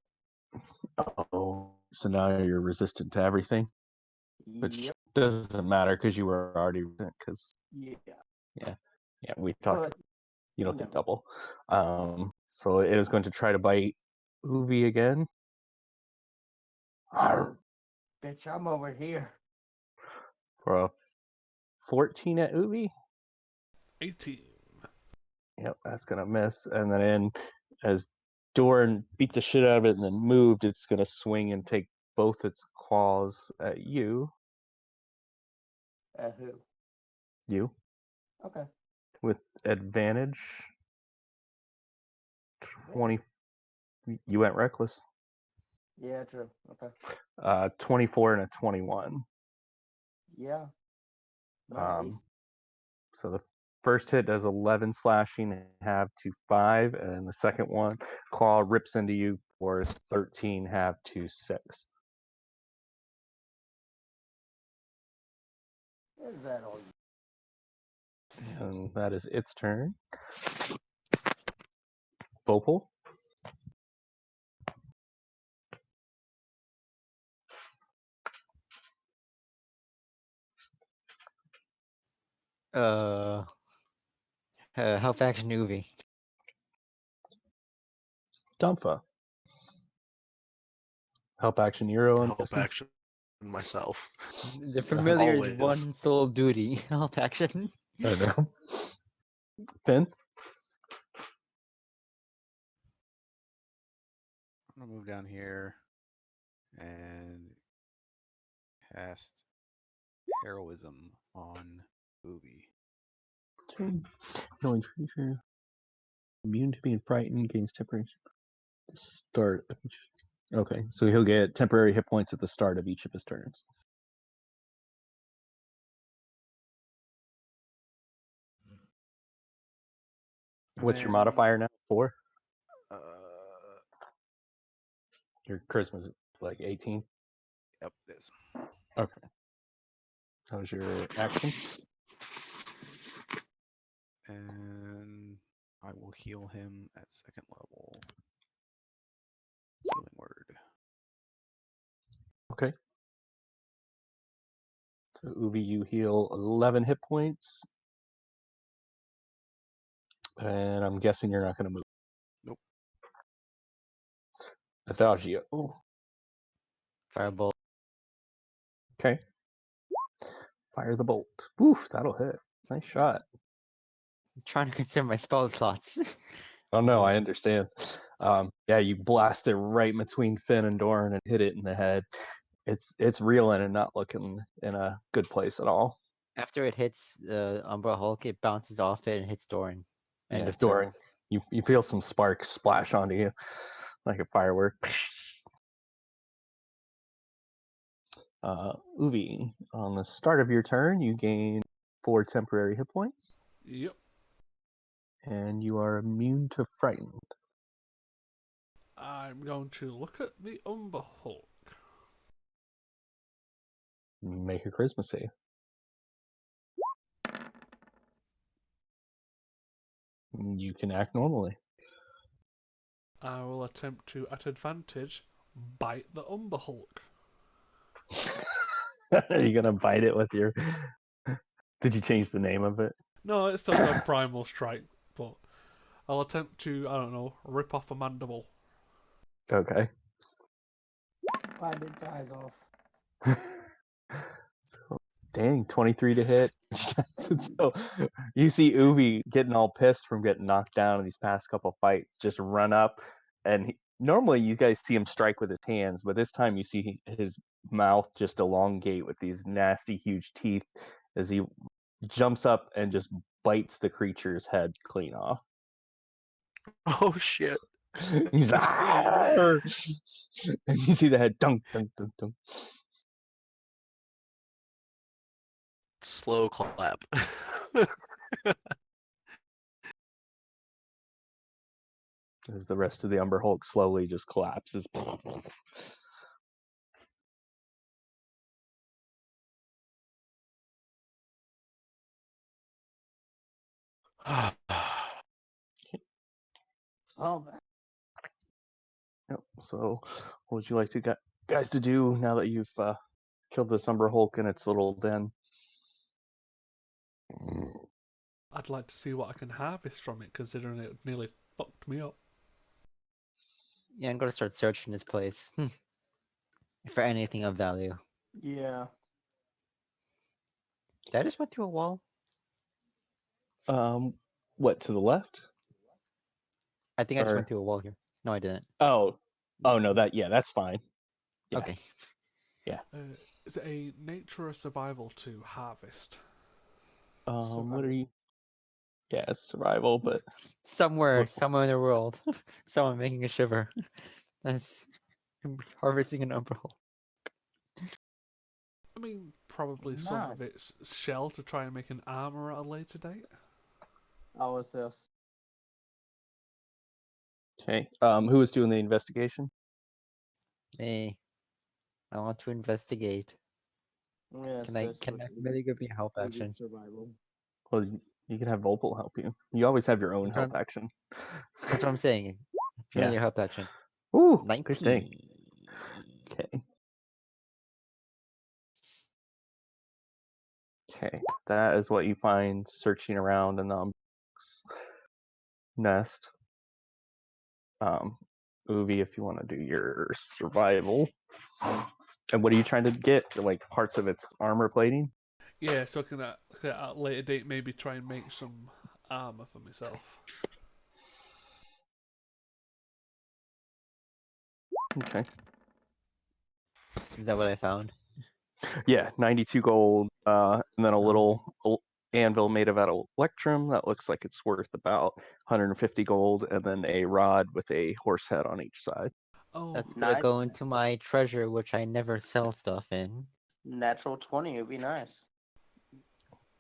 Oh, so now you're resistant to everything, which Yep. doesn't matter because you were already resistant. Because Yeah. we talked. But You don't no. get double. So it is going to try to bite Uvi again. Arr, Bitch, I'm over here. for a 14 at Uvi. 18. Yep, that's gonna miss. And then as Doran beat the shit out of it and then moved, it's gonna swing and take both its claws at you. At who? You Okay. with advantage. 20. You went reckless. Yeah, true. Okay. 24 and a 21. Yeah. Um, Nice. so the first hit does 11 slashing, half to 5, and the second one, claw rips into you for 13, half to 6. Is that all? And that is its turn. Bopal. Health action Uvi. Dumpha. Help action Euro, I'm Help guessing. action myself. The familiar is Always. one sole duty. Health action. I know. Finn. I'm gonna move down here and cast heroism on Booby. Knowing creature immune to being frightened gains temporary start of each. Okay, so he'll get temporary hit points at the start of each of his turns. And What's your then, modifier now? 4? Uh, Your charisma's like 18. yep, it is. Okay. That was your action. And I will heal him at 2nd level. Healing word. Okay. So Ubi, you heal 11 hit points. And I'm guessing you're not going to move. Nope. Adagio. Firebolt. Okay. Fire the bolt. Oof, that'll hit. Nice shot. I'm trying to conserve my spell slots. Oh no, Yeah. I understand. Yeah, you blast it right between Finn and Doran and hit it in the head. It's reeling and not looking in a good place at all. After it hits the Umbra Hulk, it bounces off it and hits Doran. End Yeah, of turn. Doran, you feel some sparks splash onto you like a firework. Uvi, on the start of your turn, you gain 4 temporary hit points, Yep. and you are immune to frightened. I'm going to look at the Umber Hulk. Make a charisma save. You can act normally. I will attempt to, at advantage, bite the Umber Hulk. Are you gonna bite it with your? Did you change the name of it? No, it's still got Primal Strike, but I'll attempt to, I don't know, rip off a mandible. Okay. Bite its eyes off. So, dang, 23 to hit. So you see Uvi getting all pissed from getting knocked down in these past couple fights, just run up, and normally you guys see him strike with his hands, but this time you see his mouth just elongate with these nasty, huge teeth as he jumps up and just bites the creature's head clean off. Oh shit. He's "Arr!" and you see the head dunk, dunk, dunk, dunk. Slow clap. As the rest of the Umber Hulk slowly just collapses. Oh, man. Yep. So, what would you like to guys to do now that you've killed this Umber Hulk in its little den? I'd like to see what I can harvest from it, considering it nearly fucked me up. Yeah, I'm gonna start searching this place for anything of value. Yeah. Did I just went through a wall? What, to the left? I think I just Or went through a wall here. No, I didn't. oh no, that's fine. Yeah. Okay. Is it a nature or survival to harvest? What are you? Yeah, it's survival, but Somewhere in the world, someone making a shiver. That's harvesting an Umbra Hulk. I mean, probably some of its shell to try and make an armor at a later date. I'll assist. okay. Who was doing the investigation? Hey, I want to investigate. Yeah, Can I really give me a help action? Survival. Well, you can have Opal help you. You always have your own That's help what action. That's what I'm saying. Familiar Yeah. help action. Ooh, 19. good thing. Okay. Okay, that is what you find searching around in the nest. Uvi, if you want to do your survival. And what are you trying to get? Like parts of its armor plating? Yeah, so I can at a later date maybe try and make some armor for myself. Okay. Is that what I found? Yeah, 92 gold, and then a little anvil made of out of electrum that looks like it's worth about 150 gold, and then a rod with a horse head on each side. Oh, That's gonna Nice. go into my treasure, which I never sell stuff in. Natural 20 would be nice.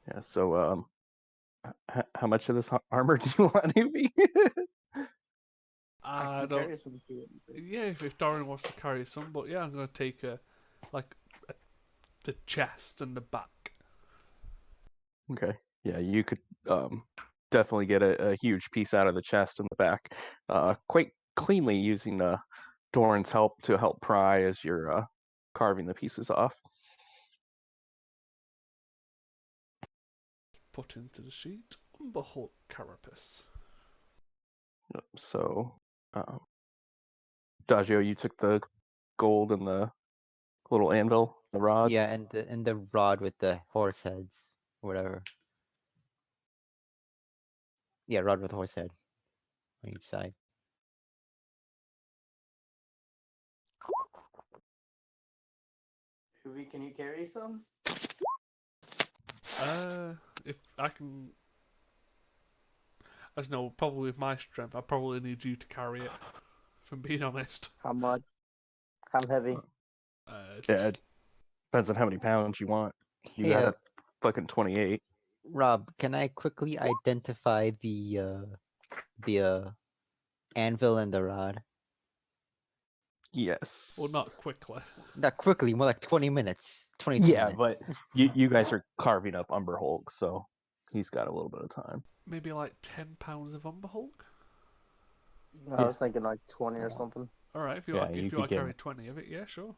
Yeah. So, how much of this armor do you want, Newbie? I I can don't. carry some to it. Yeah, if Dorian wants to carry some, but yeah, I'm gonna take like the chest and the back. Okay. Yeah, you could definitely get a huge piece out of the chest and the back quite cleanly using Doran's help to help pry as you're carving the pieces off. Put into the sheet. Umberhulk carapace. Yep. So, Dagio, you took the gold and the little anvil, the rod. Yeah, and the rod with the horse heads, or whatever. Yeah, rod with horse head on each side. Ruby, can you carry some? If I can, I don't know. Probably with my strength, I probably need you to carry it. If I'm being honest. How much? How heavy? Yeah, it depends on how many pounds you want. You Hey, got a fucking 28. Rob, can I quickly identify the anvil and the rod? Yes. Well, not quickly. Not quickly, more like 20 minutes. 22 Yeah, minutes. but you guys are carving up Umber Hulk, so he's got a little bit of time. Maybe like 10 pounds of Umberhulk. I was thinking like 20 or something. All right, if you Yeah, want, you if you could want to get carry 20 of it, yeah, sure.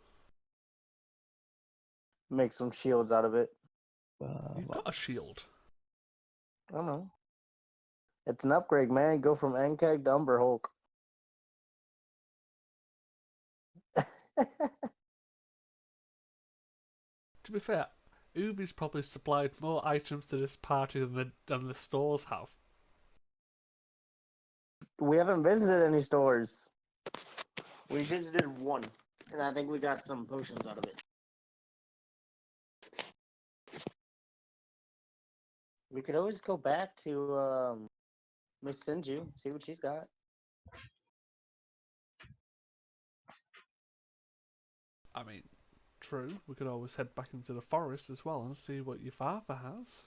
Make some shields out of it. You've got a shield. I don't know. It's an upgrade, man. Go from NCAG to Umber Hulk. To be fair, Ubi's probably supplied more items to this party than the stores have. We haven't visited any stores. We visited one, and I think we got some potions out of it. We could always go back to Miss Sinju, see what she's got. I mean, true. We could always head back into the forest as well and see what your father has.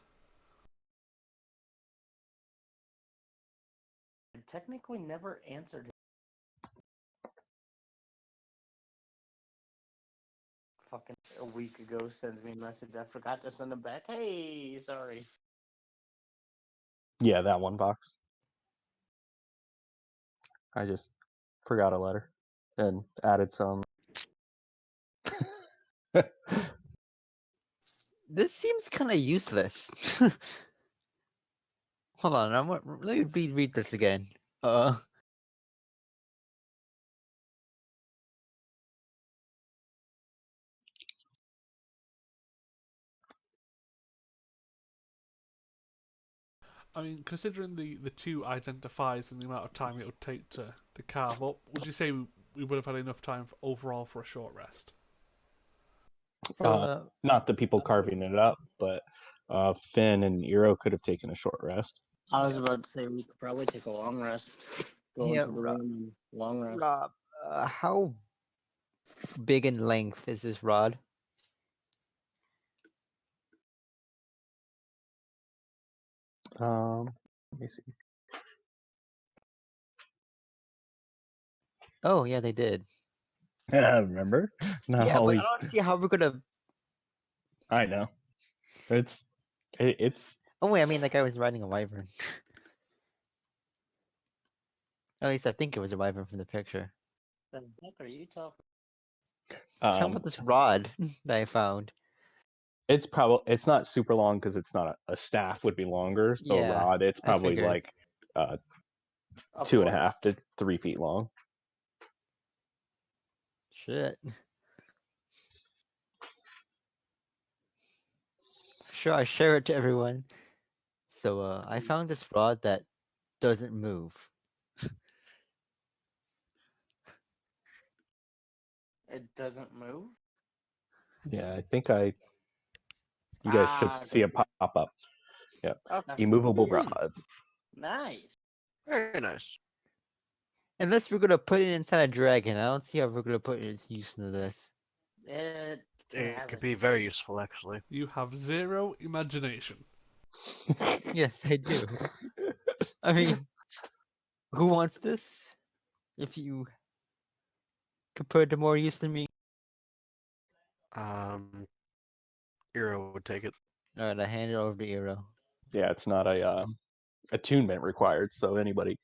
I technically never answered it. Fucking a week ago sends me a message. I forgot to send him back. Hey, sorry. Yeah, that one box. I just forgot a letter and added some. This seems kind of useless. Hold on, let me read this again. I mean, considering the two identifiers and the amount of time it would take to carve up, would you say we would have had enough time overall for a short rest? Not the people carving it up, but Finn and Eero could have taken a short rest. I was about to say we could probably take a long rest. Go Yeah, into the room and long rest. Rob, how big in length is this rod? Let me see. Oh, yeah, they did. Yeah, remember? Not Yeah, always. but I don't see how we're gonna. I know. It's. Oh wait, I mean, like I was riding a wyvern. At least I think it was a wyvern from the picture. The heck are you talking? Tell me about this rod that I found. It's not super long because it's not a staff would be longer. So a Yeah, rod, it's I probably figured. like 2.5 to 3 feet long. Shit. Sure, I share it to everyone. So I found this rod that doesn't move. It doesn't move? Yeah, I think you guys should see it pop up. Yeah. Okay. Immovable rod. Nice. Very nice. Unless we're gonna put it inside a dragon, I don't see how we're gonna put its use into this. It can It have could it. be very useful, actually. You have zero imagination. Yes, I do. I mean, who wants this? If you could put it to more use than me. Um, Eero would take it. Alright, I hand it over to Eero. Yeah, it's not a attunement required, so anybody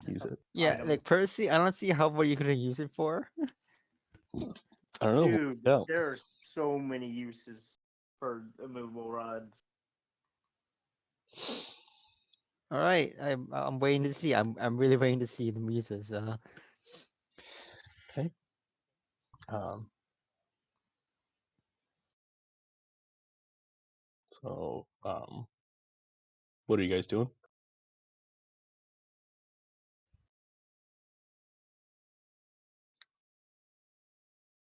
can use it. Yeah, Item. like personally, I don't see how what you could use it for. I don't know. Dude, Yeah. there are so many uses for immovable rods. Alright, I'm waiting to see. I'm really waiting to see the uses. Okay. Um, so, what are you guys doing?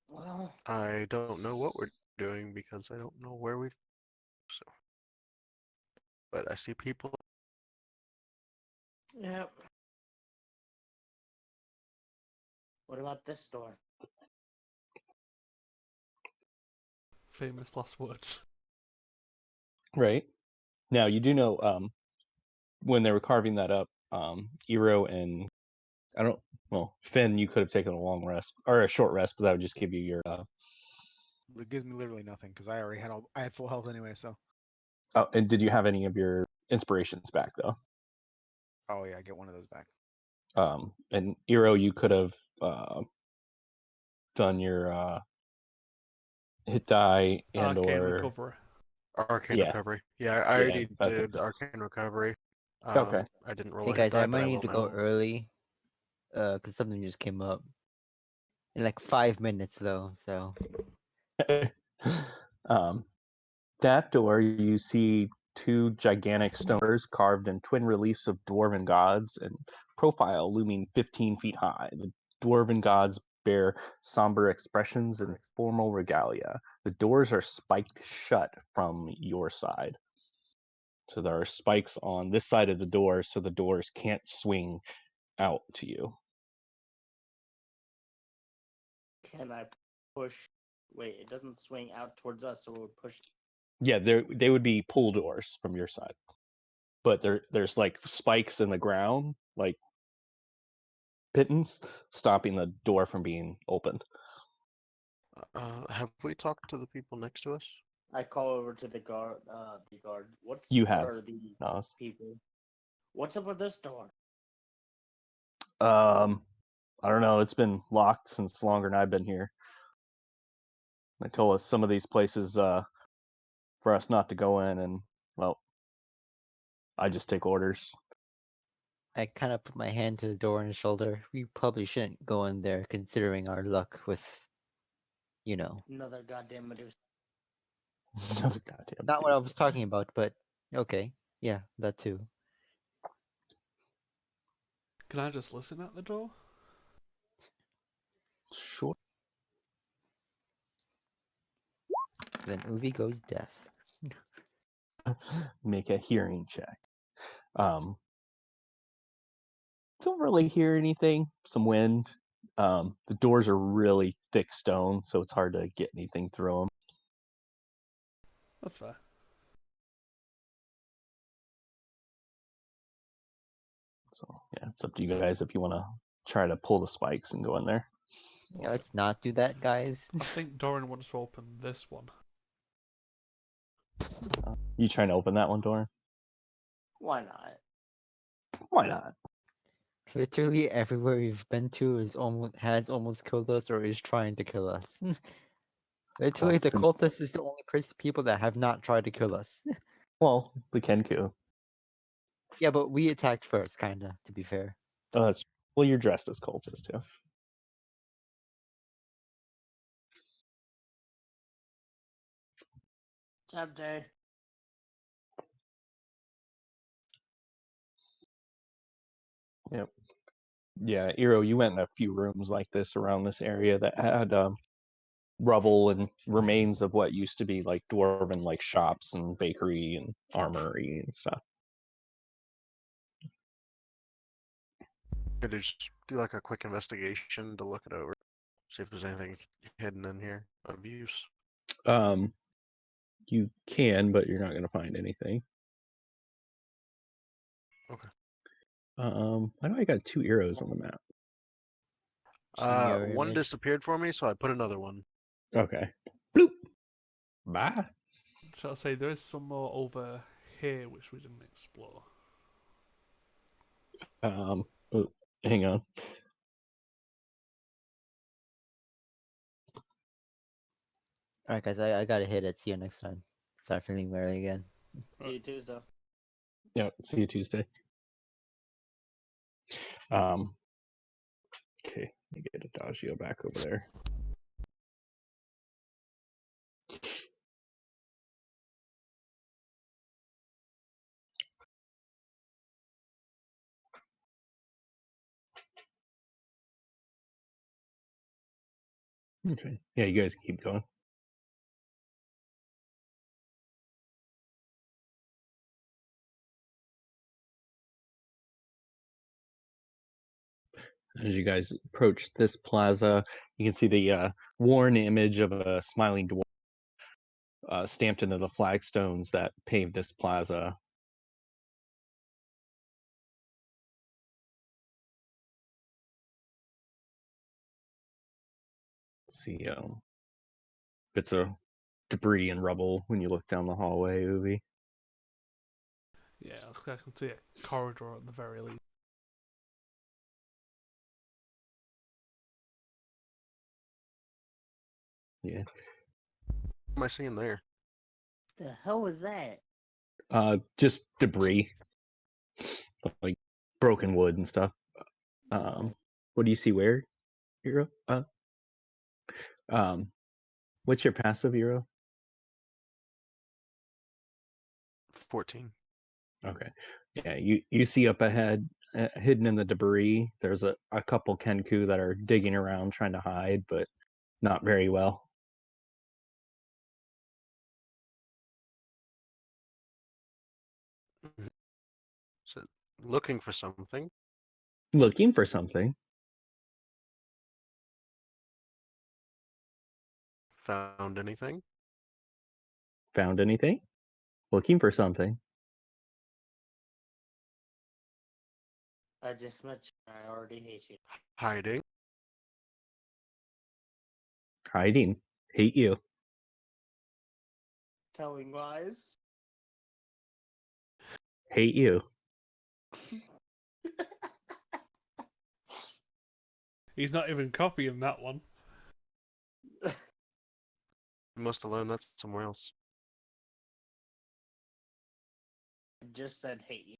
Well, I don't know what we're doing because I don't know where we've. So, but I see people. yep. What about this door? Famous last words. Right. Now, you do know when they were carving that up, Eero and I don't. Well, Finn, you could have taken a long rest or a short rest, but that would just give you your. It gives me literally nothing because I already had I had full health anyway. So. Oh, and did you have any of your inspirations back though? Oh yeah, I get one of those back. And Eero, you could have done your hit die and Arcane or recovery. Arcane yeah, recovery. Yeah, I yeah. already That's did arcane recovery. okay. I didn't roll Hey a hit guys, I die, but might I need will to go now. early. Cause something just came up. In like 5 minutes though, so um, that door, you see two gigantic stone doors carved in twin reliefs of dwarven gods and profile looming 15 feet high. The dwarven gods bear somber expressions and formal regalia. The doors are spiked shut from your side. So there are spikes on this side of the door, so the doors can't swing out to you. Can I push? Wait, it doesn't swing out towards us, so it would push. Yeah, they would be pull doors from your side, but there's like spikes in the ground, like pittons, stopping the door from being opened. Have we talked to the people next to us? I call over to the guard. The guard. You What have, are the Nas. people? What's up with this door? Um, I don't know. It's been locked since longer than I've been here. They told us some of these places for us not to go in, and well, I just take orders. I kind of put my hand to the door on his shoulder. We probably shouldn't go in there, considering our luck with, you know, Another goddamn Medusa. Another goddamn not what I Medusa. was talking about, but okay, yeah, that too. Can I just listen at the door? Sure. Then Uvi goes deaf. Make a hearing check. Um, don't really hear anything. Some wind. The doors are really thick stone, so it's hard to get anything through them. That's fair. So yeah, it's up to you guys if you want to try to pull the spikes and go in there. Yeah, let's not do that, guys. I think Doran wants to open this one. You trying to open that one, Doran? Why not? Why not? Literally everywhere we've been to is has almost killed us or is trying to kill us. Literally, the Then- cultist is the only people that have not tried to kill us. well, the Kenku. Yeah, but we attacked first, kinda, to be fair. Oh, that's well. You're dressed as cultist too. What's up, dude? Yep. Yeah, Eero, you went in a few rooms like this around this area that had rubble and remains of what used to be like dwarven like shops and bakery and armory and stuff. Could I just do like a quick investigation to look it over, see if there's anything hidden in here of use? You can, but you're not going to find anything. Okay. I know I got 2 arrows on the map. One disappeared for me, so I put another one. Okay. Bloop. Bye. Shall I say there is some more over here which we didn't explore. Oh, hang on. All right, guys, I gotta hit it. See you next time. Start feeling merry again. See you Tuesday. Yeah, see you Tuesday. Okay, let me get Adagio back over there. Okay. Yeah, you guys keep going. As you guys approach this plaza, you can see the worn image of a smiling dwarf stamped into the flagstones that paved this plaza. See bits of debris and rubble when you look down the hallway, Uvi. Yeah, I can see a corridor at the very least. Yeah. What am I seeing there? The hell was that? Just debris, like broken wood and stuff. What do you see where, Hero? What's your passive, Hero? 14. Okay. Yeah, you see up ahead, hidden in the debris, there's a couple Kenku that are digging around trying to hide, but not very well. So, looking for something. Looking for something. Found anything? Found anything? Looking for something. I just met you. I already hate you. Hiding? Hiding. Hate you. Telling lies. Hate you. He's not even copying that one. You must have learned that somewhere else. I just said hate you.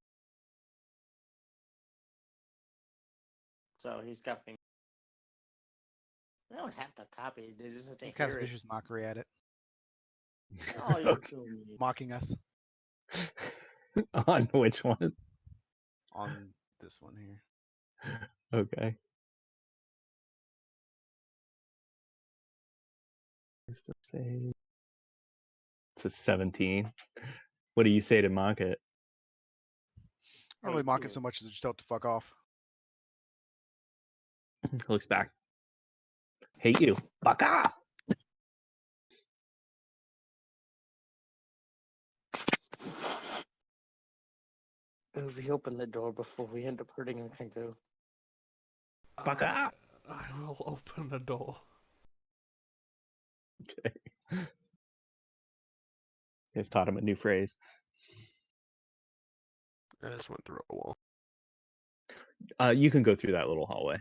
So he's copying. They don't have to copy. They just have to Cast hear it. vicious mockery at it, Oh, you're killing me. mocking us On which one? on this one here. Okay. Just to say, it's a 17. What do you say to mock it? I don't really mock it so much as just tell it to fuck off. Looks back. Hate you. Fuck off. We open the door before we end up hurting a Kenku. Fuck off. I will open the door. Okay. Just taught him a new phrase. I just went through a wall. You can go through that little hallway.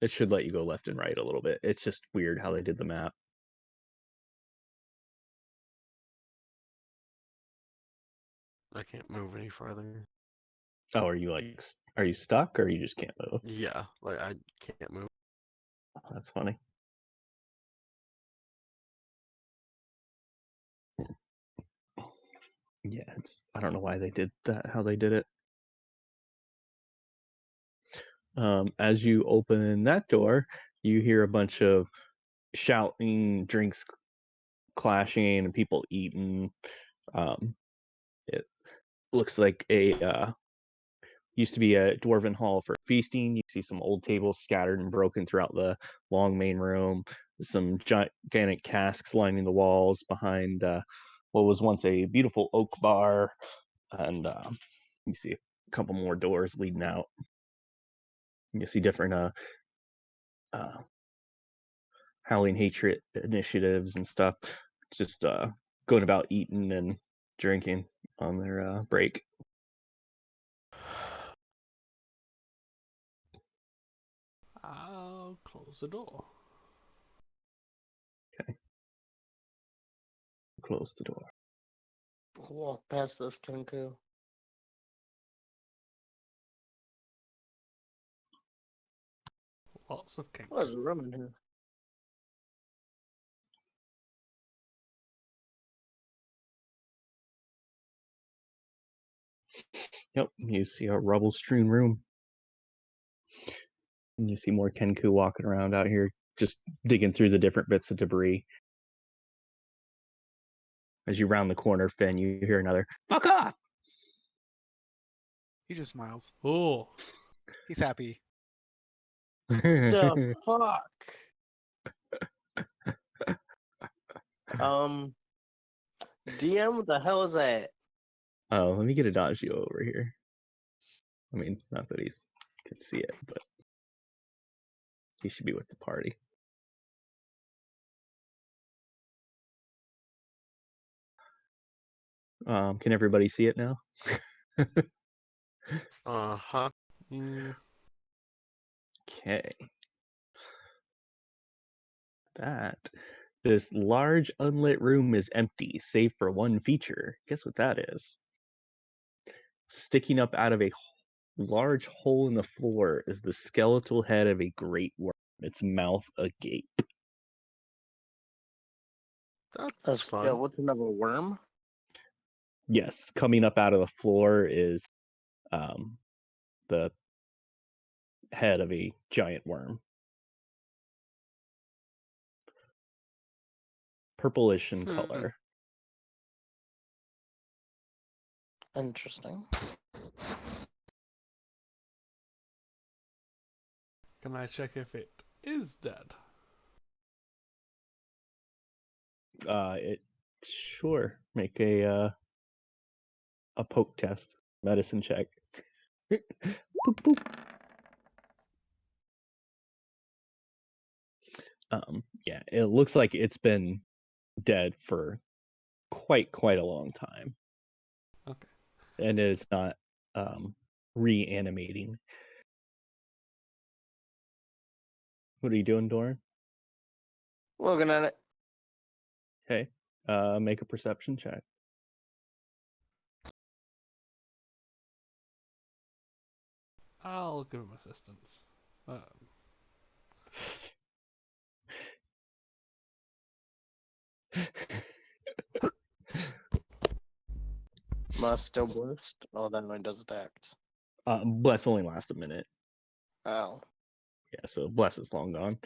It should let you go left and right a little bit. It's just weird how they did the map. I can't move any farther. Oh, are you stuck or you just can't move? Yeah, like I can't move. Oh, that's funny. Yeah, I don't know why they did that, how they did it. As you open that door, you hear a bunch of shouting, drinks clashing, and people eating. It looks like a used to be a dwarven hall for feasting. You see some old tables scattered and broken throughout the long main room. Some gigantic casks lining the walls behind what was once a beautiful oak bar, and you see a couple more doors leading out. You see different uh, Howling Hatred initiatives and stuff, just going about eating and drinking on their break. I'll close the door. Okay. Close the door. Walk past this Kenku. Lots of kink. Oh, there's a room in here. Yep, you see a rubble-strewn room. And you see more Kenku walking around out here, just digging through the different bits of debris. As you round the corner, Finn, you hear another, "Fuck off!" He just smiles. Oh, He's happy. The fuck? DM, what the hell is that? Oh, let me get Adagio over here. I mean, not that he's can see it, but he should be with the party. Can everybody see it now? Uh-huh. Okay. That this large unlit room is empty, save for one feature. Guess what that is? Sticking up out of a large hole in the floor is the skeletal head of a great worm, its mouth agape. That's Yeah, fun. what's another worm? Yes, coming up out of the floor is the head of a giant worm. Purplish in color. Interesting. can I check if it is dead? It sure make a poke test, medicine check. Boop, boop. Yeah, it looks like it's been dead for quite a long time. Okay. And it's not reanimating. What are you doing, Doran? Looking at it. Okay. Make a perception check. I'll give him assistance. Must still blessed. Oh, that one does attacks. Bless only lasts a minute. Oh. Yeah, so Bless is long gone.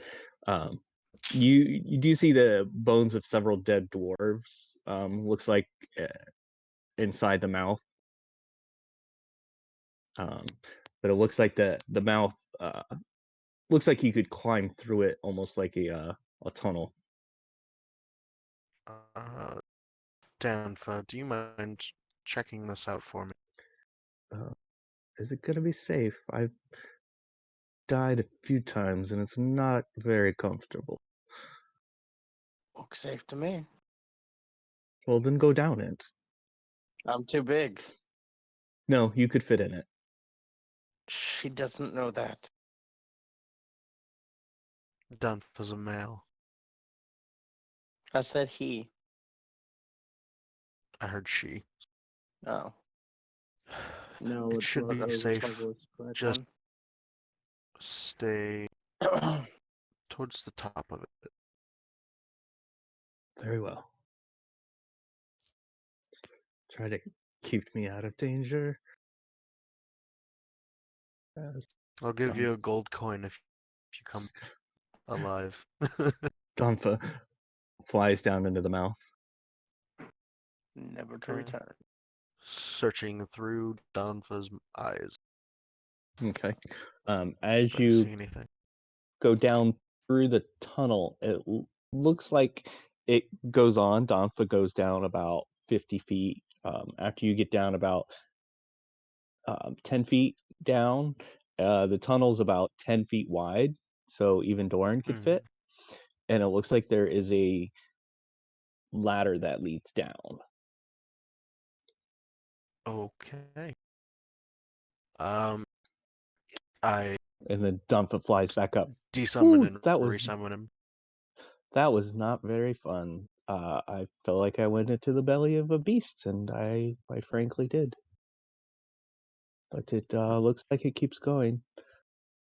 You do see the bones of several dead dwarves. Looks like inside the mouth. But it looks like the mouth looks like you could climb through it almost like a tunnel. Danfa, do you mind checking this out for me? Is it gonna be safe? I've died a few times and it's not very comfortable. Looks safe to me. Well, then go down it. I'm too big. No, you could fit in it. She doesn't know that. Danfa's a male. I said he. I heard she. Oh. No, It it's should not. be It's my safe. voice, correct Just stay one. towards the top of it. Very well. Try to keep me out of danger. I'll give you a gold coin if you come alive. Donfa flies down into the mouth. Never to Okay. return. Searching through Donfa's eyes. Okay. As If I see you anything. go down through the tunnel, it looks like it goes on. Donfa goes down about 50 feet. After you get down about 10 feet down, the tunnel's about 10 feet wide, so even Doran could fit. And it looks like there is a ladder that leads down. Okay. I And then Donfa flies back up. desummon Ooh, and that was resummon him. not very fun. I felt like I went into the belly of a beast, and I frankly did. But it looks like it keeps going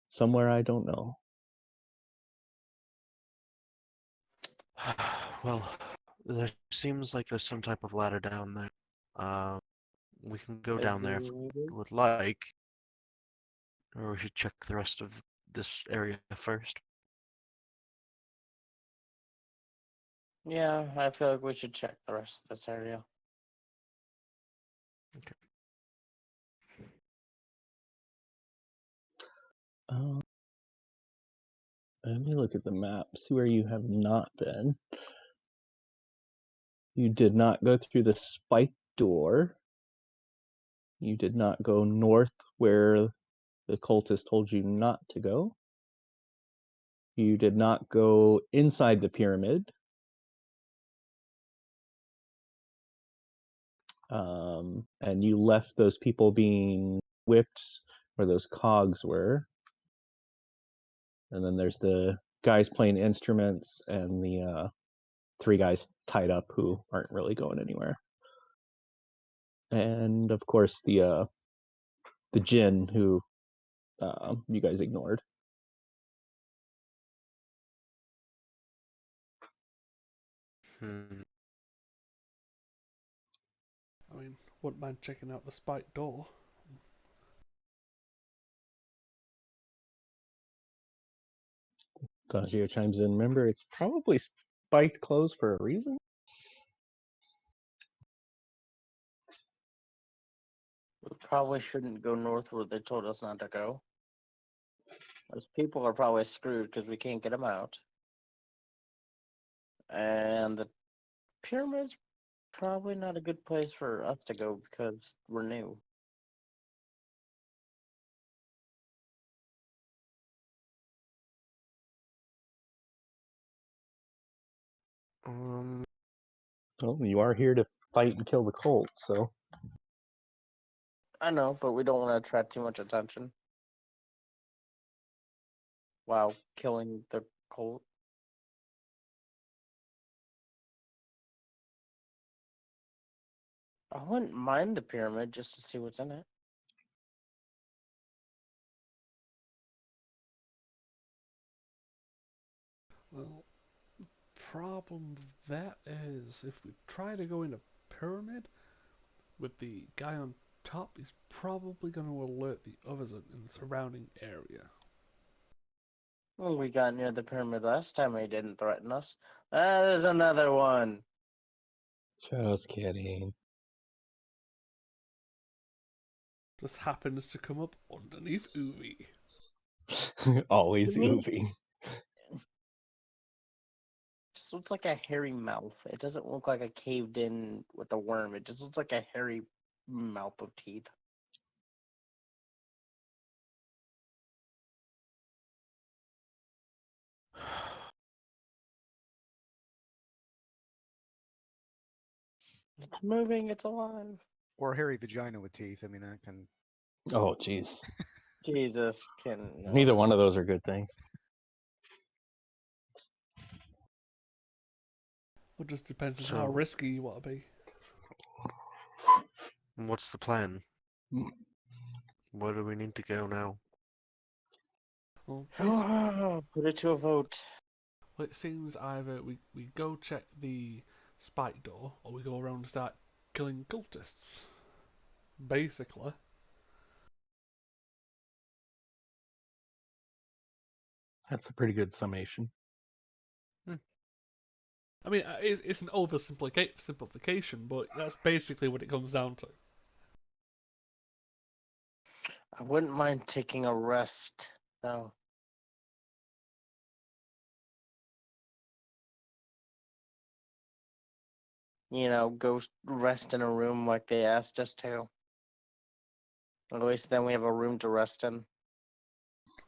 somewhere I don't know. Well, there seems like there's some type of ladder down there. We can go Is down there if it? we would like, or we should check the rest of this area first. Yeah, I feel like we should check the rest of this area. Um, Let me look at the map, see where you have not been. You did not go through the spike door. You did not go north where the cultist told you not to go. You did not go inside the pyramid. And you left those people being whipped where those cogs were. And then there's the guys playing instruments and the 3 guys tied up who aren't really going anywhere. And of course the Jinn who you guys ignored. Hmm. I mean, wouldn't mind checking out the spike door. Tanjiro chimes in. Remember, it's probably spiked closed for a reason. We probably shouldn't go north where they told us not to go. Those people are probably screwed because we can't get them out. And the pyramid's probably not a good place for us to go because we're new. Um. Well, you are here to fight and kill the cult, so I know, but we don't want to attract too much attention while killing the cult. I wouldn't mind the pyramid just to see what's in it. Well, problem with that is if we try to go in a pyramid with the guy on top, he's probably going to alert the others in the surrounding area. When we got near the pyramid last time, he didn't threaten us. Ah, there's another one. just kidding. Just happens to come up underneath Uvi. Always To me, Uvi. just looks like a hairy mouth. It doesn't look like a caved in with a worm. It just looks like a hairy mouth of teeth. It's moving. It's alive. Or hairy vagina with teeth. I mean, that can. Oh, jeez. Jesus, can Neither no. one of those are good things. It just depends on how So, risky you want to be. what's the plan? Where do we need to go now? Well, Put it to a vote. it seems either we go check the spike door or we go around and start killing cultists. Basically. That's a pretty good summation. I mean, it's an oversimplification, but that's basically what it comes down to. I wouldn't mind taking a rest, though. Go rest in a room like they asked us to. At least then we have a room to rest in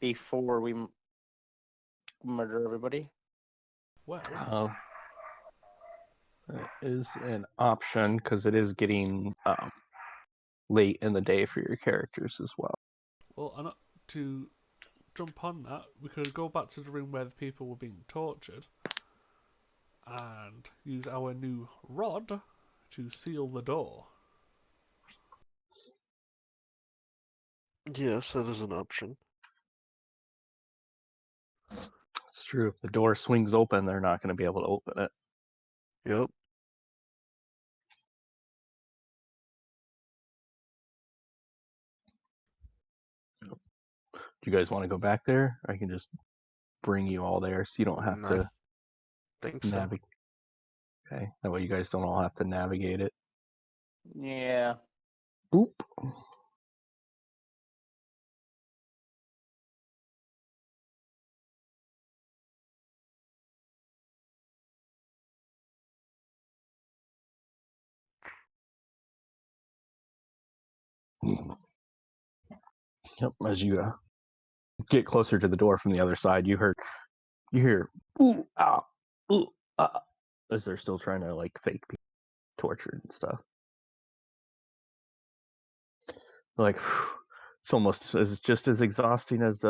before we murder everybody. Well, It is an option because it is getting late in the day for your characters as well. well, to jump on that, we could go back to the room where the people were being tortured and use our new rod to seal the door. Yes, that is an option. It's true. If the door swings open, they're not going to be able to open it. Yep. Do you guys want to go back there? I can just bring you all there so you don't have I to think so. navigate. Okay, that way you guys don't all have to navigate it. Yeah. Boop. Yep. As you get closer to the door from the other side, you hear ooh ooh ah, as they're still trying to like fake people tortured and stuff. Like it's almost just as exhausting as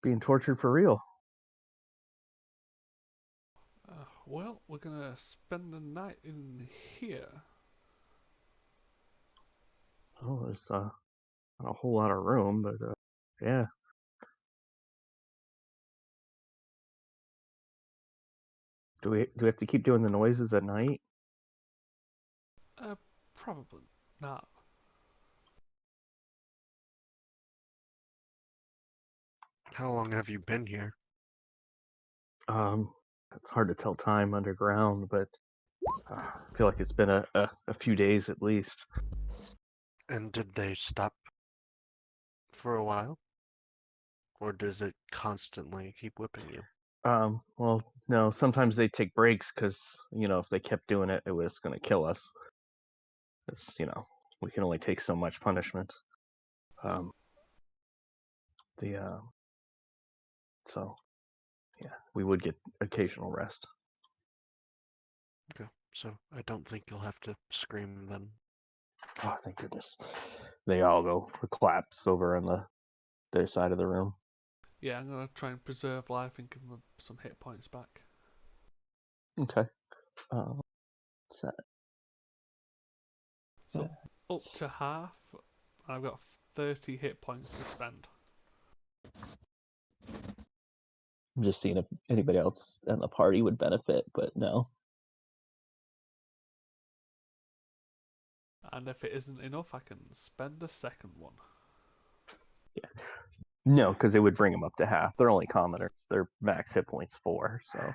being tortured for real. Well, we're gonna spend the night in here. Oh, there's not a whole lot of room, but yeah. Do we have to keep doing the noises at night? Probably not. How long have you been here? It's hard to tell time underground, but I feel like it's been a few days at least. And did they stop for a while? Or does it constantly keep whipping you? Well, no, sometimes they take breaks because, if they kept doing it, it was going to kill us. It's, we can only take so much punishment. Um, the, so, yeah, we would get occasional rest. Okay, so I don't think you'll have to scream then. Oh, thank goodness. They all go collapse over on their side of the room. Yeah, I'm gonna try and preserve life and give them some hit points back. Okay. What's that? So up to half, and I've got 30 hit points to spend. I'm just seeing if anybody else in the party would benefit, but no. And if it isn't enough, I can spend a second one. Yeah. No, because it would bring them up to half. They're only commoners. Their max hit points 4, so.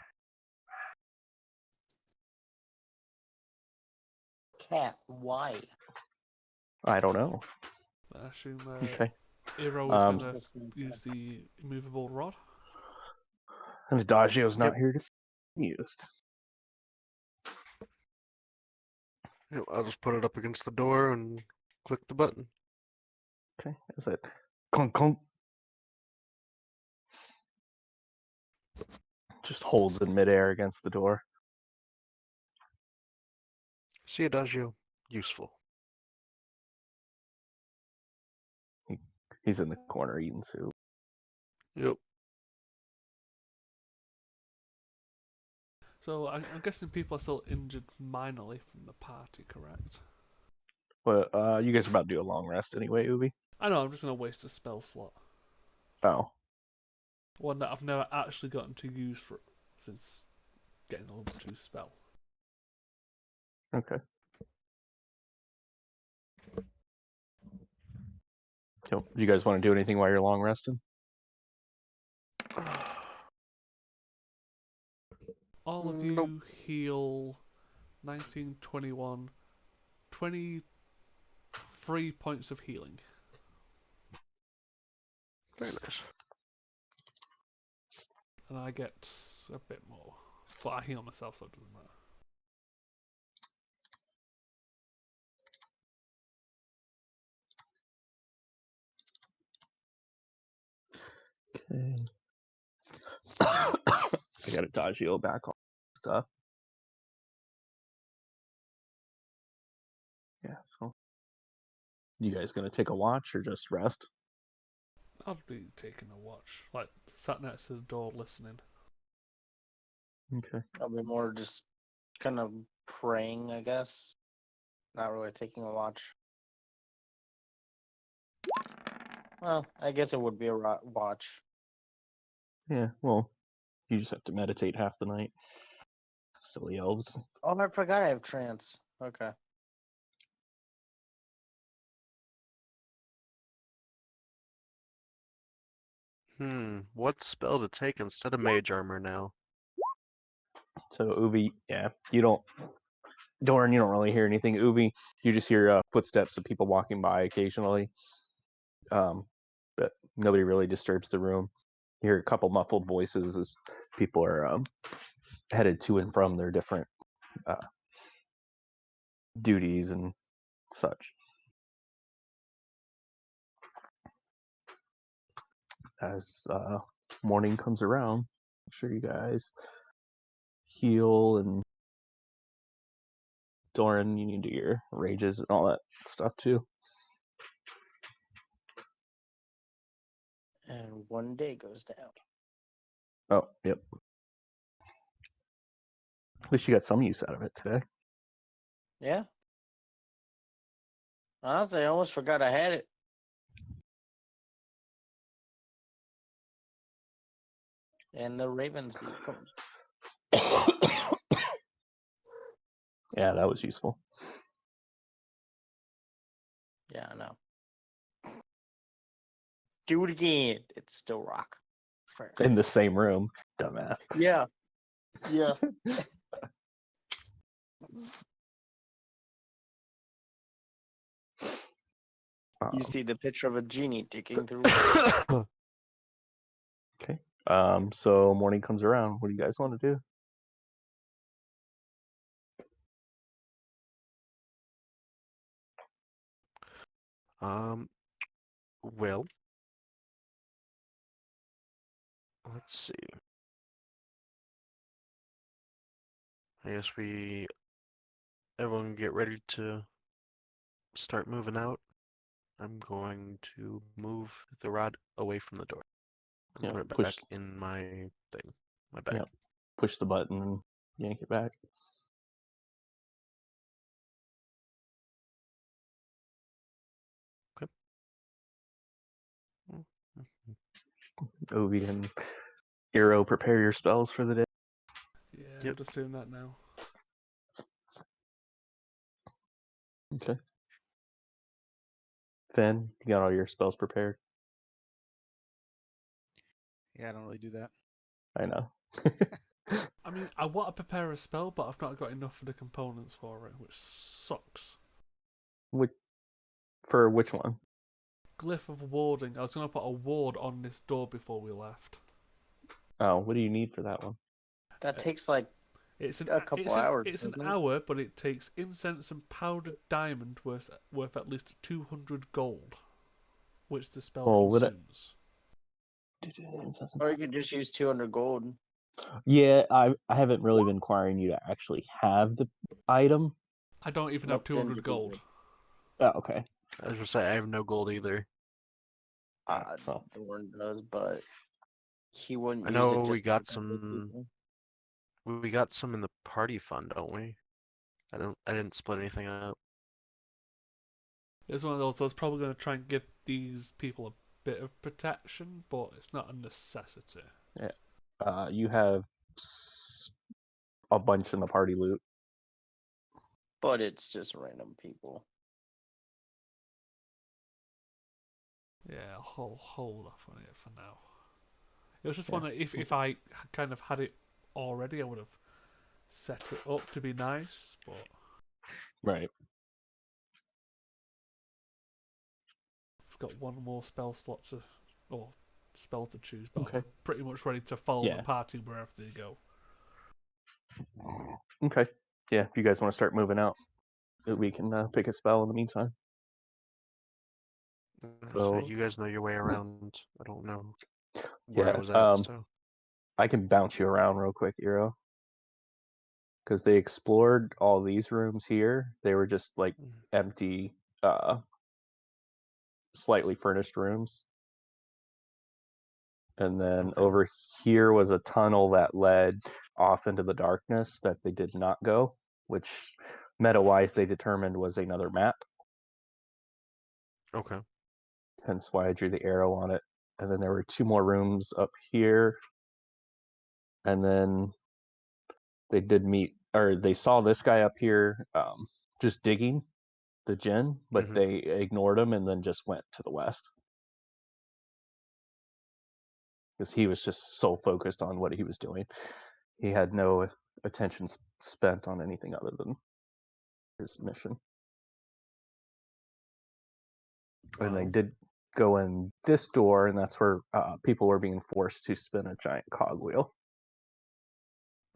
Cat, why? I don't know. I assume Okay. Iro is gonna Just- use the immovable rod. And Adagio's not Yep. here to be used. Yep, I'll just put it up against the door and click the button. Okay. Is it clunk clunk? Just holds in midair against the door. See, Adagio, useful. He's in the corner eating soup. Yep. So I'm guessing people are still injured minorly from the party, correct? But you guys are about to do a long rest anyway, Ubi. I know, I'm just gonna waste a spell slot. Oh. One that I've never actually gotten to use since getting a level 2 spell. Okay. So, do you guys want to do anything while you're long resting? all of Nope. you heal 19, 21, 23 points of healing. Very nice. And I get a bit more. But I heal myself, so it doesn't matter. Okay. I gotta dodge you back on stuff. Yeah, so you guys gonna take a watch or just rest? I'll be taking a watch. Like, sat next to the door listening. Okay. I'll be more just kind of praying, I guess. Not really taking a watch. Well, I guess it would be a watch. Yeah, well, you just have to meditate half the night. Silly elves. Oh, I forgot I have trance. Okay. What spell to take instead of mage armor now? So Ubi, yeah, you don't, Doran, you don't really hear anything. Ubi, you just hear footsteps of people walking by occasionally, but nobody really disturbs the room. You hear a couple muffled voices as people are headed to and from their different duties and such. As morning comes around, I'm sure you guys heal, and Doran, you need to do your rages and all that stuff too. And one day goes down. Oh, yep. At least you got some use out of it today. Yeah. Honestly, I almost forgot I had it. And the Ravens beat comes. Yeah, that was useful. Yeah, I know. Do it again. It's still rock. Fair. In the same room, dumbass. Yeah. Yeah. You see the picture of a genie digging through. Okay. So morning comes around. What do you guys want to do? Um, well, let's see. I guess everyone get ready to start moving out. I'm going to move the rod away from the door and Yeah, put it push. back in my thing, my bag. Yeah, push the button and yank it back. Okay. Mhm. Ovi and Eero, prepare your spells for the day. Yeah, I'm Yep. just doing that now. Okay. Fen, you got all your spells prepared? Yeah, I don't really do that. I know. I mean, I want to prepare a spell, but I've not got enough of the components for it, which sucks. For which one? Glyph of warding. I was going to put a ward on this door before we left. Oh, what do you need for that one? That takes like a couple hours. It's an doesn't it? hour, but it takes incense and powdered diamond worth at least 200 gold, which the spell Well, consumes. Or you could just use 200 gold. Yeah, I haven't really been requiring you to actually have the item. I don't even Nope, have 200 gold. Oh, okay. I was just say I have no gold either. So Dorn does, but he wouldn't I use it know we just got to defend those people. we got some in the party fund, don't we? I didn't split anything up. It's one of those. I was probably going to try and give these people a bit of protection, but it's not a necessity. yeah, you have a bunch in the party loot. But it's just random people. Yeah, I'll hold off on it for now. It was just one that if I kind of had it already, I would have set it up to be nice, but Right. I've got one more spell slot to, or spell to choose, but Okay. I'm pretty much ready to follow Yeah. the party wherever they go. Okay. Yeah, if you guys want to start moving out, we can pick a spell in the meantime. So So you guys know your way around. I don't know where I yeah, was at, so I can bounce you around real quick, Eero, because they explored all these rooms here. They were just like empty, slightly furnished rooms. And then okay. over here was a tunnel that led off into the darkness that they did not go, which meta-wise they determined was another map. Okay. Hence why I drew the arrow on it. And then there were 2 more rooms up here. And then they did meet, or they saw this guy up here just digging the gin, but Mhm. they ignored him and then just went to the west. Because he was just so focused on what he was doing. He had no attention spent on anything other than his mission. And they Well, did go in this door, and that's where people were being forced to spin a giant cogwheel.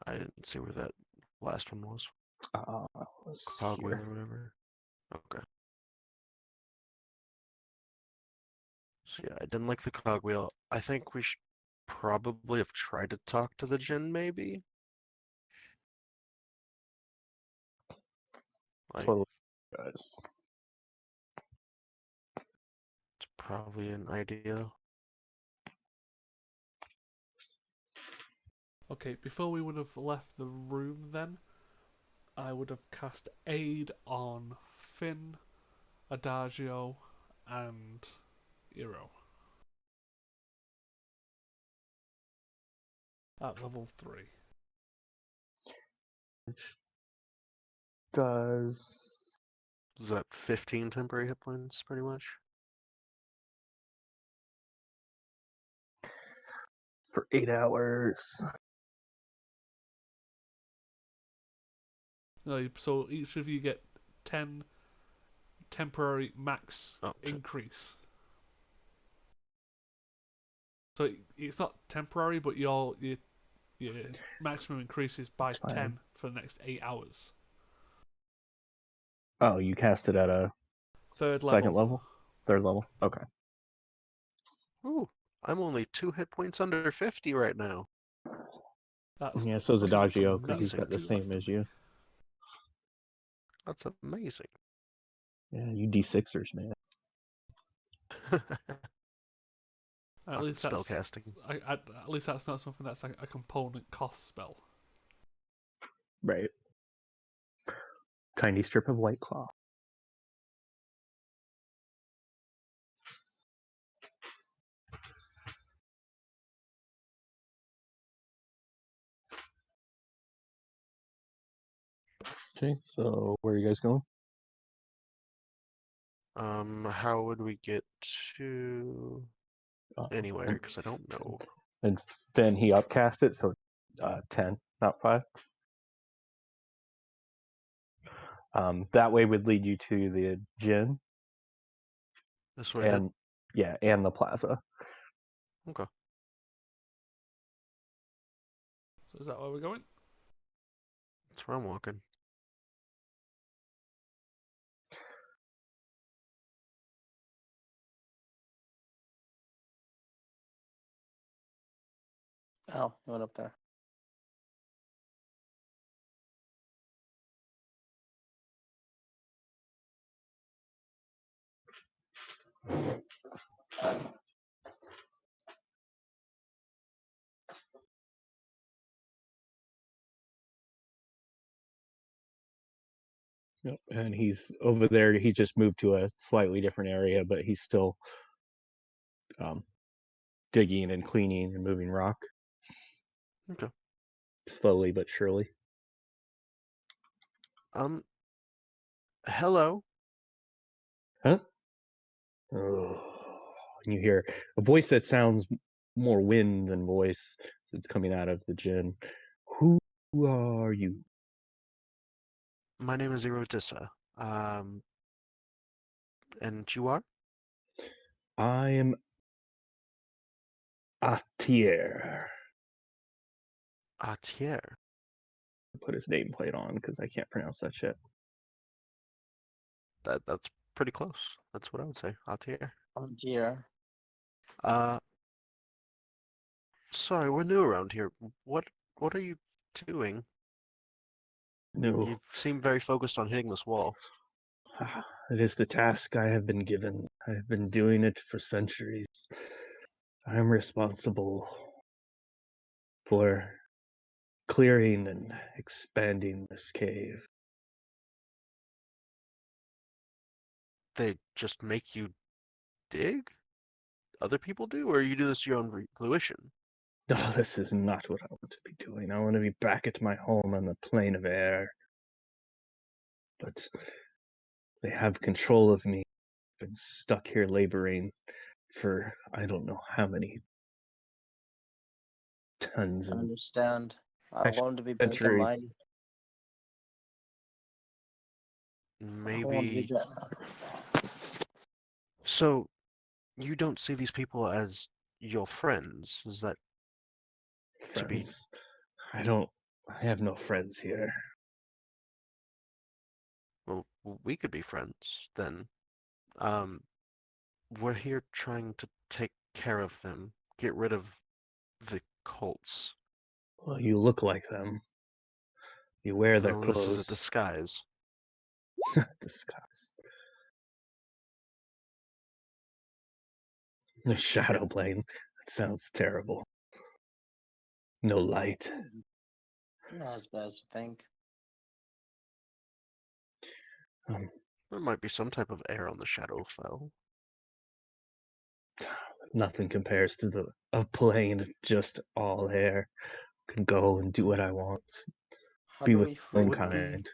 I didn't see where that last one was. Let's see Cogwheel here. or whatever. Okay. So yeah, I didn't like the cogwheel. I think we should probably have tried to talk to the Jinn, maybe. Like, Totally, guys. it's probably an idea. Okay, before we would have left the room then, I would have cast Aid on Finn, Adagio, and Eero. At level 3. Which does Is that 15 temporary hit points, pretty much? for 8 hours. No, so each of you get 10 temporary max Oh, increase. So it's not temporary, but your maximum increases by That's fine. 10 for the next 8 hours. Oh, you cast it at a Third second level. level? Third level? Okay. ooh, I'm only 2 hit points under 50 right now. That's Yeah, so's Adagio, because he's amazing. got the same as you. That's amazing. Yeah, you D6ers, man. At least spell that's casting. at least that's not something that's a component cost spell. Right. Tiny strip of white cloth. Okay, so where are you guys going? How would we get to anywhere? And, Because I don't know. and then he upcast it, so 10, not 5. That way would lead you to the gin This way did? and yeah, and the plaza. Okay. So is that where we're going? That's where I'm walking. Oh, he went up there. Yep. And he's over there. He just moved to a slightly different area, but he's still um, digging and cleaning and moving rock Okay. slowly but surely. Hello. Huh? Oh. And you hear a voice that sounds more wind than voice. It's coming out of the gin. Who Who are you? My name is Erotissa. And you are? I am Atier. Atier. Put his nameplate on because I can't pronounce that shit. That's pretty close. That's what I would say. Atier. Oh dear. Uh, sorry, we're new around here. What are you doing? No, You seem very focused on hitting this wall. it is the task I have been given. I have been doing it for centuries. I am responsible for clearing and expanding this cave. They just make you dig? Other people do, or you do this your own fruition? No, this is not what I want to be doing. I want to be back at my home on the plane of air. But they have control of me. I've been stuck here laboring for I don't know how many tons I and understand. I actually want to be back in my. centuries. I want to be Maybe. back. So, you don't see these people as your friends? Is that to be? Friends. I have no friends here. Well, we could be friends then. Um, we're here trying to take care of them, get rid of the cults. Well, you look like them. You wear their Oh, this is a clothes. disguise. Disguise. The shadow plane. That sounds terrible. No light. Not as bad as you think. Um, There might be some type of air on the Shadowfell. Nothing compares to a plane just all air. Can go and do what I want. How Be do with we my free own Would you? be kind.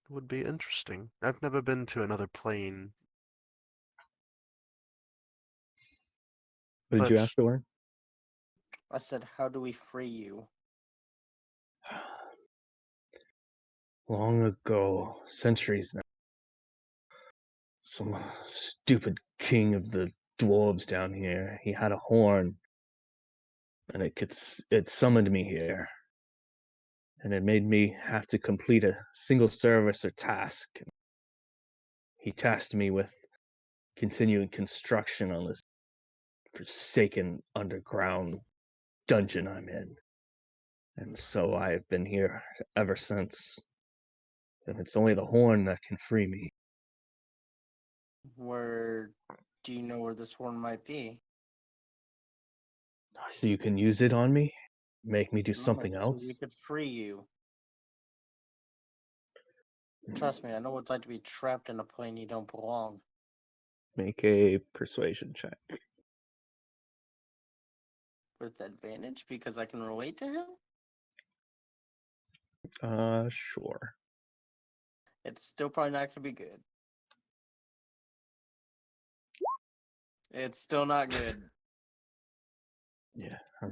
would be interesting. I've never been to another plane, What did but you ask for? I said, how do we free you? Long ago, centuries now, some stupid king of the dwarves down here. He had a horn, and it summoned me here, and it made me have to complete a single service or task. He tasked me with continuing construction on this forsaken underground dungeon I'm in, and so I've been here ever since. And it's only the horn that can free me. Where do you know where this horn might be? So you can use it on me, make me do No, something so we else. could free you. Trust me, I know what it's like to be trapped in a plane you don't belong. Make a persuasion check. With advantage because I can relate to him? Sure. It's still probably not going to be good. It's still not good. Yeah. I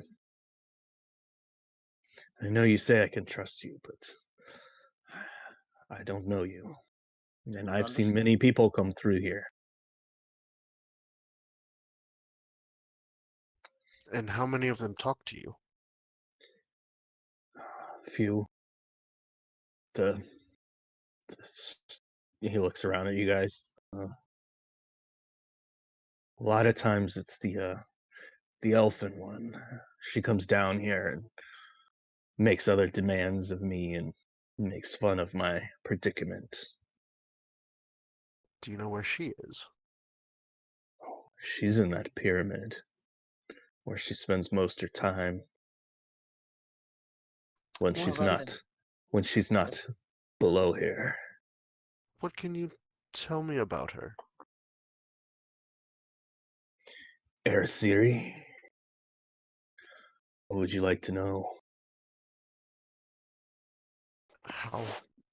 know you say I can trust you, but I don't know you. And I've seen Understand. many people come through here. and how many of them talk to you? A few. The, he looks around at you guys. A lot of times it's the elfin one. She comes down here and makes other demands of me and makes fun of my predicament. Do you know where she is? She's in that pyramid where she spends most her time when Well, she's right not then. when she's not below here. What can you tell me about her? Arasiri, what would you like to know? How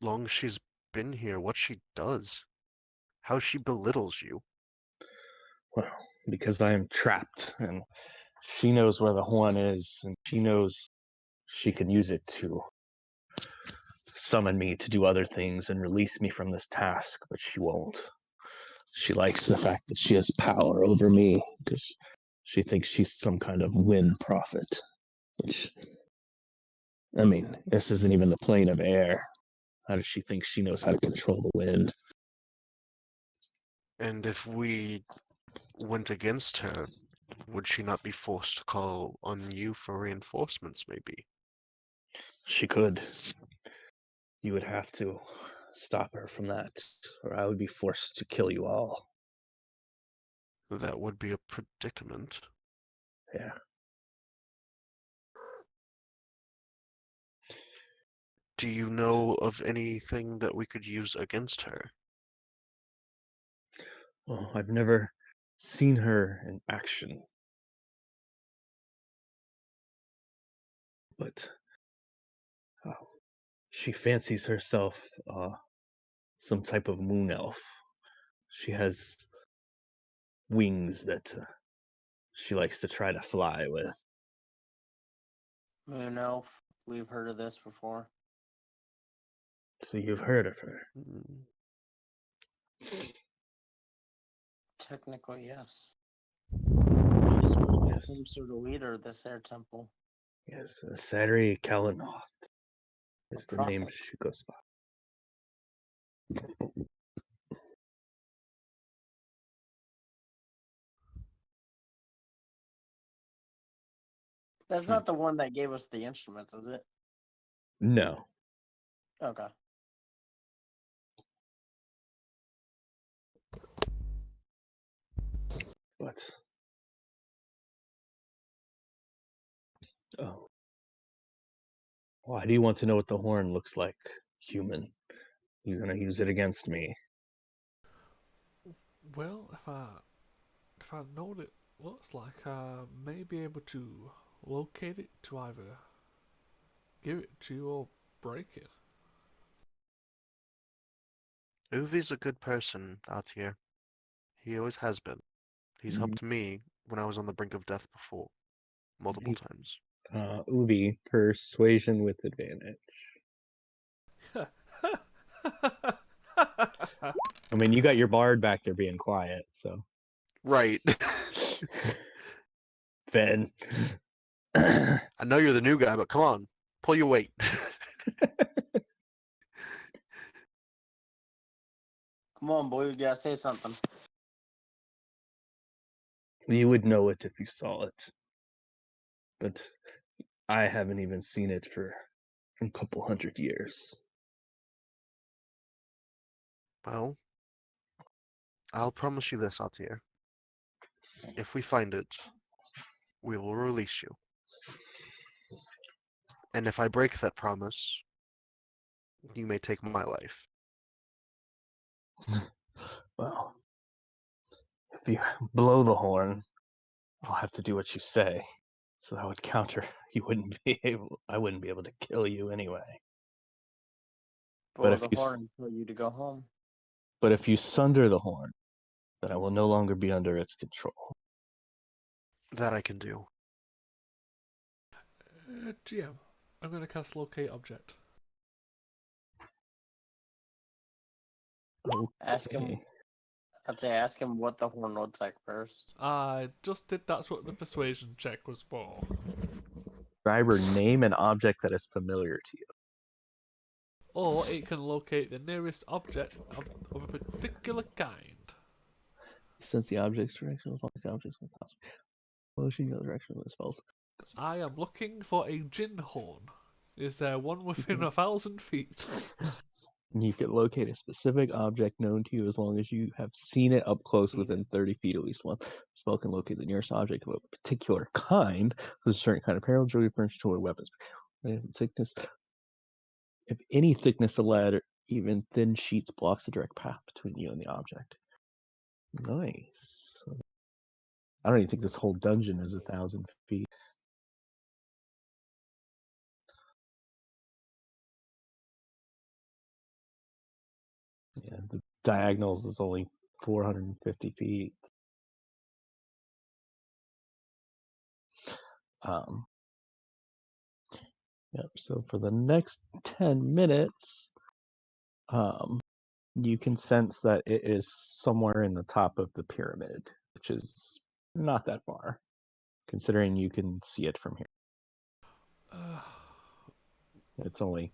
long she's been here? What she does? How she belittles you? Well, because I am trapped and she knows where the horn is and she knows she can use it to summon me to do other things and release me from this task, but she won't. She likes the fact that she has power over me because she thinks she's some kind of wind prophet. Which, I mean, this isn't even the plane of air. How does she think she knows how to control the wind? And if we went against her, would she not be forced to call on you for reinforcements, maybe? She could. You would have to stop her from that, or I would be forced to kill you all. That would be a predicament. Yeah. Do you know of anything that we could use against her? Well, I've never seen her in action. But she fancies herself some type of moon elf. She has wings that she likes to try to fly with. Moon elf. We've heard of this before. So you've heard of her. Hmm. Technically, yes. Yes. Some sort of leader of this air temple. Yes, Sari Kalanoth is the name prophet. she goes by. That's not the one that gave us the instruments, is it? No. Okay. But oh, why do you want to know what the horn looks like, human? You're gonna use it against me. Well, if I know what it looks like, I may be able to locate it to either give it to you or break it. Uvi's a good person out here. He always has been. He's helped me when I was on the brink of death before, multiple times. Ubi, persuasion with advantage. I mean, you got your bard back there being quiet, so. Right. Ben. I know you're the new guy, but come on, pull your weight. Come on, boy, you gotta say something. You would know it if you saw it. But I haven't even seen it for a couple hundred years. Well, I'll promise you this, Atir. If we find it, we will release you. And if I break that promise, you may take my life. Well, if you blow the horn, I'll have to do what you say. So that would counter. I wouldn't be able to kill you anyway. Blow the horn and tell you to go home. But if you sunder the horn, then I will no longer be under its control. That I can do. GM, I'm going to cast Locate Object. Okay. Ask him. I'd say ask him what the horn looks like first. I just did. That's what the persuasion check was for. Driver, name an object that is familiar to you. Or it can locate the nearest object of a particular kind. Since the object's direction, as long as the object's possible. Motion in the direction of the spells. I am looking for a gin horn. Is there one within 1,000 feet? You can locate a specific object known to you as long as you have seen it up close within 30 feet at least once. The spell can locate the nearest object of a particular kind. There's a certain kind of peril, jewelry, furniture, toy, weapons. Thickness. If any thickness of lead or even thin sheets blocks the direct path between you and the object. Nice. I don't even think this whole dungeon is 1,000 feet. Yeah, the diagonals is only 450 feet. Um, Yep. So for the next 10 minutes, you can sense that it is somewhere in the top of the pyramid, which is not that far, considering you can see it from here. Uh, It's only,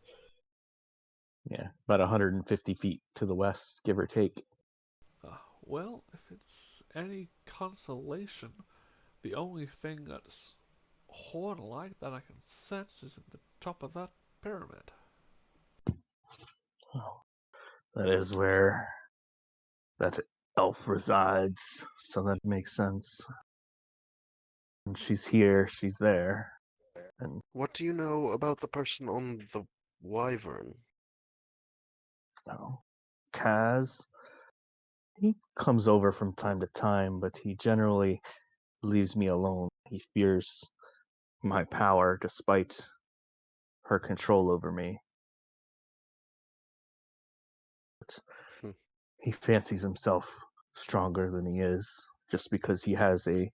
about 150 feet to the west, give or take. well, if it's any consolation, the only thing that's horn-like that I can sense is at the top of that pyramid. Oh, that is where that elf resides, so that makes sense. And she's here, she's there, and What do you know about the person on the wyvern? oh, Kaz, he comes over from time to time, but he generally leaves me alone. He fears my power despite her control over me. But Hmm. he fancies himself stronger than he is just because he has a,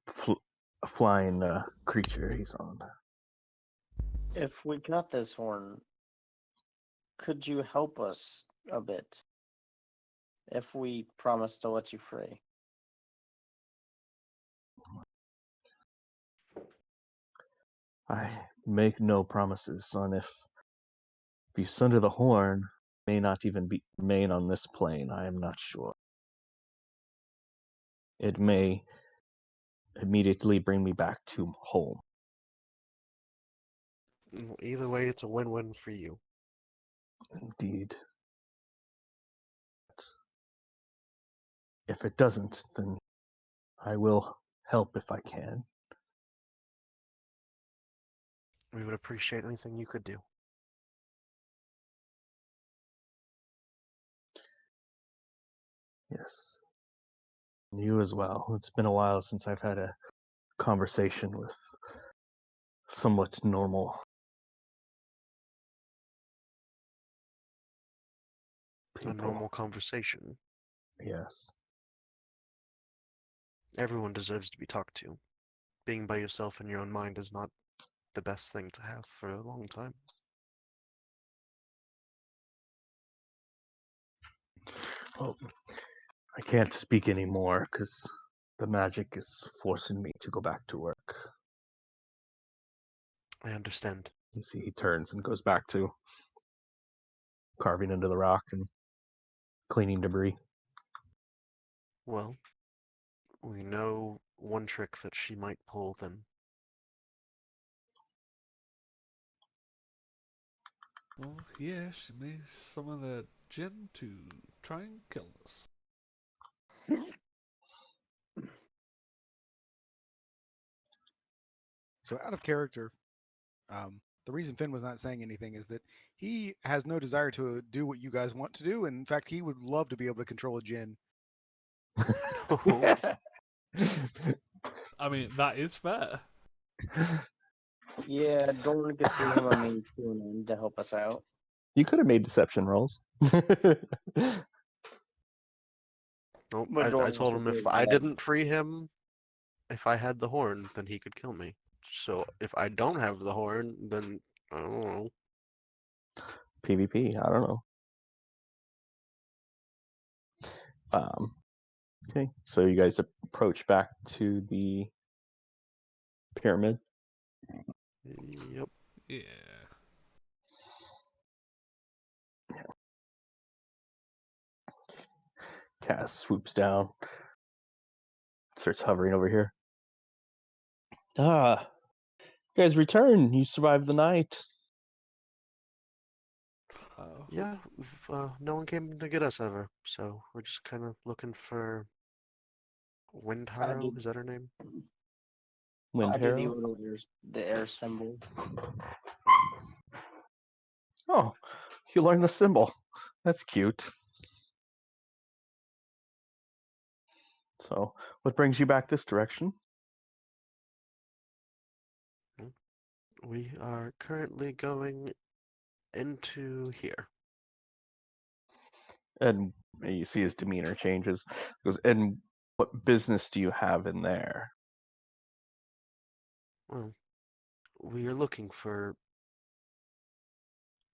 fl- a flying creature he's on. If we got this horn, could you help us a bit? If we promise to let you free. I make no promises, son. If you sunder the horn, may not even be remain on this plane. I am not sure. It may immediately bring me back to home. Either way, it's a win-win for you. Indeed. If it doesn't, then I will help if I can. We would appreciate anything you could do. Yes. You as well. It's been a while since I've had a conversation with somewhat normal A people. normal conversation. Yes. Everyone deserves to be talked to. Being by yourself in your own mind is not the best thing to have for a long time. Well, I can't speak anymore because the magic is forcing me to go back to work. I understand. You see, he turns and goes back to carving into the rock and cleaning debris. Well, we know one trick that she might pull then. Well, yeah, she may summon the djinn to try and kill us. So out of character, the reason Finn was not saying anything is that he has no desire to do what you guys want to do. And in fact, he would love to be able to control a djinn. Oh, I mean, that is fair. Yeah, Doran could see him a main human to help us out. You could have made deception rolls. nope. But I Doran told also him feels if I bad. didn't free him, if I had the horn, then he could kill me. So if I don't have the horn, then I don't know. PvP, I don't know. Okay, so you guys approach back to the pyramid. Yep. Yeah. Cass swoops down, starts hovering over here. Ah, you guys return. You survived the night. Yeah, no one came to get us ever, so we're just kind of looking for Wind I Harrow. do. Is that her name? Wind I do Harrow. the air symbol. Oh, you learned the symbol. That's cute. So, what brings you back this direction? We are currently going into here. And you see his demeanor changes. He goes, and what business do you have in there? Well, We are looking for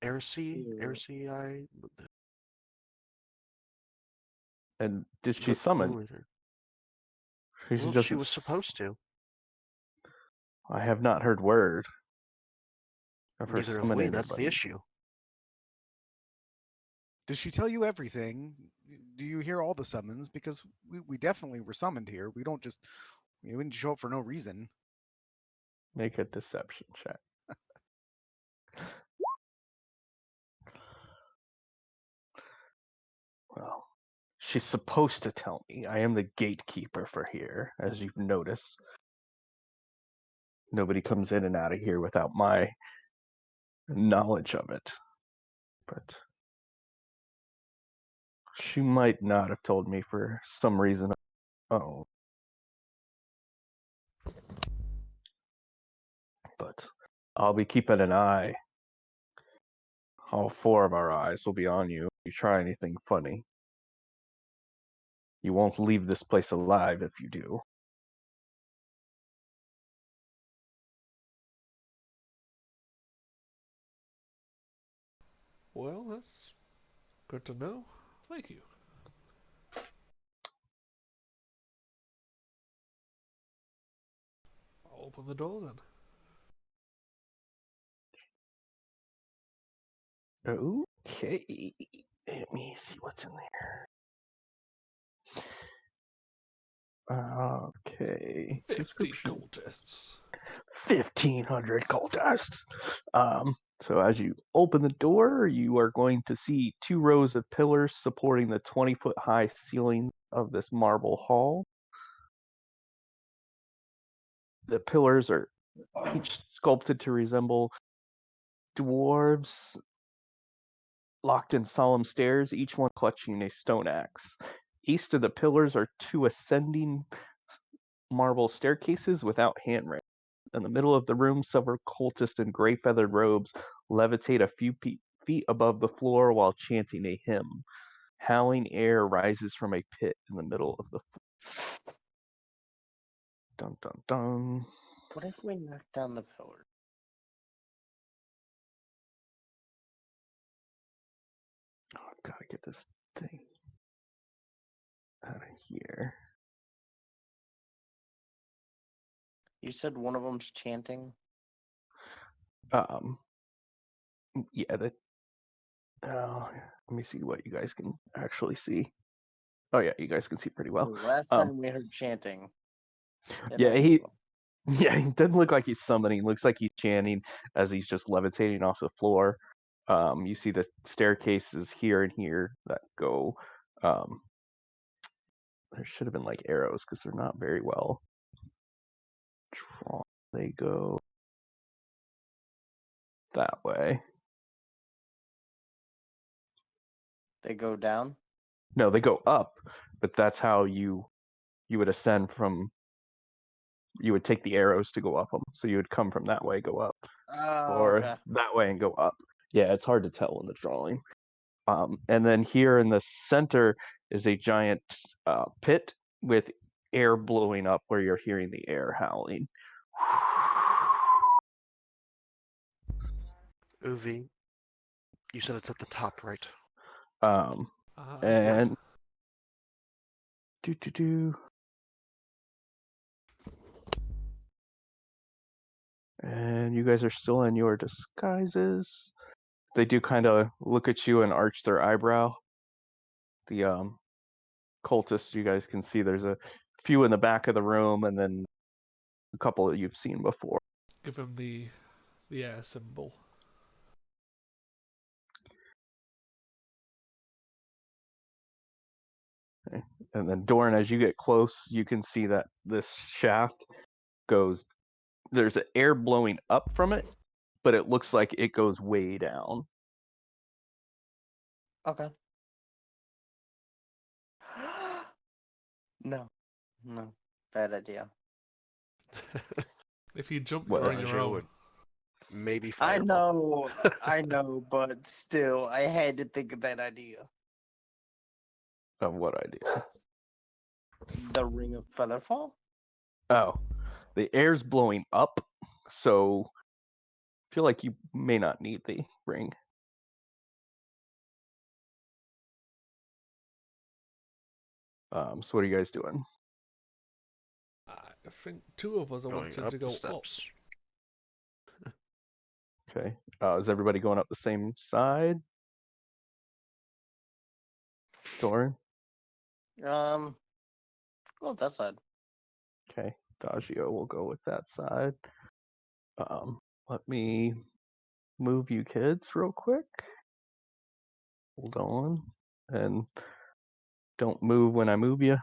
Ersi, Yeah. Ersi, And did she the summon? leader. She Well, she doesn't. was supposed to. I have not heard word of her Neither have we. summoning That's the anybody. issue. Does she tell you everything? Do you hear all the summons? Because we definitely were summoned here. We don't just we didn't show up for no reason. Make a deception check. Well, she's supposed to tell me. I am the gatekeeper for here, as you've noticed. Nobody comes in and out of here without my knowledge of it. But she might not have told me for some reason. Oh. But I'll be keeping an eye. All four of our eyes will be on you if you try anything funny. You won't leave this place alive if you do. Well, that's good to know. Thank you. I'll open the door then. Okay. Let me see what's in there. Okay. 50 Description. cultists. 1,500 cultists. So as you open the door, you are going to see 2 rows of pillars supporting the 20-foot high ceiling of this marble hall. The pillars are each sculpted to resemble dwarves locked in solemn stares, each one clutching a stone axe. East of the pillars are 2 ascending marble staircases without handrails. In the middle of the room, several cultists in gray feathered robes levitate a few feet above the floor while chanting a hymn. Howling air rises from a pit in the middle of the floor. Dun dun dun. What if we knock down the pillar? Oh, I've got to get this thing out of here. You said one of them's chanting. Yeah, that. Let me see what you guys can actually see. Oh yeah, you guys can see pretty well. Last time we heard chanting. Yeah, he doesn't look like he's summoning. Looks like he's chanting as he's just levitating off the floor. You see the staircases here and here that go. There should have been like arrows because they're not very well drawn. They go that way. They go down. No, they go up, but that's how you would ascend from. You would take the arrows to go up them, so you would come from that way, go up, Oh, or okay. that way and go up. Yeah, it's hard to tell in the drawing. And then here in the center is a giant pit with air blowing up where you're hearing the air howling. Uvi, you said it's at the top, right? Yep. And do. And you guys are still in your disguises. They do kind of look at you and arch their eyebrow. The cultists, you guys can see there's a few in the back of the room, and then a couple that you've seen before. Give him the air symbol. Okay. And then Doran, as you get close, you can see that this shaft goes. There's air blowing up from it, but it looks like it goes way down. Okay. No. No. Bad idea. If you jump, What? you're on your Joe own. would maybe I fireball. know, but still, I had to think of that idea. Of what idea? The Ring of Featherfall? Oh, the air's blowing up, so feel like you may not need the ring. So what are you guys doing? I think two of us are Going wanting up to the go up. steps. Okay. Is everybody going up the same side? Doran? Go with that side. Okay. Dagio will go with that side. Let me move you kids real quick. Hold on. And don't move when I move you.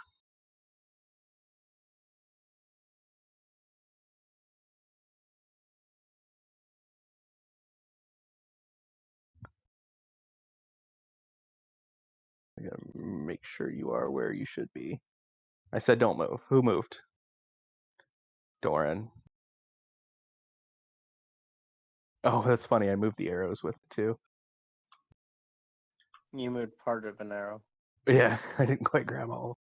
I gotta make sure you are where you should be. I said don't move. Who moved? Doran. Oh, that's funny. I moved the arrows with it too. You moved part of an arrow. Yeah, I didn't quite grab all.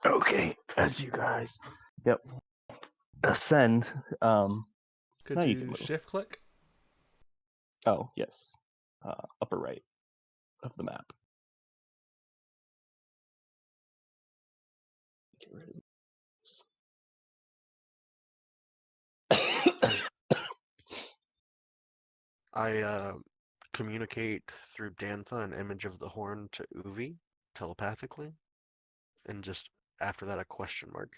Okay, as you guys, yep, ascend. Could Now you can you move. shift click? Oh yes, upper right of the map. Get rid of I communicate through Dantha an image of the horn to Uvi telepathically, and just after that a question mark.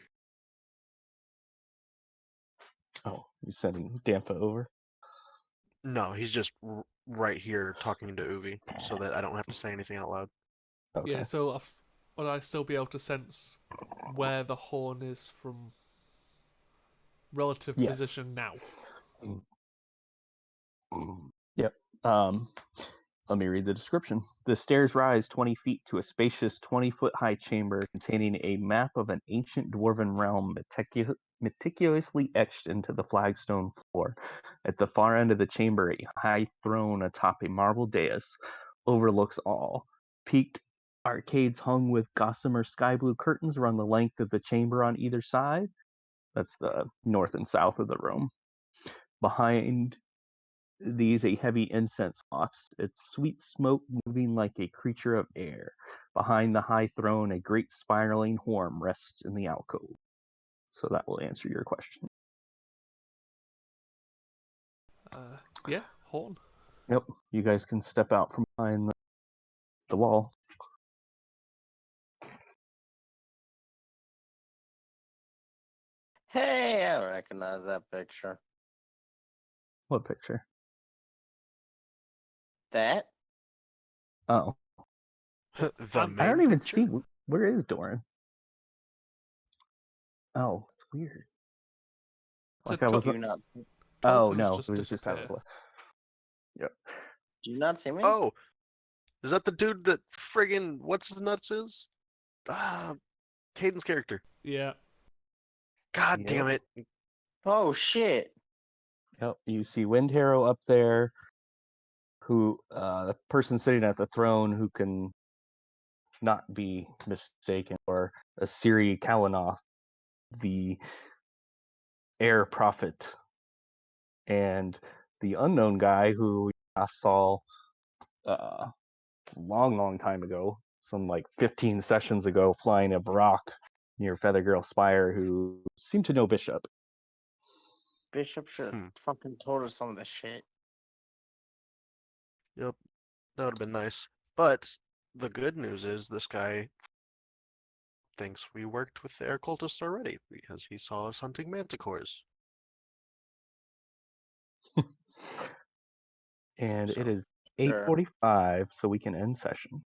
Oh, you sending Dampha over? No, he's just right here talking to Uvi, so that I don't have to say anything out loud. Okay. Yeah, so would I still be able to sense where the horn is from relative Yes. position now? Yep. Let me read the description. The stairs rise 20 feet to a spacious 20-foot high chamber containing a map of an ancient dwarven realm meticulously etched into the flagstone floor. At the far end of the chamber, a high throne atop a marble dais overlooks all. Peaked arcades hung with gossamer sky blue curtains run the length of the chamber on either side. That's the north and south of the room. Behind these a heavy incense wafts, its sweet smoke moving like a creature of air. Behind the high throne, a great spiraling horn rests in the alcove. So that will answer your question. Yeah, horn. Yep, you guys can step out from behind the wall. Hey, I recognize that picture. What picture? That? Oh, The I main don't even picture? see. Where is Doran? Oh, it's weird. Like I Do wasn't. you not? Oh Tokens no, just it was just out of disappear. the way. Yep. Do you not see me? Oh, is that the dude that friggin' what's his nuts is? Ah, Caden's character. Yeah. God Yep. damn it! Oh shit! Yep. You see Wind Harrow up there. Who the person sitting at the throne who can not be mistaken, or Asiri Kalanoth, the air prophet, and the unknown guy who I saw long time ago, some like 15 sessions ago, flying a Barak near Feathergirl Spire, who seemed to know Bishop. Bishop should have fucking told us some of this shit. Yep, that would have been nice. But the good news is this guy thinks we worked with the air cultists already because he saw us hunting manticores. And So, it is Sure. 8:45, so we can end session.